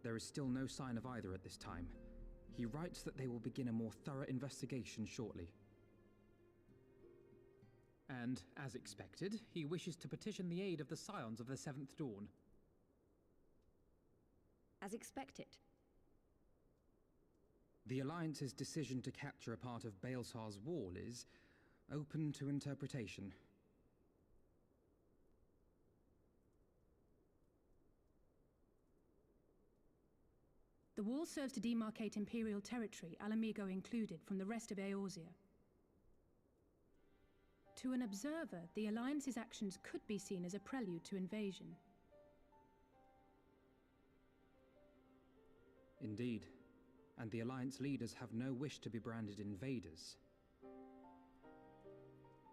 There is still no sign of either at this time. He writes that they will begin a more thorough investigation shortly. And, as expected, he wishes to petition the aid of the Scions of the Seventh Dawn. As expected. The Alliance's decision to capture a part of Baelsar's wall is open to interpretation. The wall serves to demarcate Imperial territory, Alamigo included, from the rest of Eorzea. To an observer, the Alliance's actions could be seen as a prelude to invasion. Indeed. And the Alliance leaders have no wish to be branded invaders.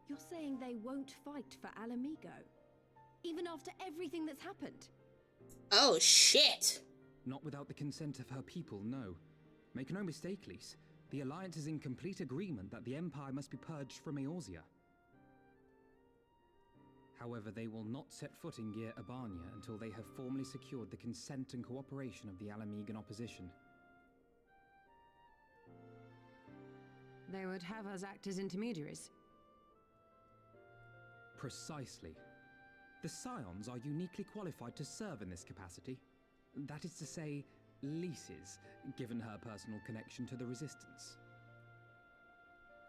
You're saying they won't fight for Alamigo? Even after everything that's happened? Oh, shit! Not without the consent of her people, no. Make no mistake, Lise. The Alliance is in complete agreement that the Empire must be purged from Eorzea. However, they will not set foot in Gyr Abania until they have formally secured the consent and cooperation of the Alamigan opposition. They would have us act as intermediaries. Precisely. The Scions are uniquely qualified to serve in this capacity. That is to say, Lise's, given her personal connection to the Resistance.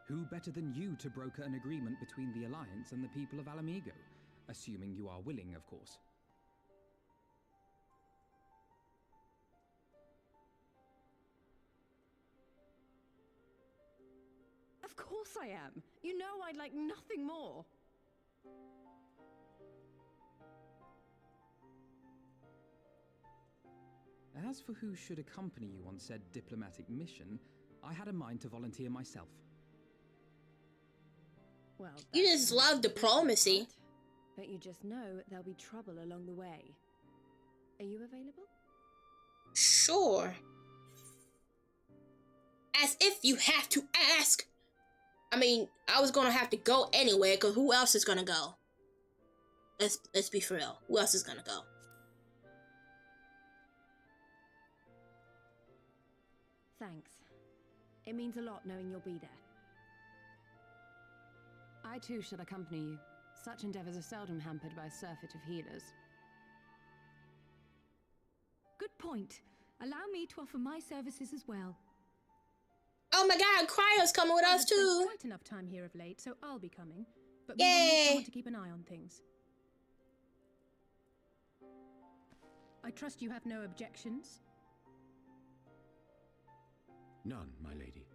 Who better than you to broker an agreement between the Alliance and the people of Alamigo? Assuming you are willing, of course. Of course I am. You know I'd like nothing more. As for who should accompany you on said diplomatic mission, I had a mind to volunteer myself. Well, You just love diplomacy. but you just know there'll be trouble along the way. Are you available? Sure. As if you have to ask. I mean, I was gonna have to go anyway, because who else is gonna go? Let's be for real. Who else is gonna go? Thanks. It means a lot knowing you'll be there. I too shall accompany you. Such endeavors are seldom hampered by a surfeit of healers. Good point. Allow me to offer my services as well. Oh my god, Cryo's coming with us I've too. spent quite enough time here of late, so I'll be coming. But we will need someone to keep an eye on things. I trust you have no objections? None, my lady.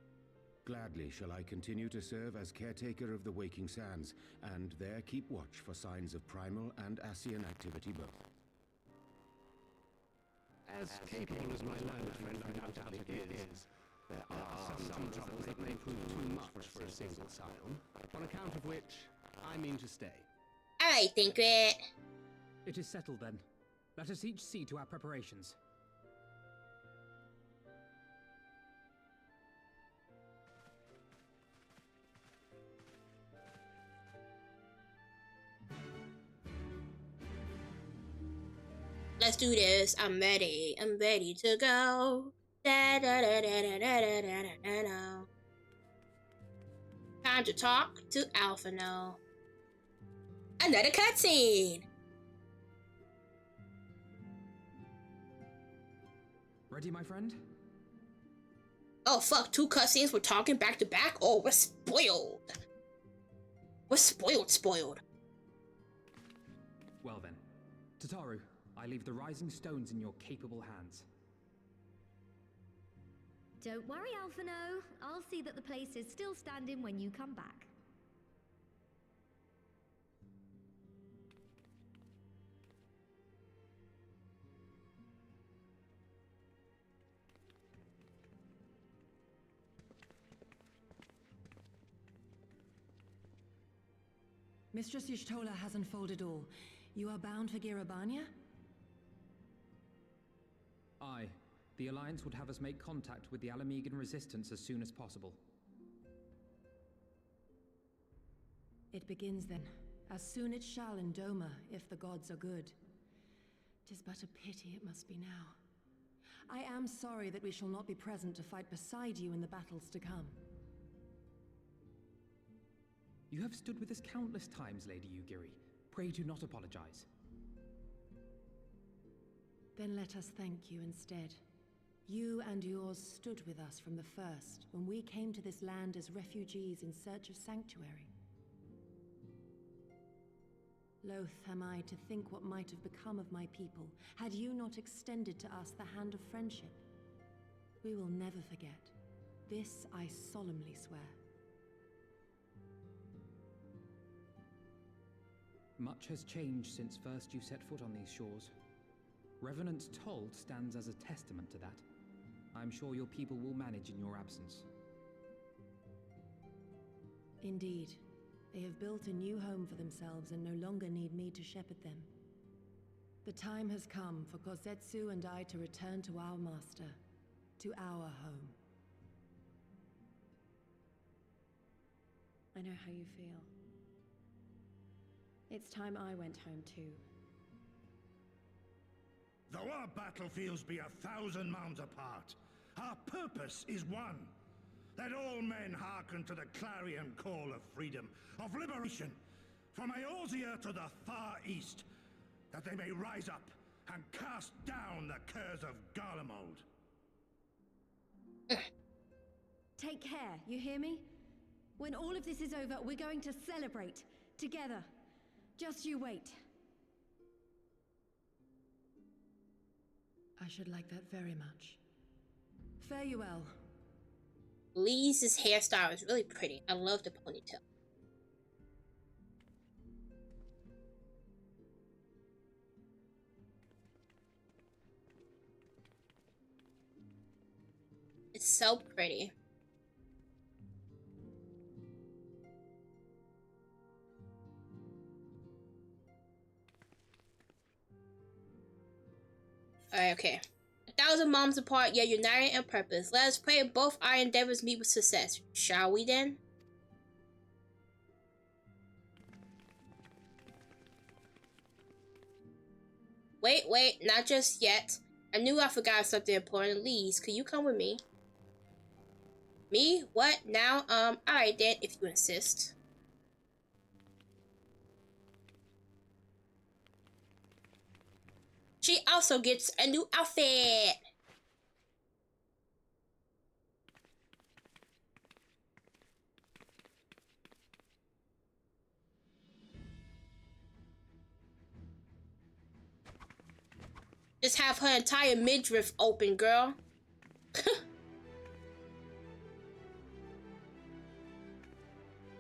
Gladly shall I continue to serve as caretaker of the Waking Sands, and there keep watch for signs of primal and Ascian activity both. As capable as my learned friend undoubtedly is, there are some troubles that may prove too much for a single scion, on account of which I mean to stay. I think it. It is settled then. Let us each see to our preparations. Let's do this. I'm ready. I'm ready to go. Da, da, da, da, da, da, da, da, da, da. Time to talk to Alpha now. Another cutscene. Ready, my friend? Oh fuck, 2 cutscenes we're talking back to back? Oh, we're spoiled. We're spoiled. Well then, Tataru, I leave the rising stones in your capable hands. Don't worry, Alphino. I'll see that the place is still standing when you come back. Mistress Y'shtola has unfolded all. You are bound for Girabania? Aye. The Alliance would have us make contact with the Alamegan resistance as soon as possible. It begins then. As soon it shall in Doma, if the gods are good. 'Tis but a pity it must be now. I am sorry that we shall not be present to fight beside you in the battles to come. You have stood with us countless times, Lady Yugiri. Pray do not apologize. Then let us thank you instead. You and yours stood with us from the first, when we came to this land as refugees in search of sanctuary. Loath am I to think what might have become of my people, had you not extended to us the hand of friendship. We will never forget. This I solemnly swear. Much has changed since first you set foot on these shores. Revenant's Toll stands as a testament to that. I'm sure your people will manage in your absence. Indeed. They have built a new home for themselves and no longer need me to shepherd them. The time has come for Kozetsu and I to return to our master, to our home. I know how you feel. It's time I went home too. Though our battlefields be 1,000 mounds apart, our purpose is one. Let all men hearken to the clarion call of freedom, of liberation, from Eorzea to the far east, that they may rise up and cast down the curse of Garlemald. Take care, you hear me? When all of this is over, we're going to celebrate, together. Just you wait. I should like that very much. Fare you well. Lee's hairstyle is really pretty. I love the ponytail. so pretty. Alright, okay. 1,000 moms apart, yet united in purpose. Let us pray both our endeavors meet with success. Shall we then? Wait, not just yet. I knew I forgot something important. Lise, could you come with me? Me? What? Now? Alright then, if you insist. She also gets a new outfit. Just have her entire midriff open, girl.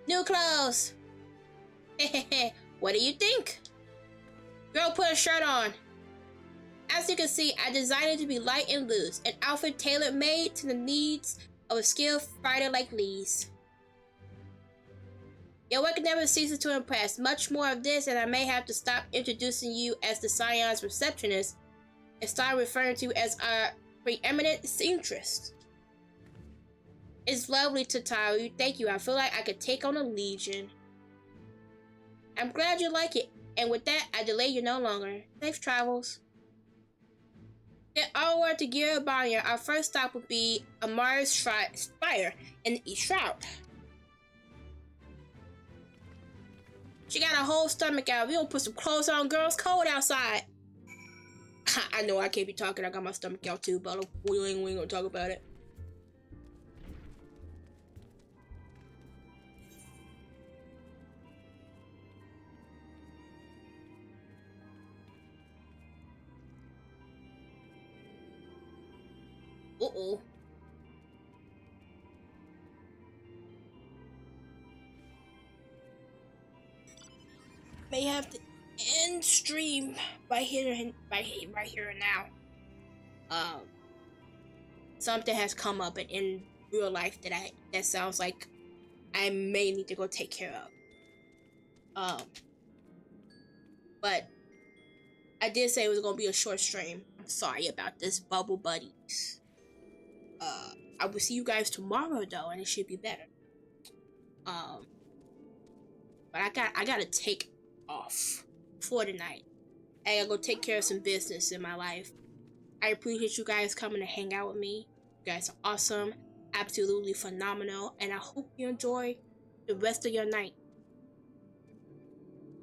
New clothes. What do you think? Girl, put a shirt on. As you can see, I designed it to be light and loose, an outfit tailor-made to the needs of a skilled fighter like Lise. Your work never ceases to impress. Much more of this, and I may have to stop introducing you as the Scion's receptionist and start referring to you as our preeminent seamstress. It's lovely to tire you. Thank you. I feel like I could take on a legion. I'm glad you like it. And with that, I delay you no longer. Safe travels. Then onward to Girabania. Our first stop would be Amara's Spire in the East Shroud. She got a whole stomach out. We gonna put some clothes on, girls. Cold outside. I know I can't be talking. I got my stomach out too, but we ain't gonna talk about it. Uh-oh. May have to end stream right here and now. Something has come up in real life that sounds like I may need to go take care of. But I did say it was gonna be a short stream. I'm sorry about this, bubble buddies. I will see you guys tomorrow though, and it should be better. But I gotta take off for tonight. I gotta go take care of some business in my life. I appreciate you guys coming to hang out with me. You guys are awesome, absolutely phenomenal, and I hope you enjoy the rest of your night.